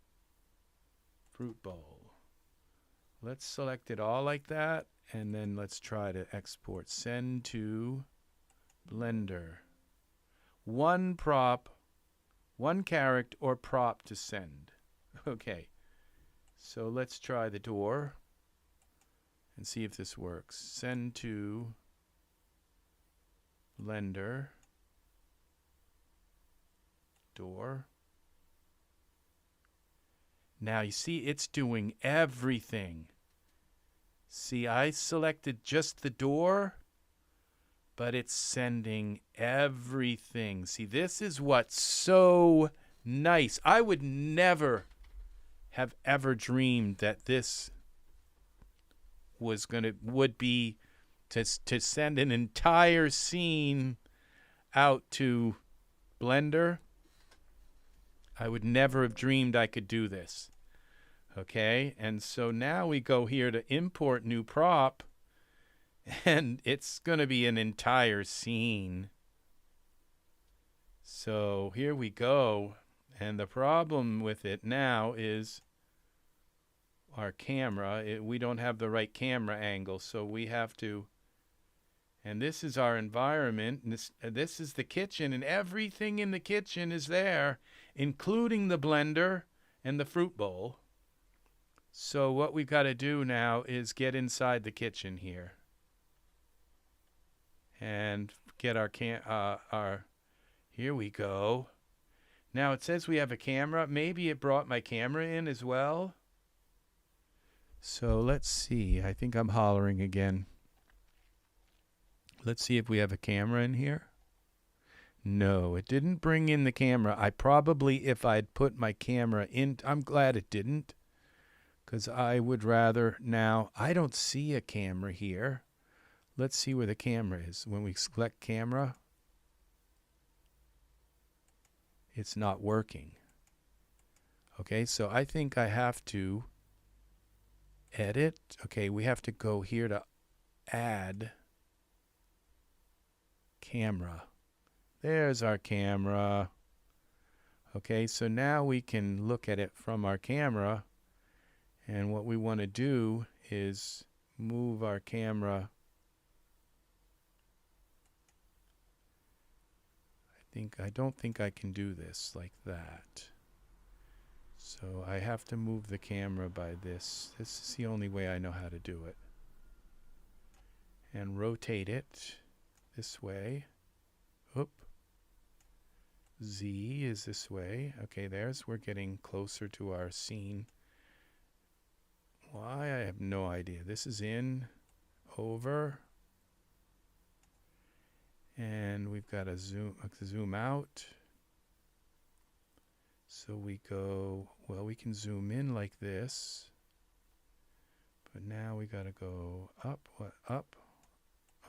Fruit bowl. Let's select it all like that, and then let's try to export. Send to Blender. One prop, one character or prop to send. Okay, so let's try the door and see if this works. Send to Blender. Door. Now you see it's doing everything. See, I selected just the door, but it's sending everything. See, this is what's so nice. I would never have ever dreamed that this would be to send an entire scene out to Blender. I would never have dreamed I could do this. Okay, and so now we go here to import new prop, and it's going to be an entire scene. So here we go, and the problem with it now is our camera. We don't have the right camera angle, so we have to, and this is our environment, and this is the kitchen, and everything in the kitchen is there, including the blender and the fruit bowl. So what we've got to do now is get inside the kitchen here and get our here we go. Now it says we have a camera. Maybe it brought my camera in as well. So let's see. I think I'm hollering again. Let's see if we have a camera in here. No, it didn't bring in the camera. I probably, if I'd put my camera in, I'm glad it didn't. Because I would rather now, I don't see a camera here. Let's see where the camera is. When we select camera, it's not working. Okay, so I think I have to edit. Okay, we have to go here to add camera. There's our camera. Okay, so now we can look at it from our camera. And what we want to do is move our camera. I don't think I can do this like that. So I have to move the camera by this. This is the only way I know how to do it. And rotate it this way. Oop. Z is this way. Okay, we're getting closer to our scene. Why? I have no idea. This is in, over, and we've got to zoom out. So we go, well, we can zoom in like this, but now we got to go up,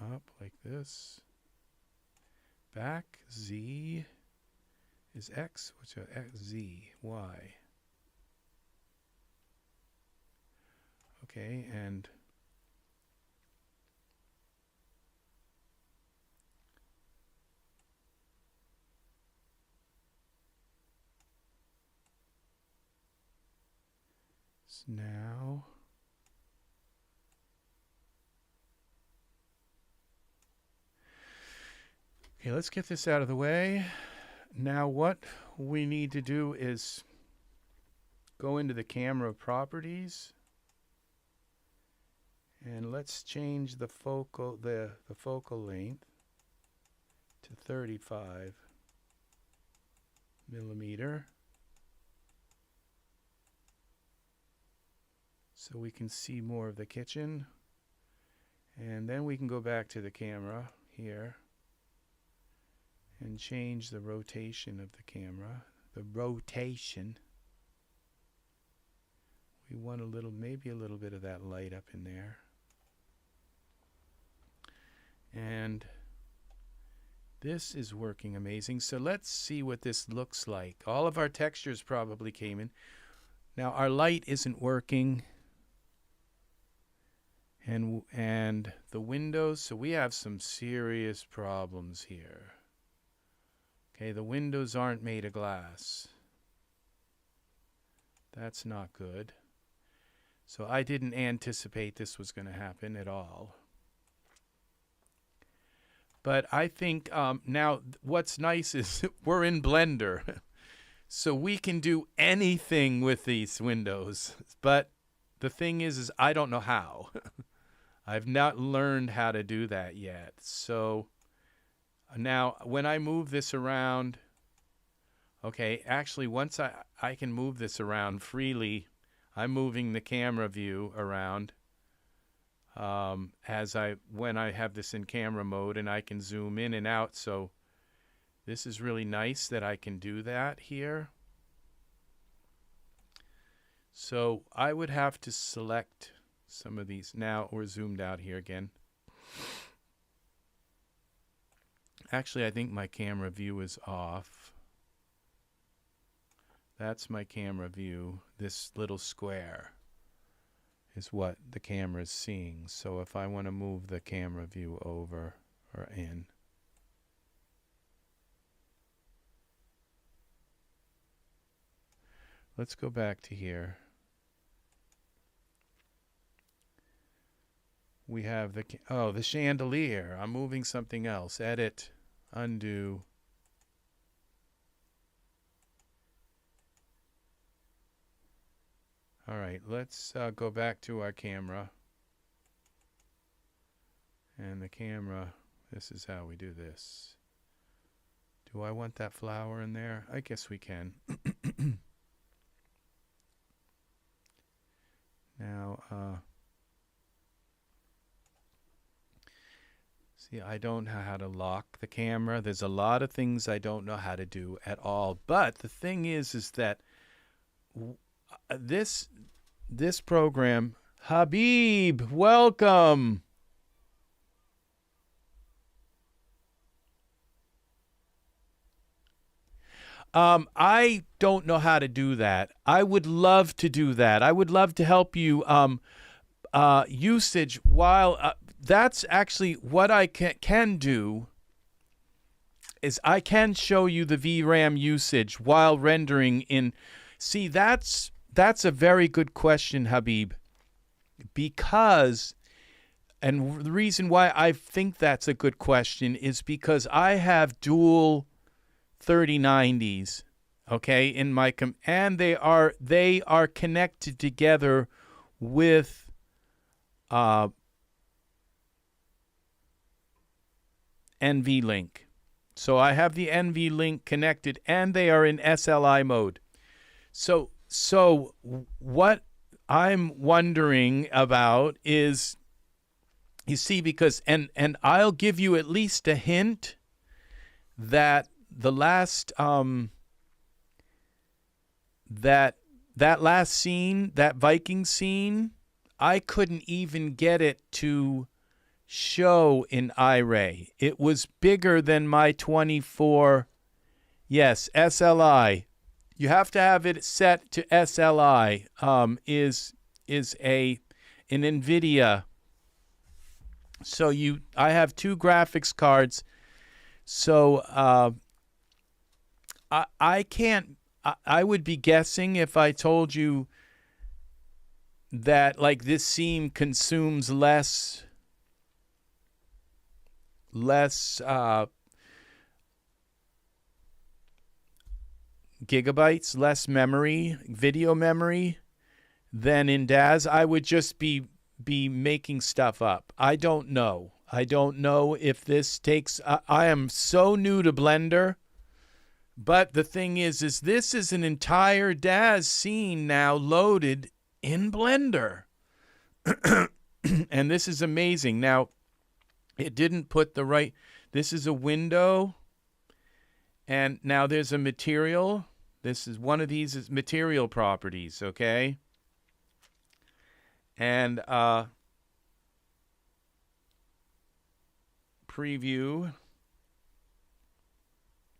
up like this. Back, Z is X, which are X, Z, Y. Okay, and so now okay, let's get this out of the way. Now what we need to do is go into the camera properties, and let's change the focal focal length to 35 millimeter, so we can see more of the kitchen. And then we can go back to the camera here and change the rotation of the camera. The rotation. We want a little, maybe a little bit of that light up in there. And this is working amazing. So let's see what this looks like. All of our textures probably came in. Now our light isn't working. And the windows, so we have some serious problems here. Okay, the windows aren't made of glass. That's not good. So I didn't anticipate this was going to happen at all. But I think now what's nice is we're in Blender. So we can do anything with these windows. But the thing is I don't know how. I've not learned how to do that yet. So now when I move this around, okay, actually once I can move this around freely, I'm moving the camera view around when I have this in camera mode, and I can zoom in and out. So this is really nice that I can do that here. So I would have to select some of these. Now we're zoomed out here again. Actually, I think my camera view is off. That's my camera view. This little square is what the camera is seeing. So if I want to move the camera view over or in, let's go back to here. We have the chandelier. I'm moving something else. Edit, undo. All right, let's go back to our camera. And the camera, this is how we do this. Do I want that flower in there? I guess we can. Now, see, I don't know how to lock the camera. There's a lot of things I don't know how to do at all. But the thing is that this program, Habib, welcome. I don't know how to do that. I would love to do that. I would love to help you. Usage, while that's actually what I can do, is I can show you the VRAM usage while rendering in. See, that's a very good question, Habib, because, and the reason why I think that's a good question is because I have dual 3090s, okay, in my and they are connected together with NVLink. So I have the NVLink connected, and they are in SLI mode. So what I'm wondering about is, you see, because and I'll give you at least a hint that the last that last scene, that Viking scene, I couldn't even get it to show in iRay. It was bigger than my 24. Yes, SLI. You have to have it set to SLI. Is an NVIDIA. So I have two graphics cards. So I can't. I would be guessing if I told you that like this seam consumes less gigabytes, less memory, video memory than in Daz. I would just be making stuff up. I don't know. I don't know if this takes. I am so new to Blender. But the thing is this is an entire Daz scene now loaded in Blender. And this is amazing. Now, it didn't put the right, this is a window. And now there's a material. This is one of these is material properties, okay? And preview.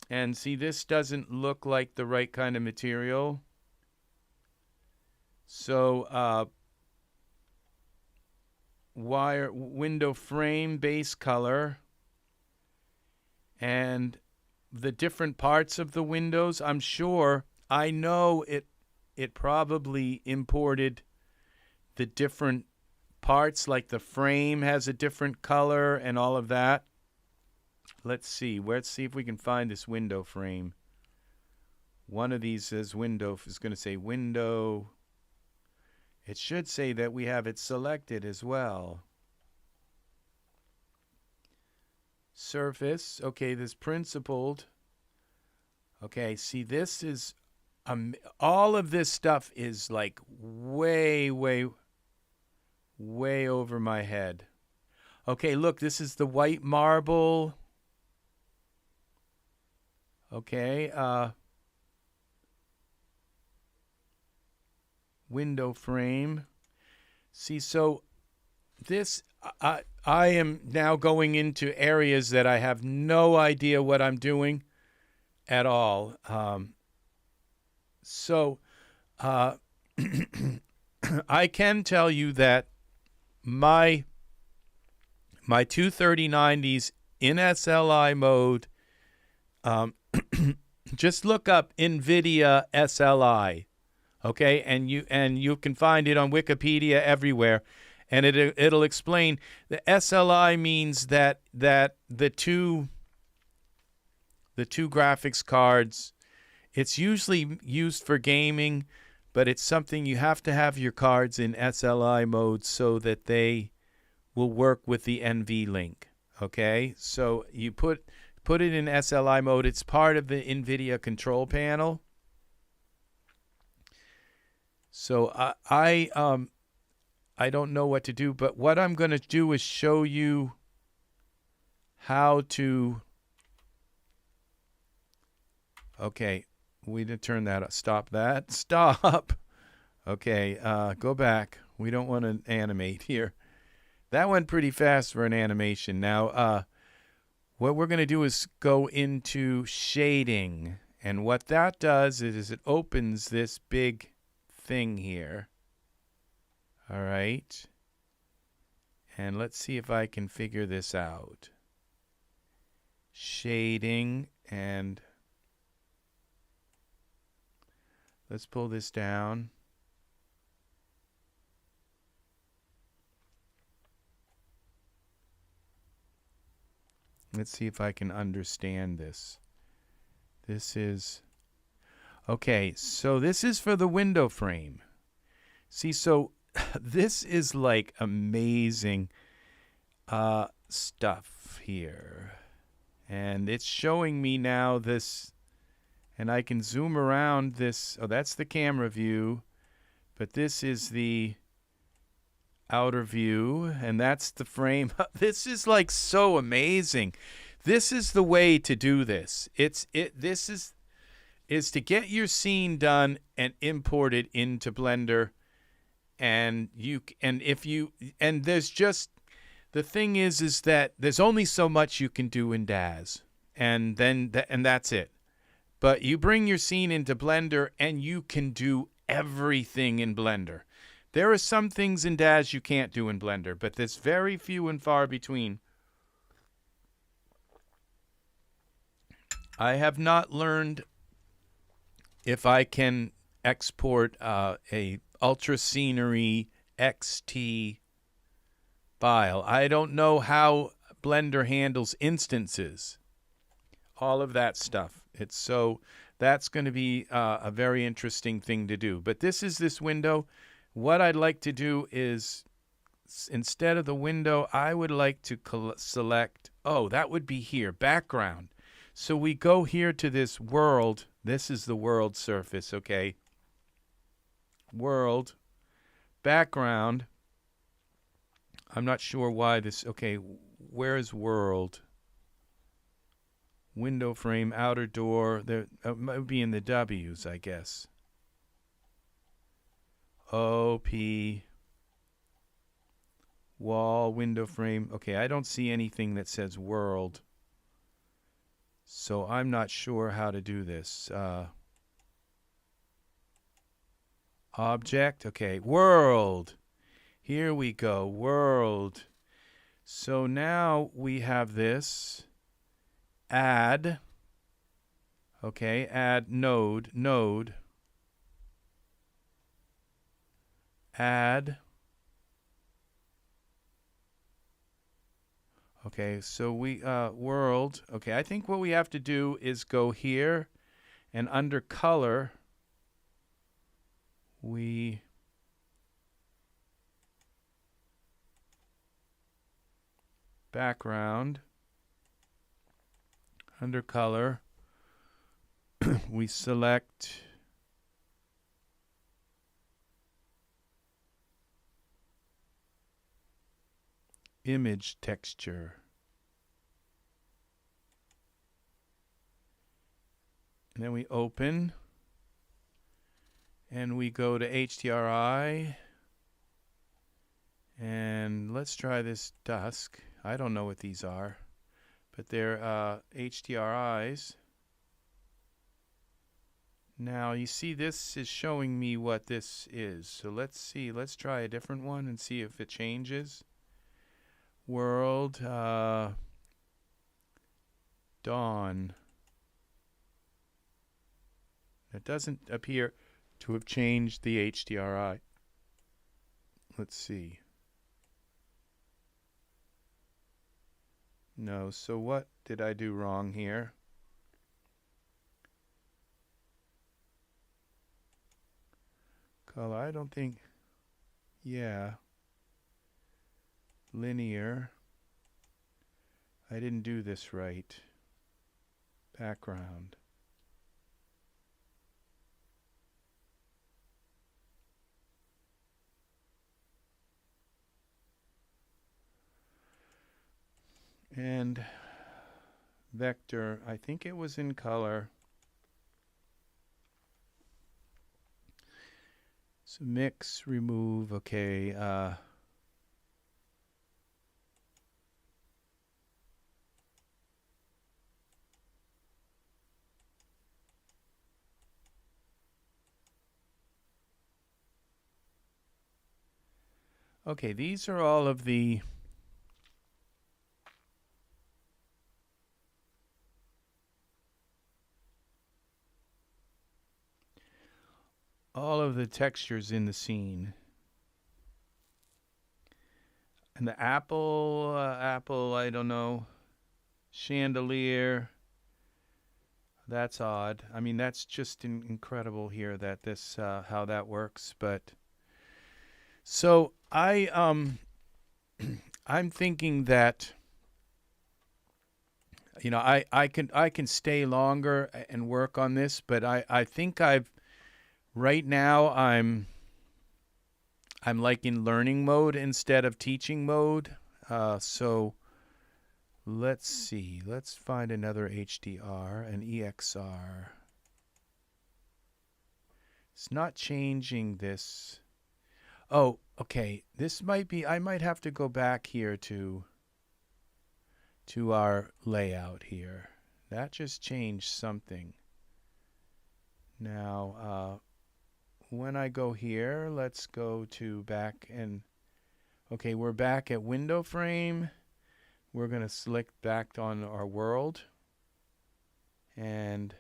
And see, this doesn't look like the right kind of material. So wire window frame base color and the different parts of the windows. I'm sure, I know it probably imported the different parts, like the frame has a different color and all of that. Let's see. Let's see if we can find this window frame. One of these says window, is going to say window. It should say that we have it selected as well. Surface. Okay, this principled. Okay, see, this is, all of this stuff is like way, way, way over my head. Okay, look, this is the white marble. Okay, window frame. See, so this, I am now going into areas that I have no idea what I'm doing at all. So I can tell you that my 23090s in SLI mode, just look up NVIDIA SLI, okay, and you can find it on Wikipedia everywhere, and it'll explain. The SLI means that the two graphics cards, it's usually used for gaming, but it's something you have to have your cards in SLI mode so that they will work with the NVLink. Okay, so you put it in SLI mode. It's part of the NVIDIA control panel. So I don't know what to do, but what I'm going to do is show you how to. Okay, we did turn that up. Stop that. Stop. Okay, go back. We don't want to animate here. That went pretty fast for an animation. Now, what we're going to do is go into shading. And what that does is it opens this big thing here. All right. And let's see if I can figure this out. Shading, and let's pull this down. Let's see if I can understand this. This is, okay, so this is for the window frame. See, so this is like amazing stuff here. And it's showing me now this, and I can zoom around this. Oh, that's the camera view. But this is the outer view, and that's the frame. This is like so amazing. This is the way to do this. This is to get your scene done and import it into Blender, and there's just the thing is that there's only so much you can do in Daz, and that's it. But you bring your scene into Blender, and you can do everything in Blender. There are some things in Daz you can't do in Blender, but there's very few and far between. I have not learned if I can export a Ultra Scenery XT file. I don't know how Blender handles instances. All of that stuff. That's going to be a very interesting thing to do. But this window. What I'd like to do is, instead of the window, I would like to select, that would be here, background. So we go here to this world. This is the world surface, okay? World, background. I'm not sure why this, okay, where is world? Window frame, outer door, there might be in the W's, I guess. OP, wall, window frame. Okay, I don't see anything that says world. So I'm not sure how to do this. Object, okay, world. Here we go, world. So now we have this. Add. Okay, add node. Add. Okay, so we world. Okay, I think what we have to do is go here, and under color we background, under color we select image texture. And then we open, and we go to HDRI, and let's try this dusk. I don't know what these are, but they're HDRIs. Now you see this is showing me what this is. So let's see, let's try a different one and see if it changes. World, dawn. It doesn't appear to have changed the HDRI. Let's see. No, so what did I do wrong here? Color, I don't think, yeah. Linear. I didn't do this right. Background. And vector, I think it was in color. So mix, remove, okay. Okay, these are all of the textures in the scene. And the apple, I don't know. Chandelier. That's odd. I mean, that's just incredible here that this how that works. But so I'm thinking that, you know, I can stay longer and work on this, but I think right now I'm like in learning mode instead of teaching mode. So let's see. Let's find another HDR, an EXR. It's not changing this. Oh, okay. This might be, I might have to go back here to our layout here. That just changed something. Now, when I go here, let's go to back and, okay, we're back at window frame. We're going to select back on our world. And,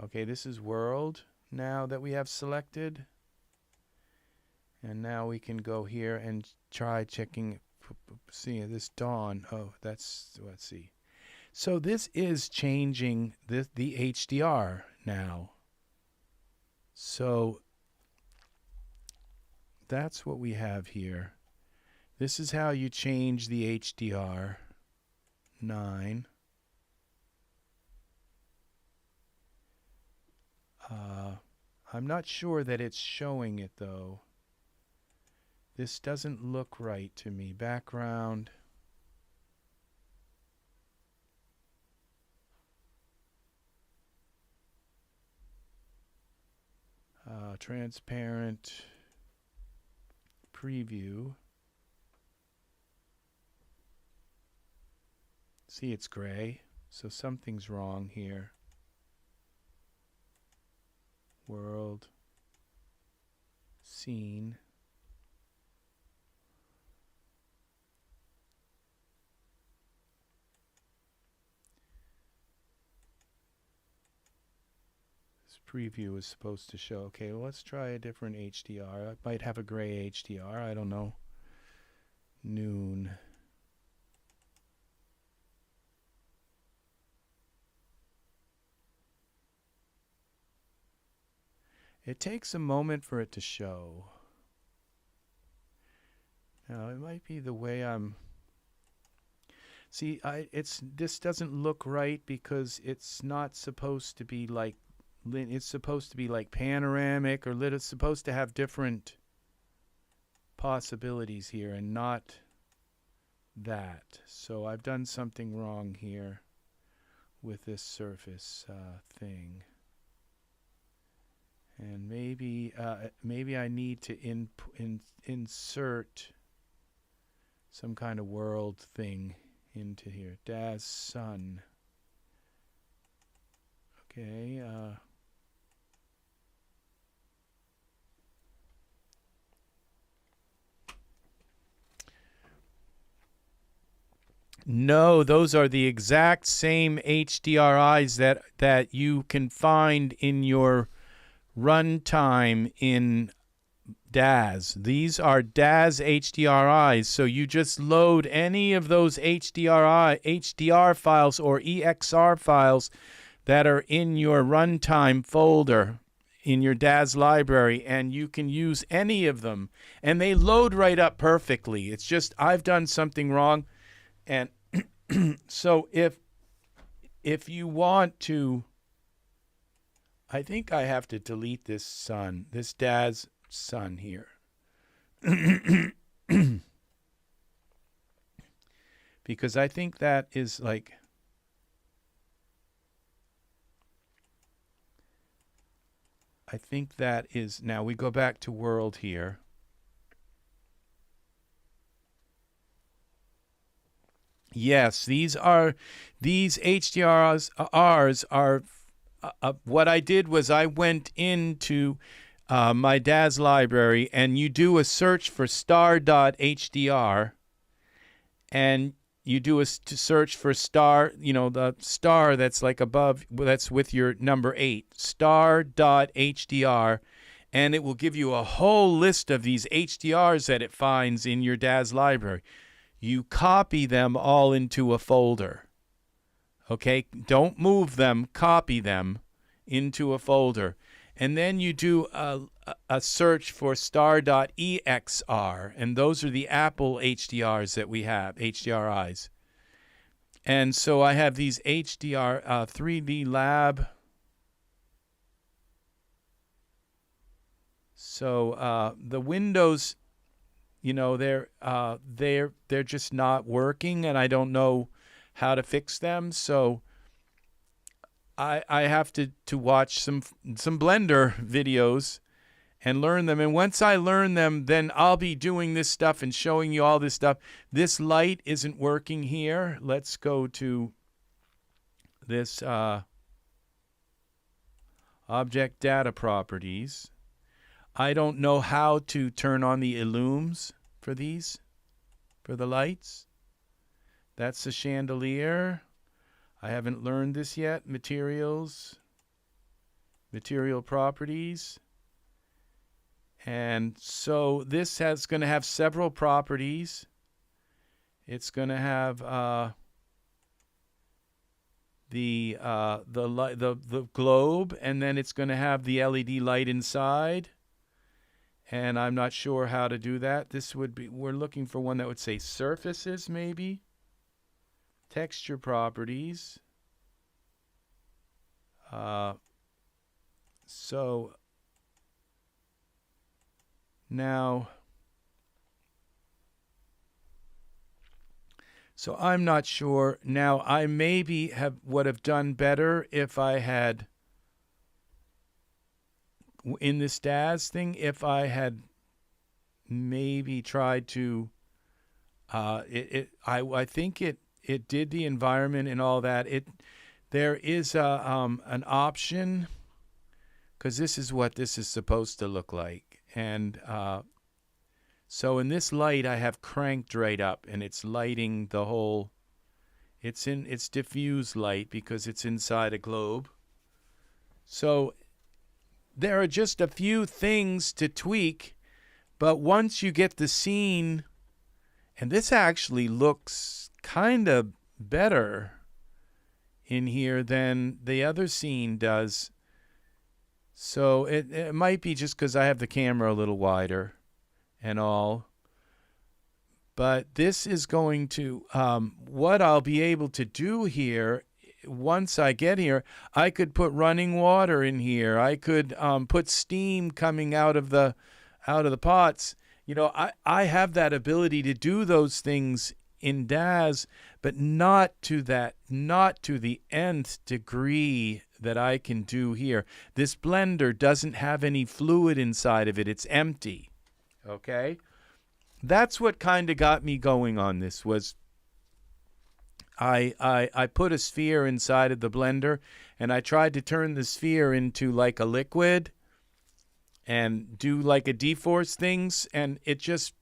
okay, this is world now that we have selected. And now we can go here and try checking, see this dawn. Oh, that's, let's see. So this is changing the HDR now. So that's what we have here. This is how you change the HDR 9. I'm not sure that it's showing it though. This doesn't look right to me. Background. Transparent preview. See, it's gray, so something's wrong here. World. Scene. Preview is supposed to show. Okay, well, let's try a different HDR. I might have a gray HDR. I don't know. Noon. It takes a moment for it to show. Now, it might be the way I'm... See, this doesn't look right because it's not supposed to be like... It's supposed to be like panoramic, or it's supposed to have different possibilities here and not that. So I've done something wrong here with this surface thing. And maybe I need to insert some kind of world thing into here. Daz Sun. Okay. No, those are the exact same HDRIs that you can find in your runtime in Daz. These are Daz HDRIs, so you just load any of those HDR files or EXR files that are in your runtime folder in your Daz library, and you can use any of them, and they load right up perfectly. It's just I've done something wrong. And so if you want to, I think I have to delete this sun, this Daz sun here. Because I think that is like, I think that is, now we go back to world here. Yes, these HDRs are what I did was I went into my Daz library, and you do a search for star.hdr, and you do a search for star, the star that's like above, that's with your number 8, star.hdr, and it will give you a whole list of these HDRs that it finds in your Daz library. You copy them all into a folder. Okay? Don't move them, copy them into a folder. And then you do a search for star.exr, and those are the Apple HDRs that we have, HDRIs. And so I have these HDR 3D Lab. So the Windows, they're just not working, and I don't know how to fix them. So I have to watch some Blender videos and learn them. And once I learn them, then I'll be doing this stuff and showing you all this stuff. This light isn't working here. Let's go to this object data properties. I don't know how to turn on the illums for these, for the lights. That's the chandelier. I haven't learned this yet. Materials, material properties. And so this is going to have several properties. It's going to have the globe, and then it's going to have the LED light inside. And I'm not sure how to do that. This would be, we're looking for one that would say surfaces, maybe. Texture properties. So now, so I'm not sure. Now, I maybe would have done better if I had, in this Daz thing, if I had maybe tried to, I think it did the environment and all that. There is an option, because this is what this is supposed to look like. And so in this light, I have cranked right up, and it's lighting the whole. It's diffuse light because it's inside a globe. So there are just a few things to tweak, but once you get the scene, and this actually looks kind of better in here than the other scene does. So it might be just because I have the camera a little wider and all. But this is going to, what I'll be able to do here, once I get here, I could put running water in here. I could put steam coming out of the pots. You know, I have that ability to do those things in Daz, but not to the nth degree that I can do here. This blender doesn't have any fluid inside of it. It's empty. Okay? That's what kind of got me going on this, was I put a sphere inside of the blender, and I tried to turn the sphere into like a liquid and do like a dForce things, and it just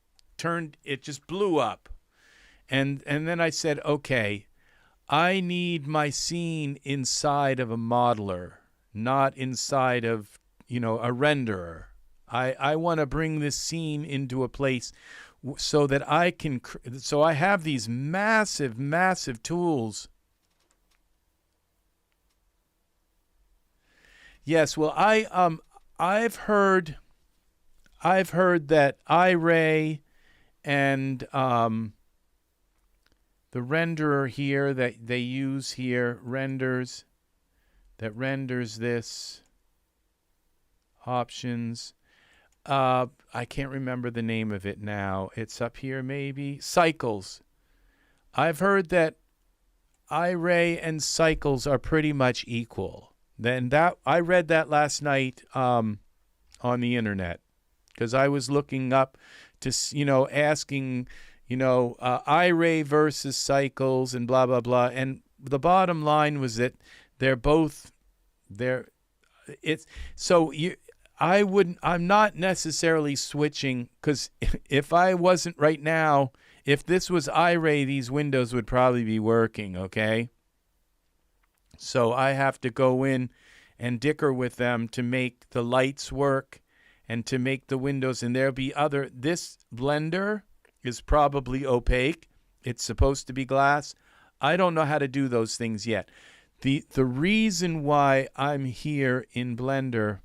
blew up. And then I said, okay, I need my scene inside of a modeler, not inside of, a renderer. I want to bring this scene into a place so that I can, so I have these massive, massive tools. Yes, well, I've heard that iRay and the renderer here that they use here renders this options. I can't remember the name of it now. It's up here maybe. Cycles. I've heard that iRay and cycles are pretty much equal. Then that I read that last night on the internet, because I was looking up to, asking, iRay versus cycles and blah, blah, blah. And the bottom line was that I'm not necessarily switching, because if I wasn't right now, if this was iRay, these windows would probably be working, okay? So I have to go in and dicker with them to make the lights work and to make the windows. And there'll be this blender is probably opaque. It's supposed to be glass. I don't know how to do those things yet. The reason why I'm here in Blender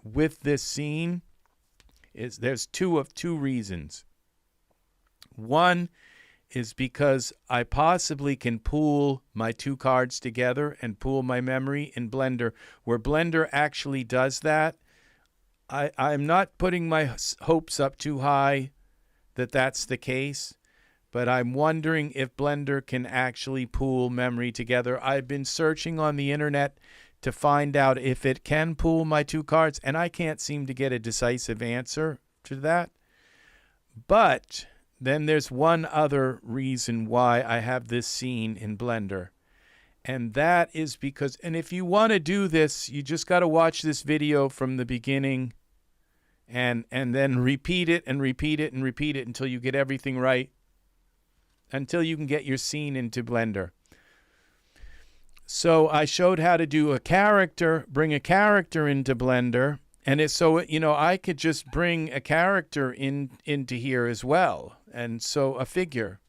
with this scene is there's two reasons. One is because I possibly can pool my two cards together and pool my memory in Blender, where Blender actually does that. I'm not putting my hopes up too high that that's the case, but I'm wondering if Blender can actually pool memory together. I've been searching on the internet to find out if it can pull my two cards, and I can't seem to get a decisive answer to that. But then there's one other reason why I have this scene in Blender. And that is because, and if you want to do this, you just got to watch this video from the beginning and then repeat it and repeat it and repeat it until you get everything right, until you can get your scene into Blender. So I showed how to do a character, bring a character into Blender. And it's so, you know, I could just bring a character into here as well. And so a figure.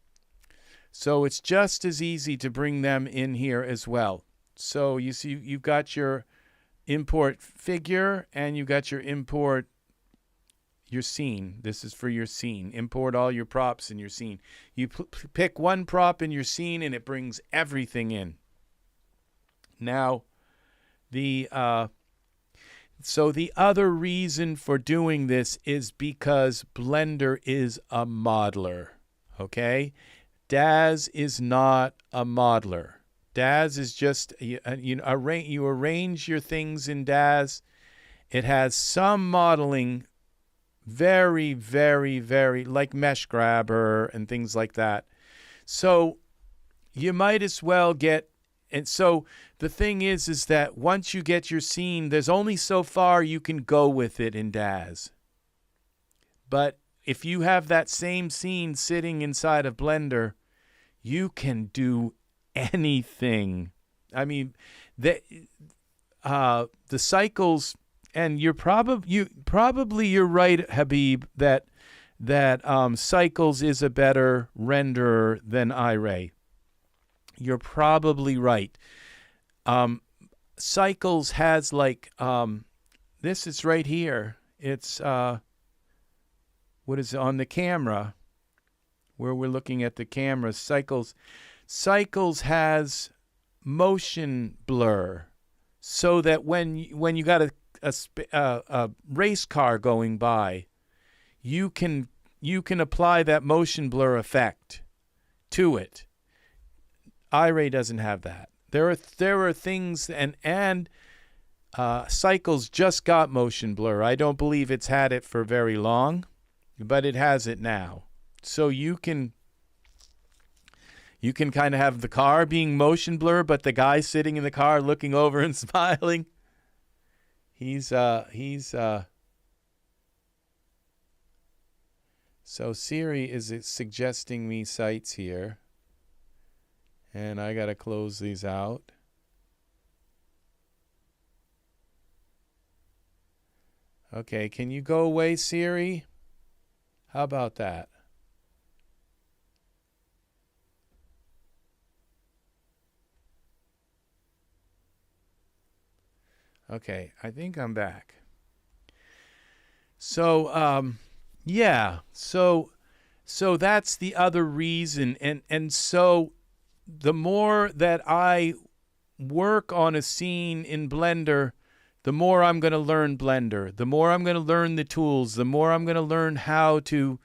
So it's just as easy to bring them in here as well. So you see, you've got your import figure and you've got your import your scene. This is for your scene. Import all your props in your scene. You pick one prop in your scene and it brings everything in. Now, so the other reason for doing this is because Blender is a modeler, okay? Daz is not a modeler. Daz is just, you arrange your things in Daz. It has some modeling, very, very, very, like mesh grabber and things like that. So you might as well get, and so the thing is that once you get your scene, there's only so far you can go with it in Daz. But if you have that same scene sitting inside of Blender, you can do anything. I mean, the cycles, and you're right, Habib, that cycles is a better renderer than iRay. You're probably right. Cycles has like this is right here. It's what is it, on the camera where we're looking at the camera. Cycles has motion blur, so that when you got a race car going by, you can apply that motion blur effect to it. iRay doesn't have that. There are things, and Cycles just got motion blur. I don't believe it's had it for very long, but it has it now. So you can kind of have the car being motion blur, but the guy sitting in the car looking over and smiling. So Siri is suggesting me sites here. And I got to close these out. Okay, can you go away, Siri? How about that? Okay, I think I'm back. So, yeah. So that's the other reason. And so the more that I work on a scene in Blender, the more I'm going to learn Blender, the more I'm going to learn the tools, the more I'm going to learn how to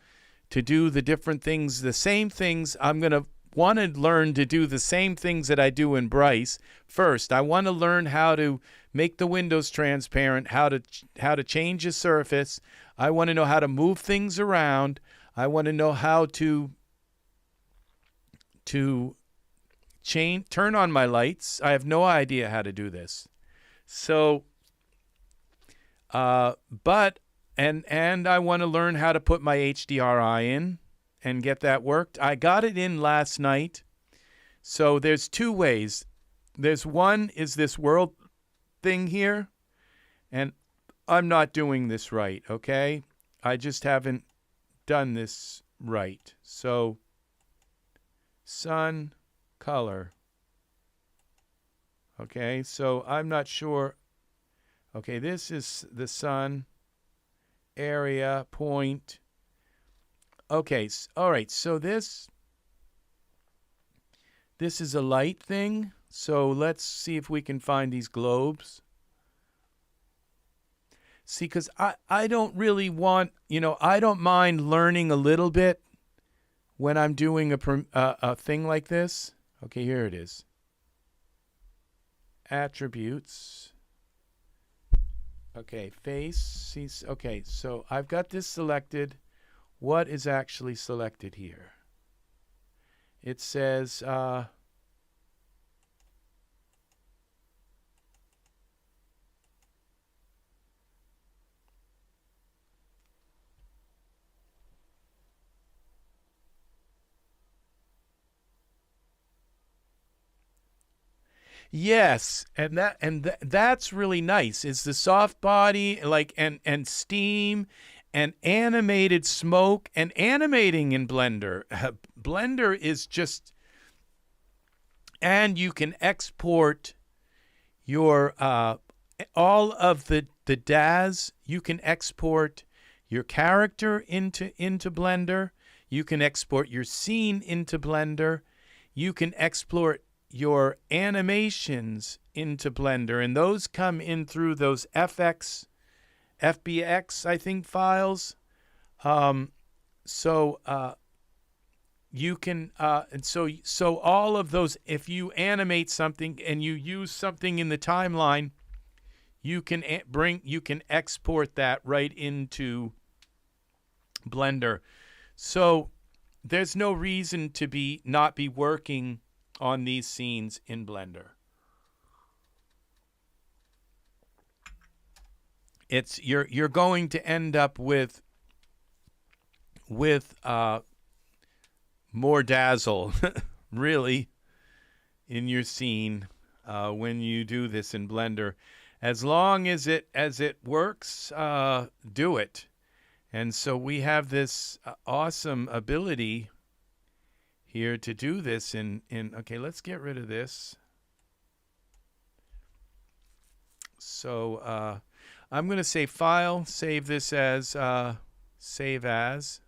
do the different things, the same things. I'm going to want to learn to do the same things that I do in Bryce. First, I want to learn how to make the windows transparent, how to change a surface. I want to know how to move things around. I want to know how to turn on my lights. I have no idea how to do this. So, but I want to learn how to put my HDRI in and get that worked. I got it in last night. So there's two ways. There's one is this world thing here, and I'm not doing this right, okay? I just haven't done this right. So sun color. Okay, so I'm not sure. Okay, this is the sun area point. Okay, all right, so this is a light thing. So let's see if we can find these globes. See, because I don't really want, I don't mind learning a little bit when I'm doing a thing like this. Okay, here it is. attributes. Okay, face. Okay, so I've got this selected. What is actually selected here? It says yes, and that's really nice. Is the soft body like and steam and animated smoke and animating in Blender. Blender is just, and you can export your all of the Daz. You can export your character into Blender. You can export your scene into Blender. You can export your animations into Blender, and those come in through those FBX, I think, files. You can, and so all of those, if you animate something and you use something in the timeline, you can export that right into Blender. So there's no reason to not be working on these scenes in Blender. You're going to end up with more dazzle really in your scene when you do this in Blender. As long as it works, do it. And so we have this awesome ability here to do this in okay, let's get rid of this. So I'm going to say File, save this as Save As.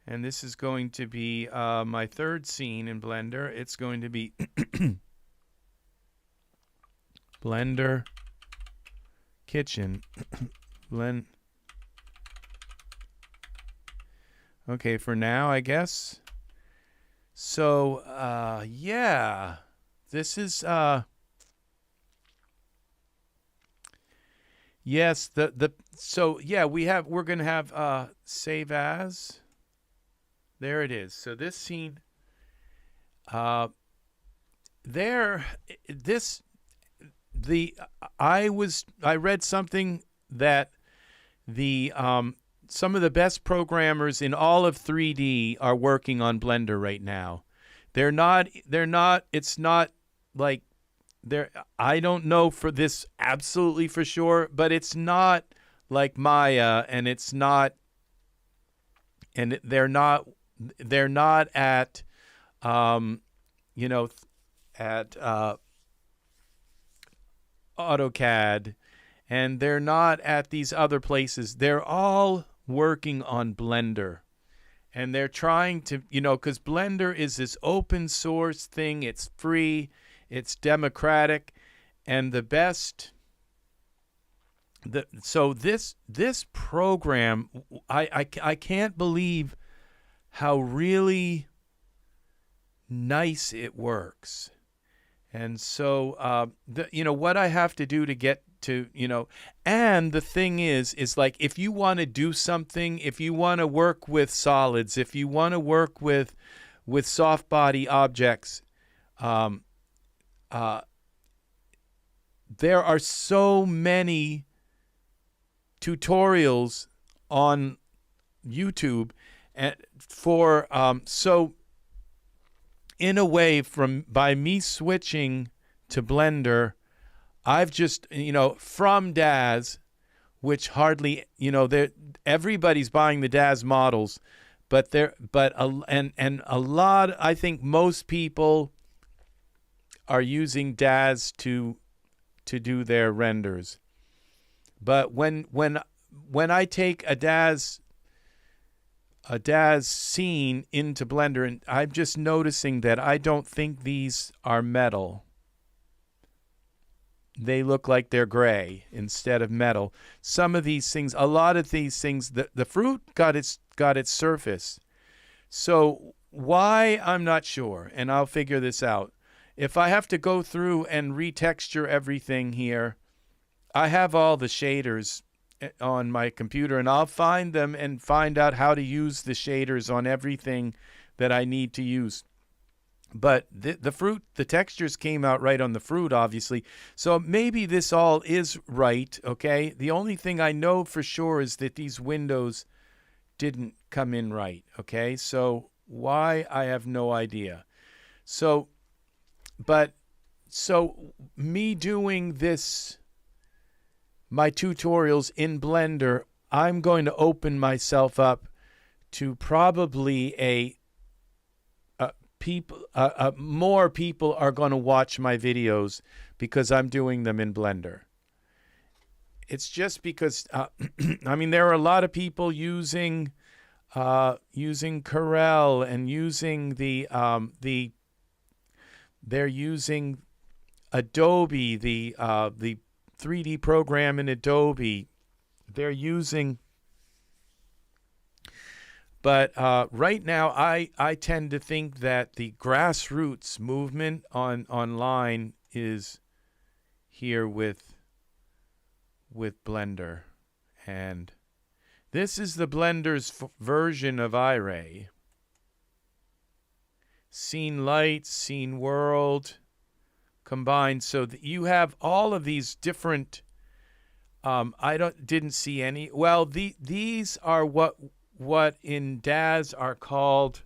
And this is going to be my third scene in Blender. It's going to be Blender Kitchen. Okay, for now, I guess. So, yeah, this is, yes, so yeah, we're going to have, Save As. There it is. So this scene, I read something that some of the best programmers in all of 3D are working on Blender right now. It's not like I don't know for this absolutely for sure, but it's not like Maya, and it's not, and they're not at, at AutoCAD, and they're not at these other places. They're all working on Blender, and they're trying to, because Blender is this open source thing. It's free, it's democratic, and the best. So this program, I can't believe how really nice it works. And so, what I have to do to get to, and the thing is like, if you want to do something, if you want to work with solids, if you want to work with soft body objects, there are so many tutorials on YouTube, and so in a way, by me switching to Blender, I've just, from Daz, which hardly, everybody's buying the Daz models, a lot, I think most people are using Daz to do their renders. But when I take a Daz scene into Blender, and I'm just noticing that I don't think these are metal. They look like they're gray instead of metal. Some of these things, a lot of these things, the fruit got its surface. So why, I'm not sure, and I'll figure this out. if I have to go through and retexture everything here, I have all the shaders on my computer, and I'll find them and find out how to use the shaders on everything that I need to use. But the textures came out right on the fruit, obviously. So maybe this all is right, okay? The only thing I know for sure is that these windows didn't come in right, okay? So why, I have no idea. So me doing this, my tutorials in Blender, I'm going to open myself up to probably more people are going to watch my videos because I'm doing them in Blender. It's just because I mean, there are a lot of people using Corel and using they're using Adobe, the 3D program in Adobe. They're using, but right now I tend to think that the grassroots movement online is here with Blender, and this is the Blender's version of iRay. Scene light, scene world combined, so that you have all of these different. I didn't see any. Well, these are what in Daz are called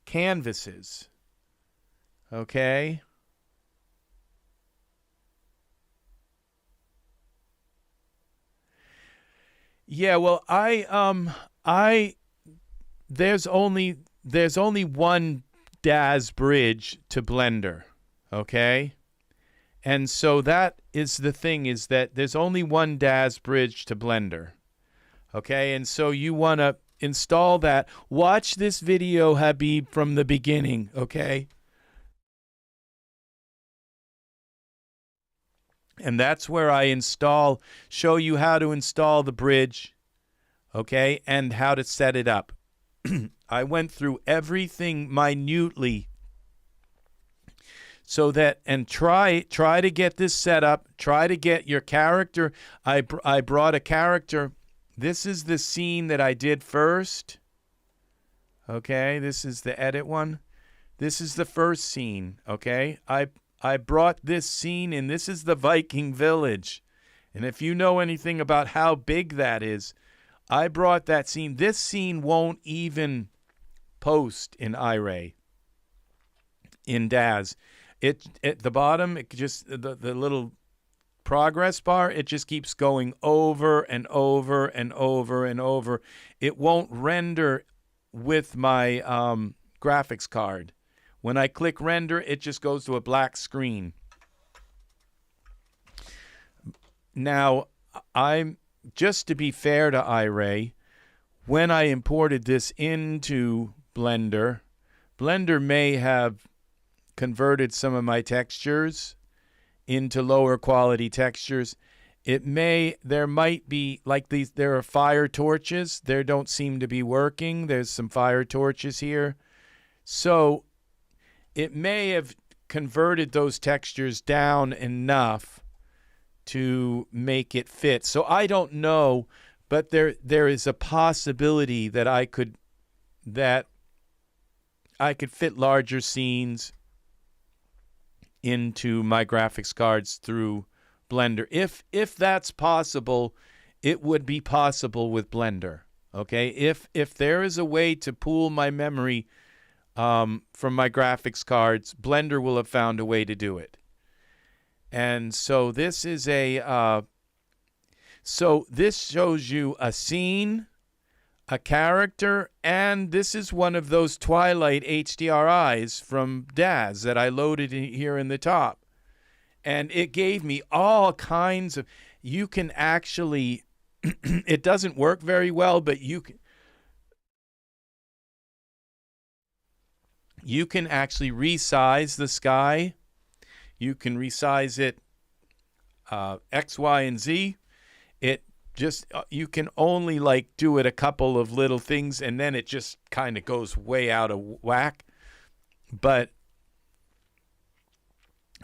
canvases. Okay. Yeah, well, there's only one Daz bridge to Blender, okay? And so that is the thing, is that there's only one Daz bridge to Blender, okay? And so you want to install that. Watch this video, Habib, from the beginning, okay? And that's where I show you how to install the bridge, okay, and how to set it up. I went through everything minutely so that, and try to get this set up, try to get your character. I brought a character. This is the scene that I did first, okay? This is the edit one. This is the first scene, okay? I brought this scene in. This is the Viking Village. And if you know anything about how big that is, I brought that scene. This scene won't even post in iRay, in Daz. At the bottom, it just, the little progress bar, it just keeps going over and over and over and over. It won't render with my graphics card. When I click render, it just goes to a black screen. Now, just to be fair to iRay, when I imported this into Blender, Blender may have converted some of my textures into lower quality textures. There might be, like these, there are fire torches. There don't seem to be working. There's some fire torches here. So it may have converted those textures down enough to make it fit. So I don't know, but there is a possibility that I could fit larger scenes into my graphics cards through Blender. If that's possible, it would be possible with Blender. Okay? If there is a way to pool my memory from my graphics cards, Blender will have found a way to do it. And so this is so this shows you a scene, a character, and this is one of those Twilight HDRIs from Daz that I loaded here in the top. And it gave me all kinds of, you can actually, it doesn't work very well, but you can actually resize the sky. You can resize it X, Y, and Z. just you can only like do it a couple of little things, and then it just kind of goes way out of whack. But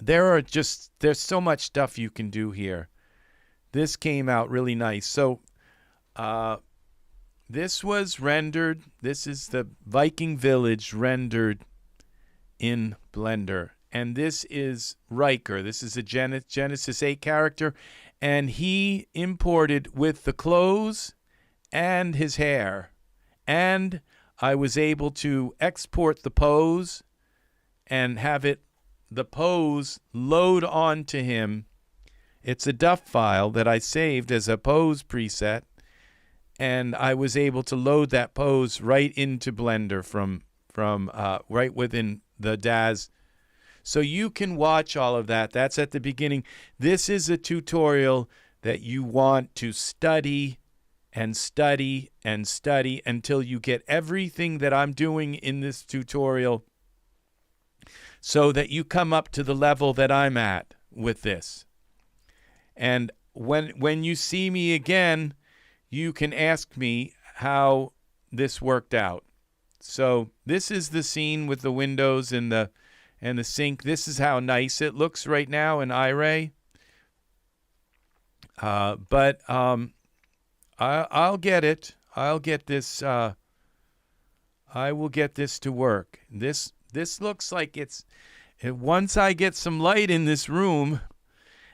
there's so much stuff you can do here. This came out really nice. So this was rendered. This is the Viking Village rendered in Blender. And this is Riker. This is a Genesis 8 character. And he imported with the clothes and his hair. And I was able to export the pose and have the pose load onto him. It's a DUF file that I saved as a pose preset. And I was able to load that pose right into Blender from right within the Daz. So you can watch all of that. That's at the beginning. This is a tutorial that you want to study and study and study until you get everything that I'm doing in this tutorial, so that you come up to the level that I'm at with this. And when you see me again, you can ask me how this worked out. So this is the scene with the windows and the sink. This is how nice it looks right now in iRay. But I'll get it. I'll get this. I will get this to work. This looks like it's once I get some light in this room.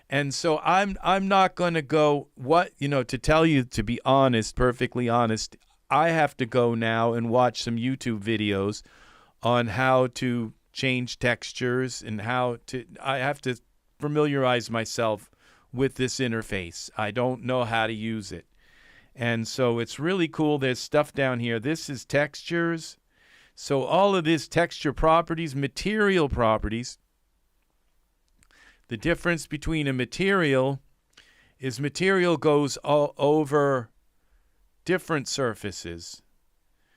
And so I'm not going to go, to tell you, to be honest, perfectly honest, I have to go now and watch some YouTube videos on how to change textures and I have to familiarize myself with this interface. I don't know how to use it. And so it's really cool. There's stuff down here. This is textures. So all of this texture properties, material properties. The difference between a material is material goes all over different surfaces.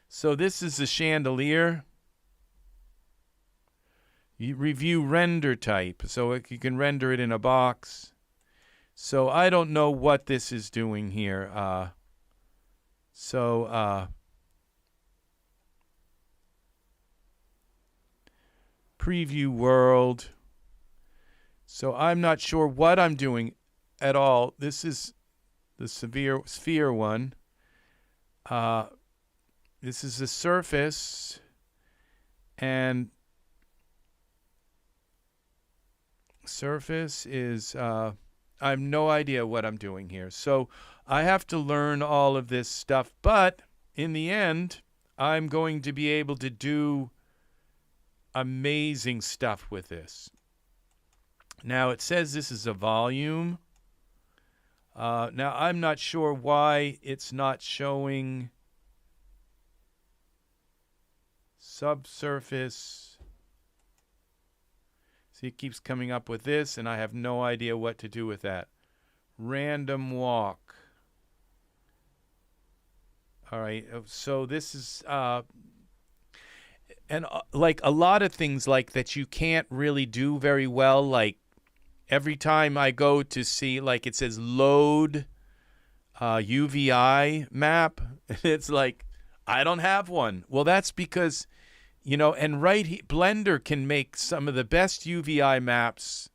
So this is a chandelier. You review render type. So you can render it in a box. So I don't know what this is doing here. Preview world. So I'm not sure what I'm doing at all. This is the sphere one. This is the surface. And surface is, I have no idea what I'm doing here. So I have to learn all of this stuff. But in the end, I'm going to be able to do amazing stuff with this. Now it says this is a volume. Now I'm not sure why it's not showing subsurface. See, it keeps coming up with this, and I have no idea what to do with that. Random walk. All right, so this is and like a lot of things like that you can't really do very well, like every time I go to see, like it says load UVI map, it's like I don't have one. Well, that's because, and Blender can make some of the best UVI maps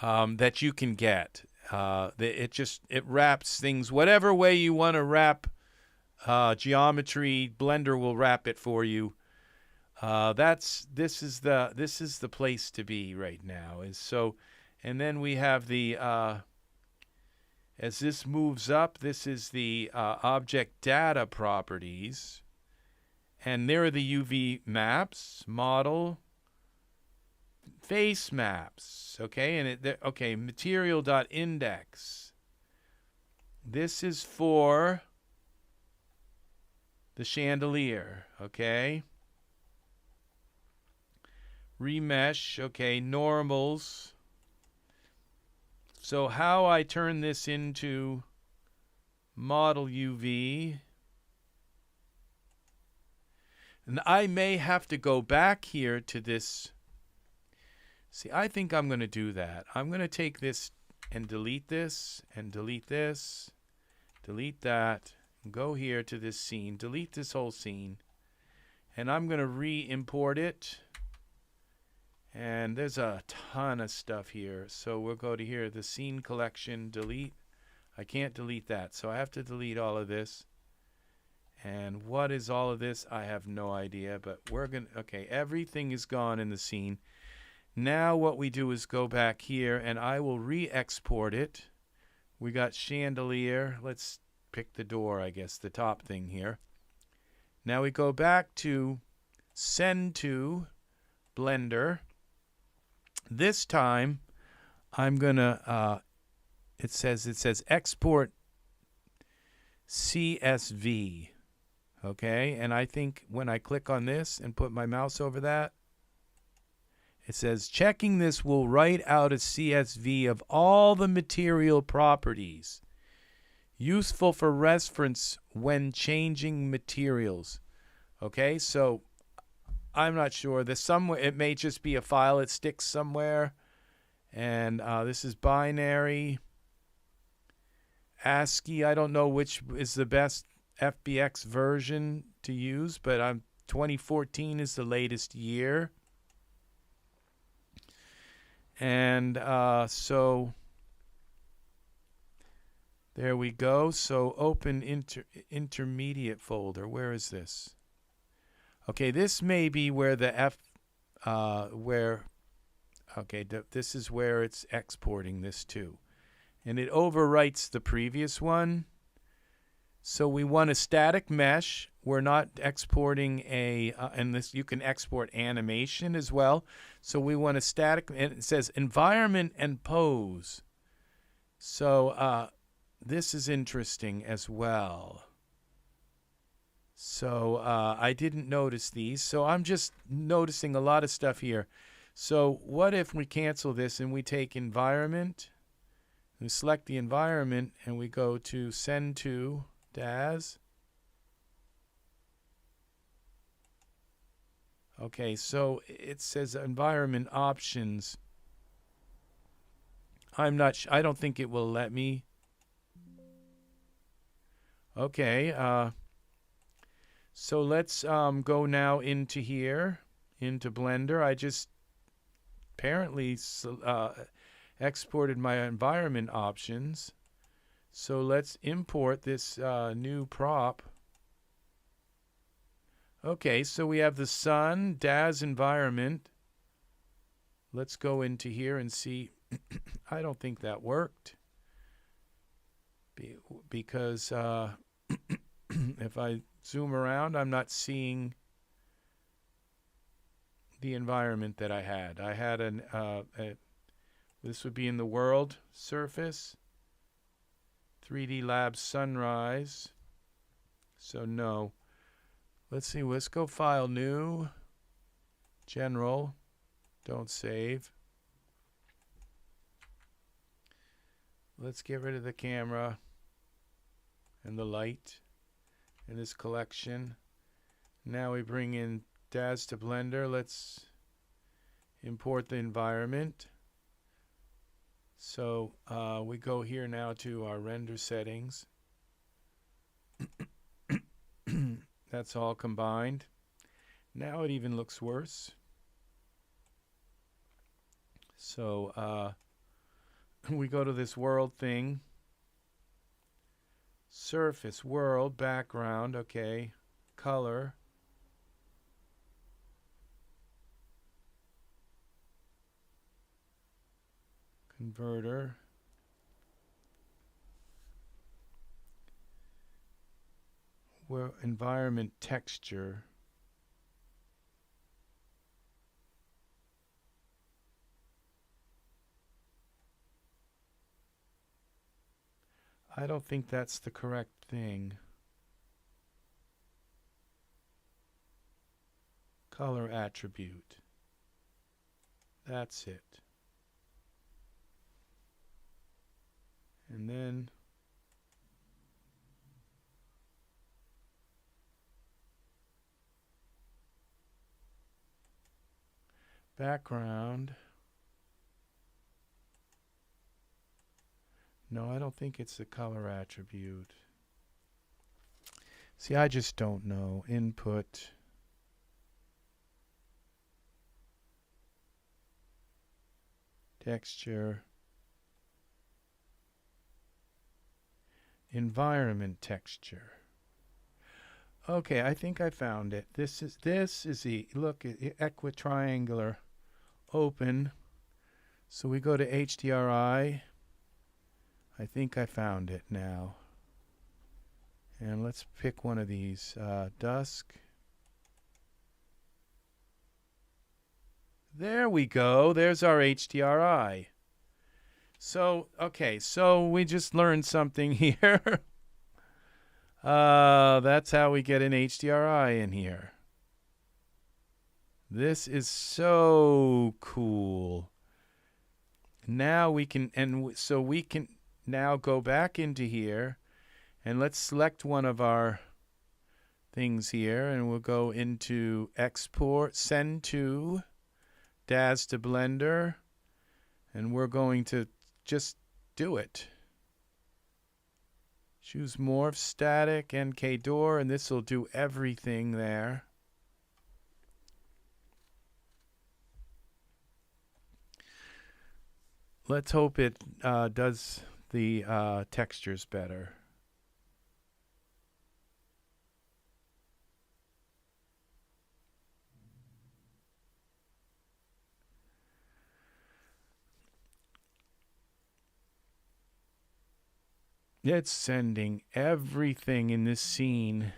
that you can get. It wraps things whatever way you want to wrap geometry. Blender will wrap it for you. This is the place to be right now. And then we have the as this moves up, this is the object data properties, and there are the UV maps, model, face maps. Okay, and material.index. This is for the chandelier. Okay. Remesh, okay, normals. So how I turn this into model UV. And I may have to go back here to this. See, I think I'm going to do that. I'm going to take this and delete this and delete this, delete that, go here to this scene, delete this whole scene, and I'm going to re-import it. And there's a ton of stuff here. So we'll go to here, the scene collection, delete. I can't delete that, so I have to delete all of this. And what is all of this? I have no idea, but we're going to, okay, everything is gone in the scene. Now what we do is go back here, and I will re-export it. We got chandelier. Let's pick the door, I guess, the top thing here. Now we go back to send to Blender. This time, I'm gonna. It says export CSV. Okay, and I think when I click on this and put my mouse over that, it says checking this will write out a CSV of all the material properties, useful for reference when changing materials. Okay, so I'm not sure. There's somewhere, it may just be a file that sticks somewhere. And this is binary. ASCII, I don't know which is the best FBX version to use, but 2014 is the latest year. And so there we go. So open intermediate folder. Where is this? Okay, this may be where the this is where it's exporting this to. And it overwrites the previous one. So we want a static mesh. We're not exporting and this, you can export animation as well. So we want a static, and it says environment and pose. So this is interesting as well. So I didn't notice these, so I'm just noticing a lot of stuff here. So what if we cancel this and we take environment, we select the environment, and we go to send to Daz. Okay, so it says environment options. I don't think it will let me. Okay, so let's go now into here, into Blender. I just apparently exported my environment options. So let's import this new prop. Okay, so we have the sun, Daz environment. Let's go into here and see. I don't think that worked. Because if I zoom around, I'm not seeing the environment that I had. I had this would be in the world surface, 3D Lab sunrise. So no. Let's see, let's go file new, general, don't save. Let's get rid of the camera and the light in this collection. Now we bring in Daz to Blender. Let's import the environment. So we go here now to our render settings. That's all combined. Now it even looks worse. So we go to this world thing. Surface, world, background, okay. Color. Converter. Where environment texture. I don't think that's the correct thing. Color attribute. That's it. And then background. No, I don't think it's the color attribute. See, I just don't know. Input. Texture. Environment texture. Okay, I think I found it. This is the look equitriangular open. So we go to HDRI. I think I found it now. And let's pick one of these. Dusk. There we go. There's our HDRI. So, okay, so we just learned something here. That's how we get an HDRI in here. This is so cool. Now we can, so we can now go back into here, and let's select one of our things here, and we'll go into export, send to, Daz to Blender, and we're going to just do it. Choose morph, static, NK door, and this will do everything there. Let's hope it does the textures better. It's sending everything in this scene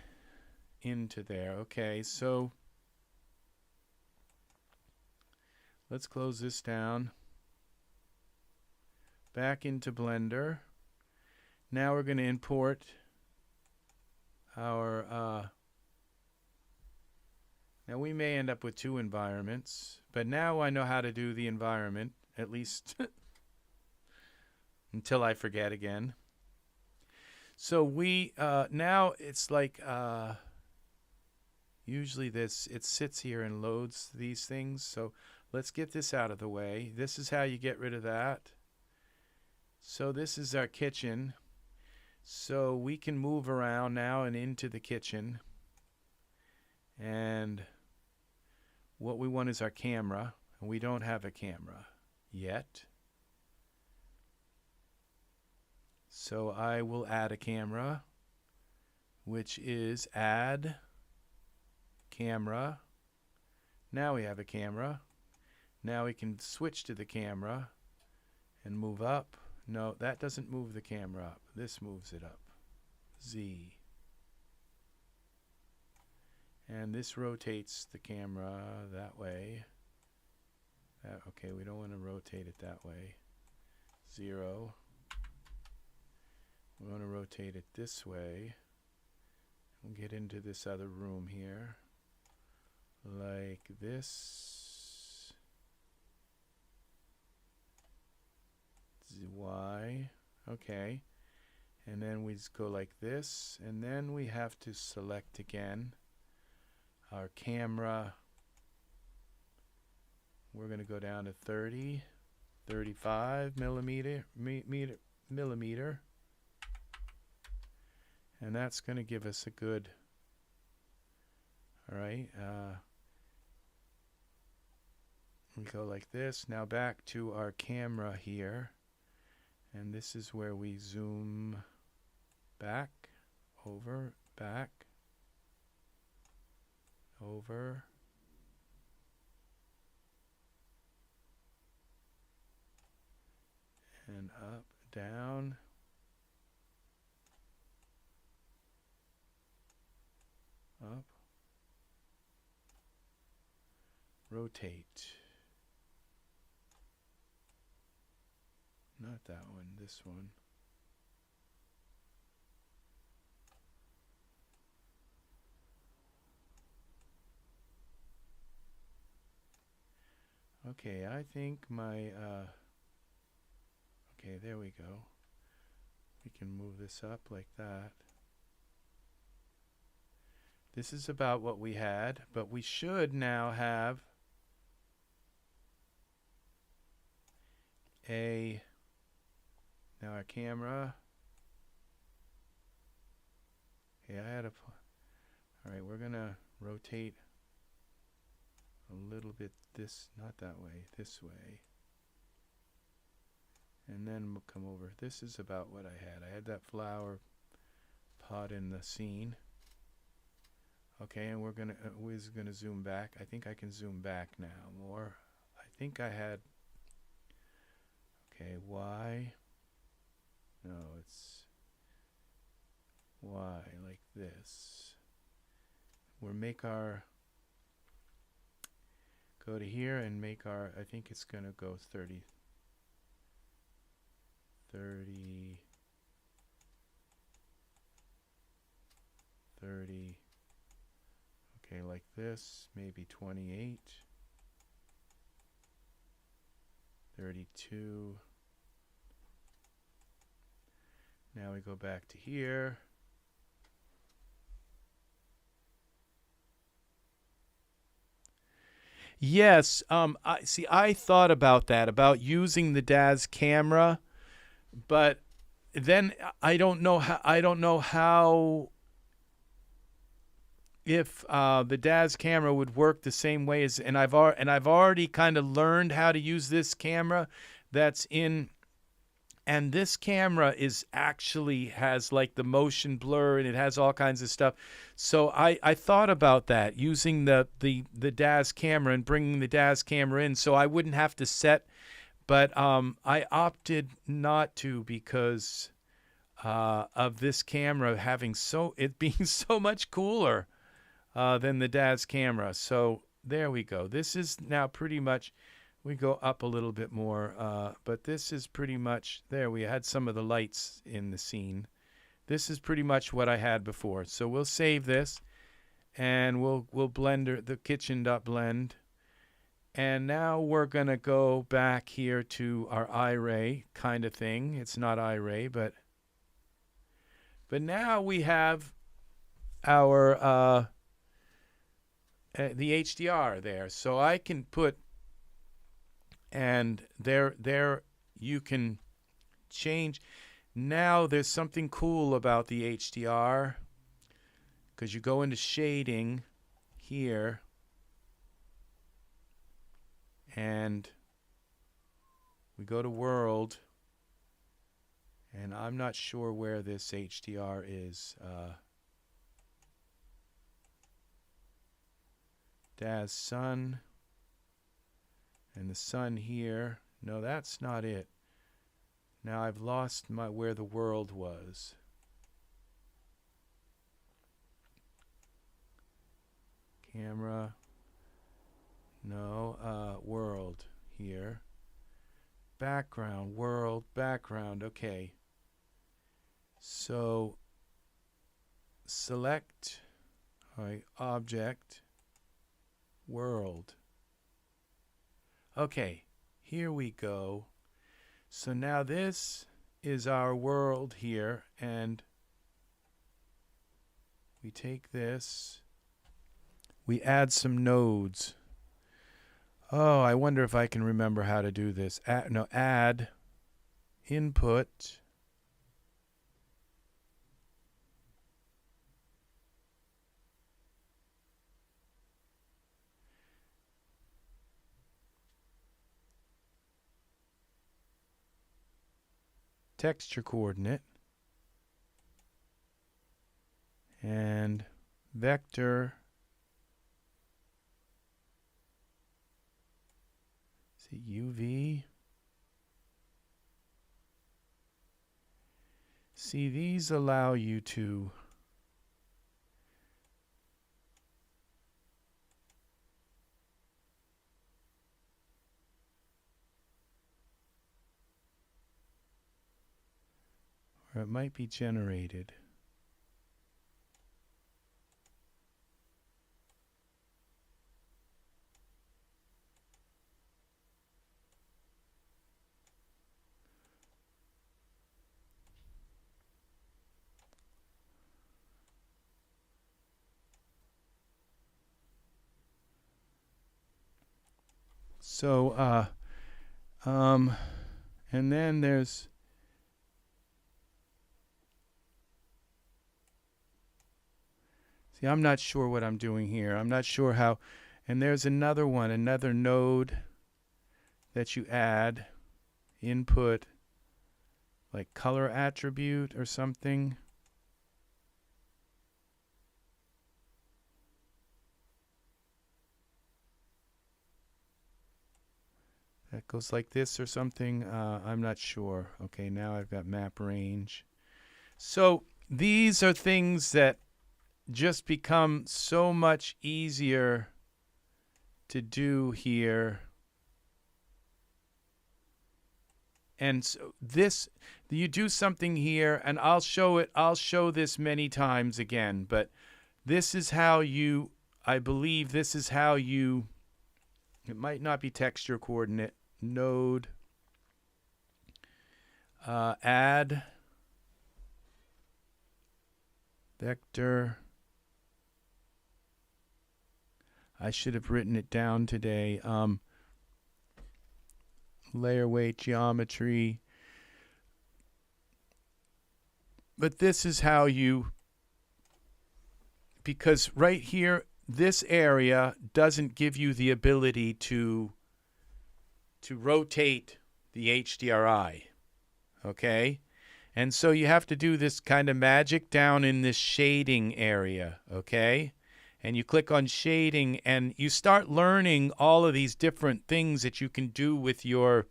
into there. Okay, so let's close this down. Back into Blender. Now we're going to import our now we may end up with two environments, but now I know how to do the environment, at least until I forget again. So we now it's like usually it sits here and loads these things. So let's get this out of the way. This is how you get rid of that. So this is our kitchen. So we can move around now and into the kitchen. And what we want is our camera. And we don't have a camera yet. So I will add a camera, which is add camera. Now we have a camera. Now we can switch to the camera and move up. No, that doesn't move the camera up. This moves it up. Z. And this rotates the camera that way. Okay, we don't want to rotate it that way. 0. We want to rotate it this way. We'll get into this other room here. Like this. Y. Okay. And then we just go like this. And then we have to select again our camera. We're going to go down to 30, 35 millimeter. And that's going to give us a good, all right, we go like this. Now back to our camera here. And this is where we zoom back, over, back, over, and up, down, up, rotate. Not that one, this one. Okay, I think my, okay, there we go. We can move this up like that. This is about what we had, but we should now have a Now our camera. Okay, I had a. All right, we're gonna rotate a little bit this, not that way, this way. And then we'll come over. This is about what I had. I had that flower pot in the scene. Okay, and we're gonna zoom back. I think I can zoom back now more. I think I had. Okay, Y. No, it's Y like this. We'll make our. Go to here and make our. I think it's gonna go 30. 30. 30. Okay, like this, maybe 28, 32. Now we go back to here. Yes, I thought about that, about using the Daz camera, but then I don't know how if the Daz camera would work the same way as, and I've already kind of learned how to use this camera that's in, and this camera is actually has like the motion blur and it has all kinds of stuff. So I thought about that, using the Daz camera and bringing the Daz camera in so I wouldn't have to set, but I opted not to because of this camera having it being so much cooler than the Daz camera. So there we go. This is now pretty much, we go up a little bit more, but this is pretty much, there we had some of the lights in the scene. This is pretty much what I had before. So we'll save this and we'll blend the kitchen.blend. And now we're going to go back here to our iRay kind of thing. It's not iRay, but now we have our the HDR there, so I can put, and there you can change. Now there's something cool about the HDR, because you go into shading here, and we go to world, and I'm not sure where this HDR is. Daz sun, and the sun here. No, that's not it. Now I've lost where the world was. Camera. No, world here. Background, world, background. Okay. So select, all right, object, world. Okay, here we go. So now this is our world here, and we take this, we add some nodes. Oh, I wonder if I can remember how to do this. Add input. Texture coordinate and vector. See, UV. See, these allow you to or it might be generated. So, and then there's See, I'm not sure what I'm doing here. I'm not sure how. And there's another one, another node that you add, input, like color attribute or something. That goes like this or something. I'm not sure. Okay, now I've got map range. So these are things that just become so much easier to do here. And so this, you do something here, and I'll show it. I'll show this many times again, but this is how you, I believe this is how you, it might not be texture coordinate, node, add, vector. I should have written it down today. Layer weight, geometry. But this is how you, because right here, this area doesn't give you the ability to rotate the HDRI, okay? And so you have to do this kind of magic down in this shading area, okay? And you click on shading and you start learning all of these different things that you can do with your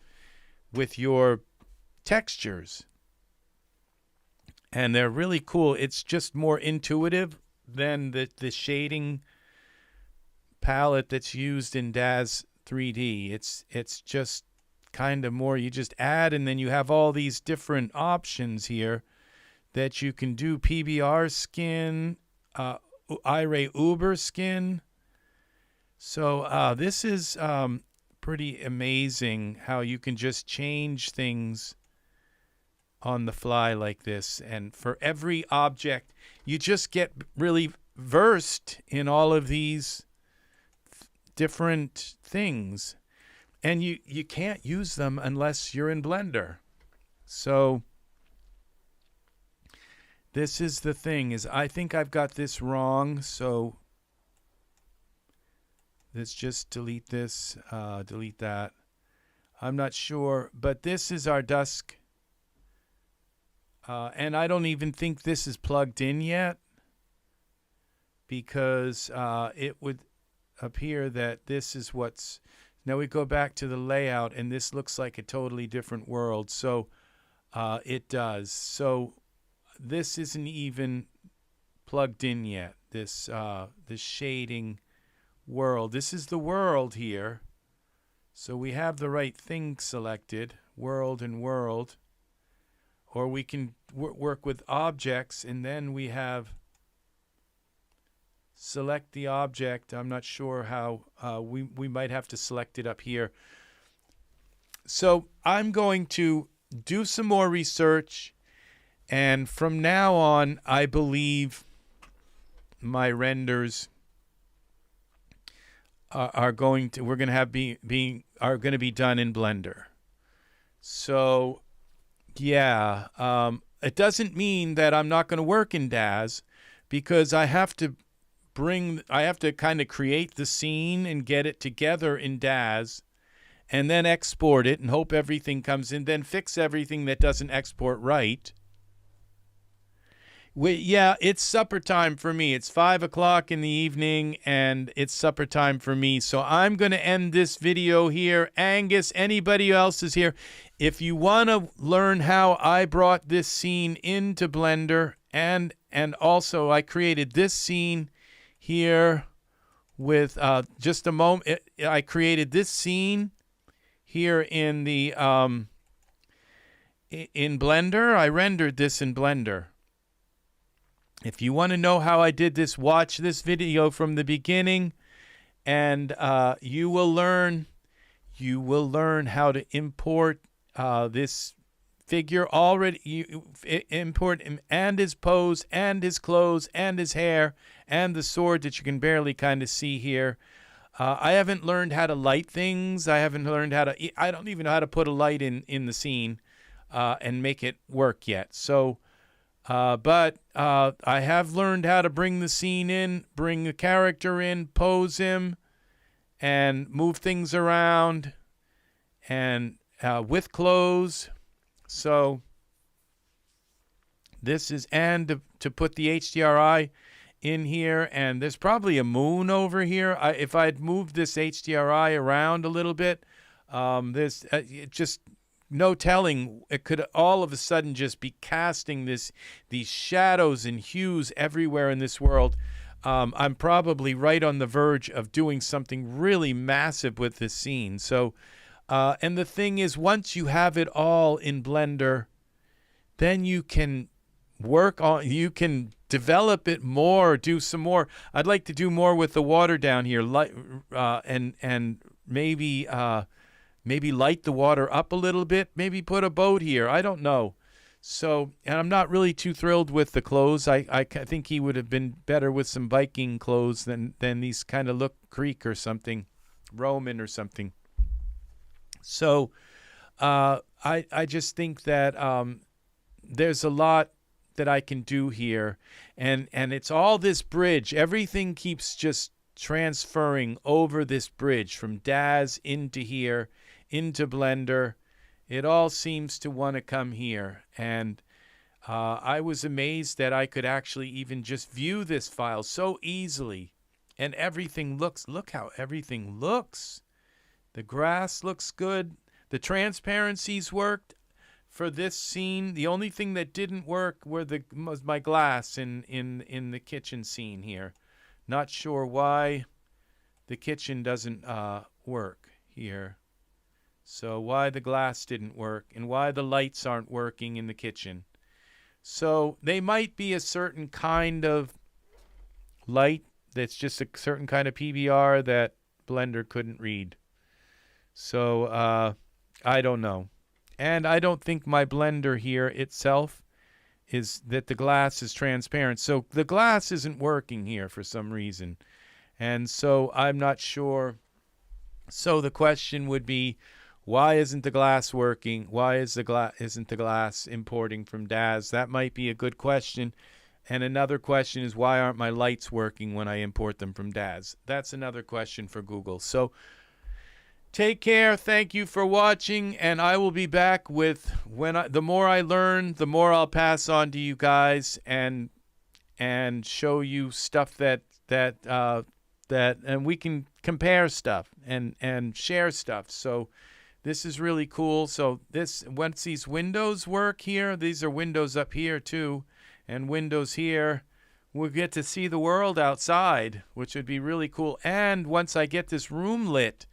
textures. And they're really cool. It's just more intuitive than the shading palette that's used in Daz 3D. It's just kind of more, you just add and then you have all these different options here that you can do. PBR skin, Iray Uber skin. So this is pretty amazing how you can just change things on the fly like this. And for every object, you just get really versed in all of these different things. And you can't use them unless you're in Blender. So this is the thing, is I think I've got this wrong, so let's just delete this, delete that. I'm not sure, but this is our dusk. And I don't even think this is plugged in yet, because it would appear that this is what's... Now we go back to the layout, and this looks like a totally different world. So it does. So this isn't even plugged in yet, this shading world. This is the world here. So we have the right thing selected, world and world. Or we can work with objects, and then we have select the object. I'm not sure how. We might have to select it up here. So I'm going to do some more research, and from now on, I believe my renders are going to be done in Blender. So yeah, it doesn't mean that I'm not going to work in Daz, because I have to kind of create the scene and get it together in Daz, and then export it and hope everything comes in, then fix everything that doesn't export right. Yeah, it's supper time for me. It's 5 o'clock in the evening, and it's supper time for me. So I'm going to end this video here. Angus, anybody else is here. If you want to learn how I brought this scene into Blender, and also I created this scene here with just a moment. I created this scene here in the in Blender. I rendered this in Blender. If you want to know how I did this, watch this video from the beginning, and you will learn how to import this figure already. You import him and his pose and his clothes and his hair and the sword that you can barely kind of see here. I haven't learned how to light things. I haven't learned how to... I don't even know how to put a light in the scene and make it work yet. So But I have learned how to bring the scene in, bring the character in, pose him, and move things around, and with clothes. So this is, and to put the HDRI in here, and there's probably a moon over here. If I'd moved this HDRI around a little bit, there's just no telling. It could all of a sudden just be casting these shadows and hues everywhere in this world. I'm probably right on the verge of doing something really massive with this scene. So, and the thing is, once you have it all in Blender, then you can you can develop it more, do some more. I'd like to do more with the water down here, and maybe light the water up a little bit, maybe put a boat here. I don't know. So, and I'm not really too thrilled with the clothes. I think he would have been better with some Viking clothes than these kind of look Greek or something, Roman or something. So, I just think that there's a lot that I can do here, and it's all this bridge. Everything keeps just transferring over this bridge from Daz into here, into Blender. It all seems to want to come here, and I was amazed that I could actually even just view this file so easily, and everything look how everything looks. The grass looks good. The transparencies worked for this scene. The only thing that didn't work was my glass in the kitchen scene here. Not sure why the kitchen doesn't work here. So why the glass didn't work and why the lights aren't working in the kitchen. So they might be a certain kind of light that's just a certain kind of PBR that Blender couldn't read. So I don't know. And I don't think my Blender here itself is that the glass is transparent. So the glass isn't working here for some reason. And so I'm not sure. So the question would be, why isn't the glass working? Why isn't the glass importing from Daz? That might be a good question. And another question is, why aren't my lights working when I import them from Daz? That's another question for Google. So take care. Thank you for watching, and I will be back with the more I learn, the more I'll pass on to you guys and show you stuff that and we can compare stuff and share stuff. So this is really cool. So once these windows work here, these are windows up here too, and windows here, we'll get to see the world outside, which would be really cool. And once I get this room lit,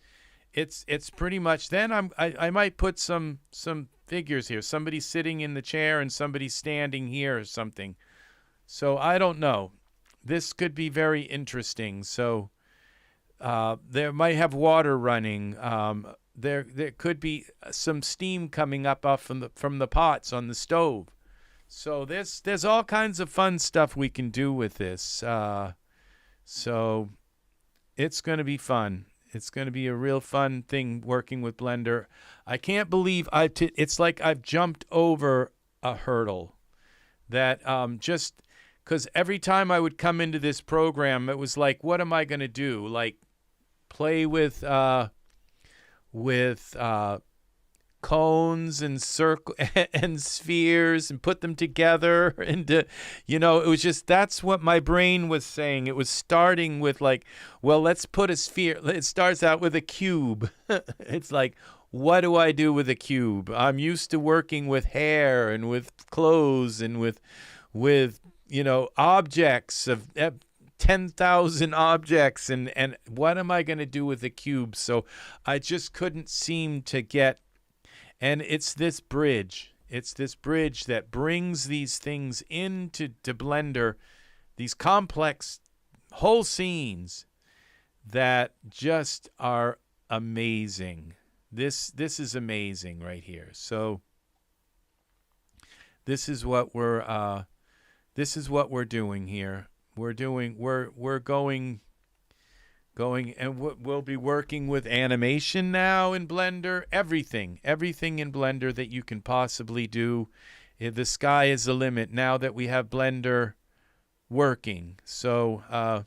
it's pretty much, then I might put some figures here. Somebody sitting in the chair and somebody standing here or something. So I don't know. This could be very interesting. So there might have water running. There could be some steam coming up off from the pots on the stove. So there's all kinds of fun stuff we can do with this. So it's going to be fun. It's going to be a real fun thing working with Blender. I can't believe it's like I've jumped over a hurdle. That just because every time I would come into this program, it was like, what am I going to do? Like play with cones and and spheres and put them together, and it was just, that's what my brain was saying. It was starting with like, well, let's put a sphere. It starts out with a cube. It's like, what do I do with a cube? I'm used to working with hair and with clothes and with objects of 10,000 objects, and what am I going to do with a cube? So I just couldn't seem to get. And it's this bridge. It's this bridge that brings these things into Blender, these complex whole scenes that just are amazing. This is amazing right here. So this is what we're doing here. We're going, and we'll be working with animation now in Blender. Everything in Blender that you can possibly do The sky is the limit now that we have Blender working. So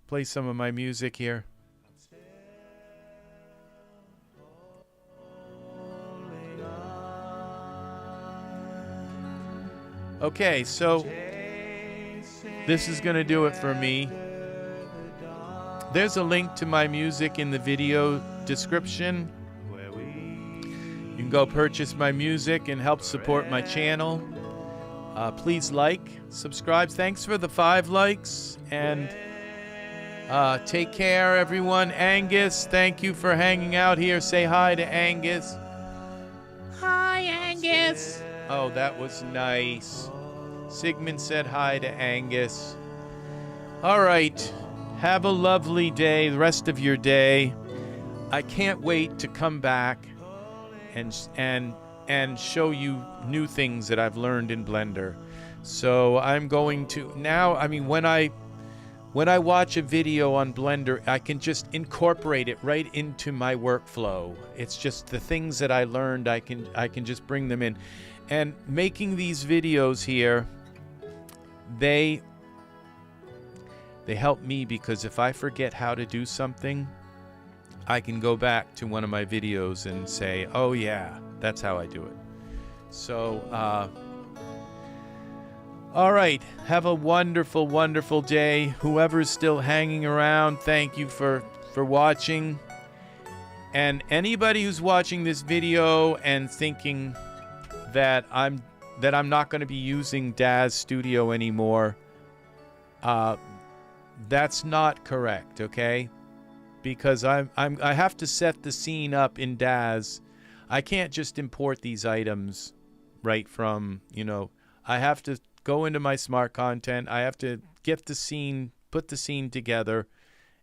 play some of my music here. Okay, so this is going to do it for me. There's a link to my music in the video description. You can go purchase my music and help support my channel. Please like, subscribe. Thanks for the 5 likes. And take care, everyone. Angus, thank you for hanging out here. Say hi to Angus. Hi, Angus. Oh, that was nice. Sigmund said hi to Angus. All right. Have a lovely day, the rest of your day. I can't wait to come back and show you new things that I've learned in Blender. So I'm going to now, I mean, when I watch a video on Blender, I can just incorporate it right into my workflow. It's just the things that I learned, I can just bring them in. And making these videos here, they help me, because if I forget how to do something, I can go back to one of my videos and say, oh yeah, that's how I do it. So, all right, have a wonderful, wonderful day. Whoever's still hanging around, thank you for watching. And anybody who's watching this video and thinking that I'm not going to be using Daz Studio anymore, that's not correct, okay? Because I have to set the scene up in Daz. I can't just import these items right from, I have to go into my smart content. I have to get the scene, put the scene together,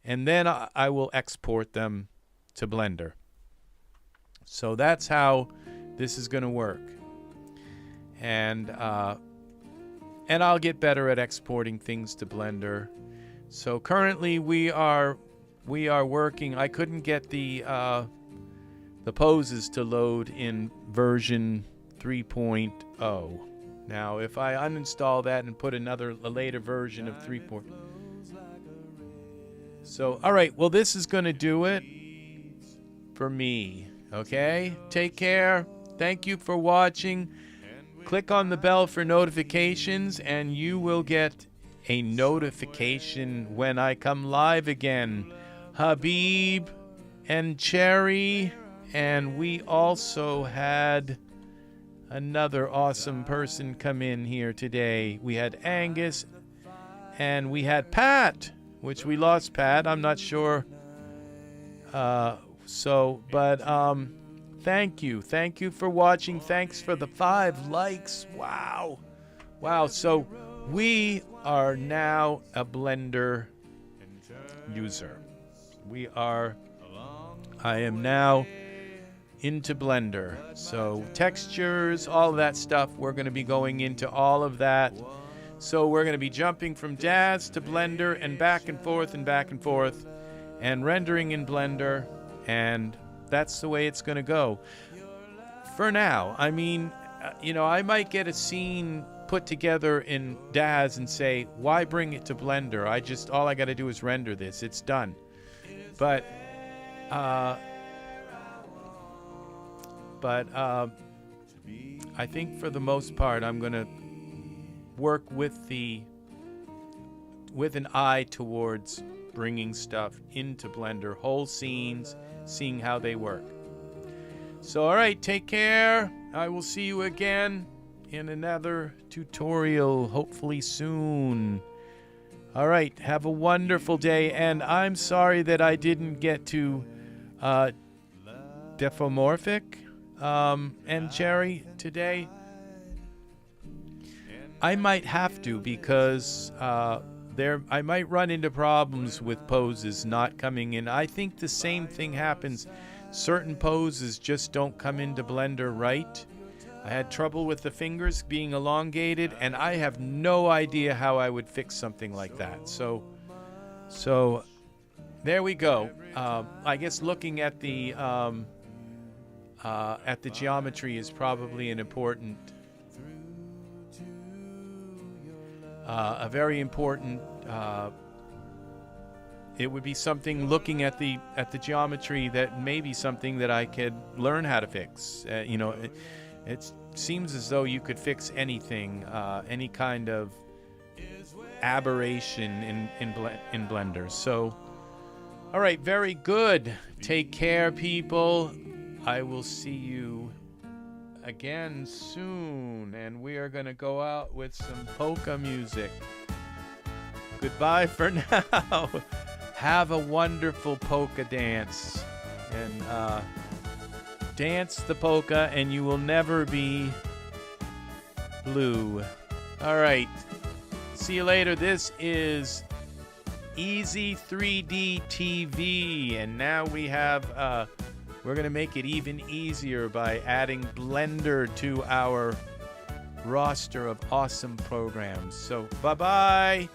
and then I will export them to Blender. So that's how this is going to work. And I'll get better at exporting things to Blender. So currently we are working. I couldn't get the poses to load in version 3.0. Now, if I uninstall that and put a later version of 3.0. So, all right. Well, this is going to do it for me. Okay? Take care. Thank you for watching. Click on the bell for notifications, and you will get a notification when I come live again. Habib and Cherry, and we also had another awesome person come in here today. We had Angus, and we had Pat, which we lost Pat. I'm not sure. Thank you. Thank you for watching. Thanks for the 5 likes. Wow. Wow. So we are now a Blender user. I am now into Blender. So textures, all of that stuff, we're going to be going into all of that. So we're going to be jumping from Daz to Blender and back and forth and rendering in Blender, and that's the way it's going to go. For now, I mean, I might get a scene put together in Daz and say, why bring it to Blender? All I got to do is render this. It's done. But I think for the most part, I'm going to work with an eye towards bringing stuff into Blender, whole scenes, seeing how they work. So, all right, take care. I will see you again in another tutorial, hopefully soon. All right, have a wonderful day, and I'm sorry that I didn't get to Defomorphic and Cherry today. I might have to, because I might run into problems with poses not coming in. I think the same thing happens. Certain poses just don't come into Blender right. I had trouble with the fingers being elongated, and I have no idea how I would fix something like that. So there we go. I guess looking at the geometry is probably an important a very important. It would be something looking at the geometry that may be something that I could learn how to fix. You know, it seems as though you could fix anything, any kind of aberration in Blender. So, all right, very good. Take care, people. I will see you again soon, and we are going to go out with some polka music. Goodbye for now. Have a wonderful polka dance, and dance the polka, and you will never be blue. All right. See you later. This is EZ3DTV, and now we have, we're going to make it even easier by adding Blender to our roster of awesome programs. So, bye-bye.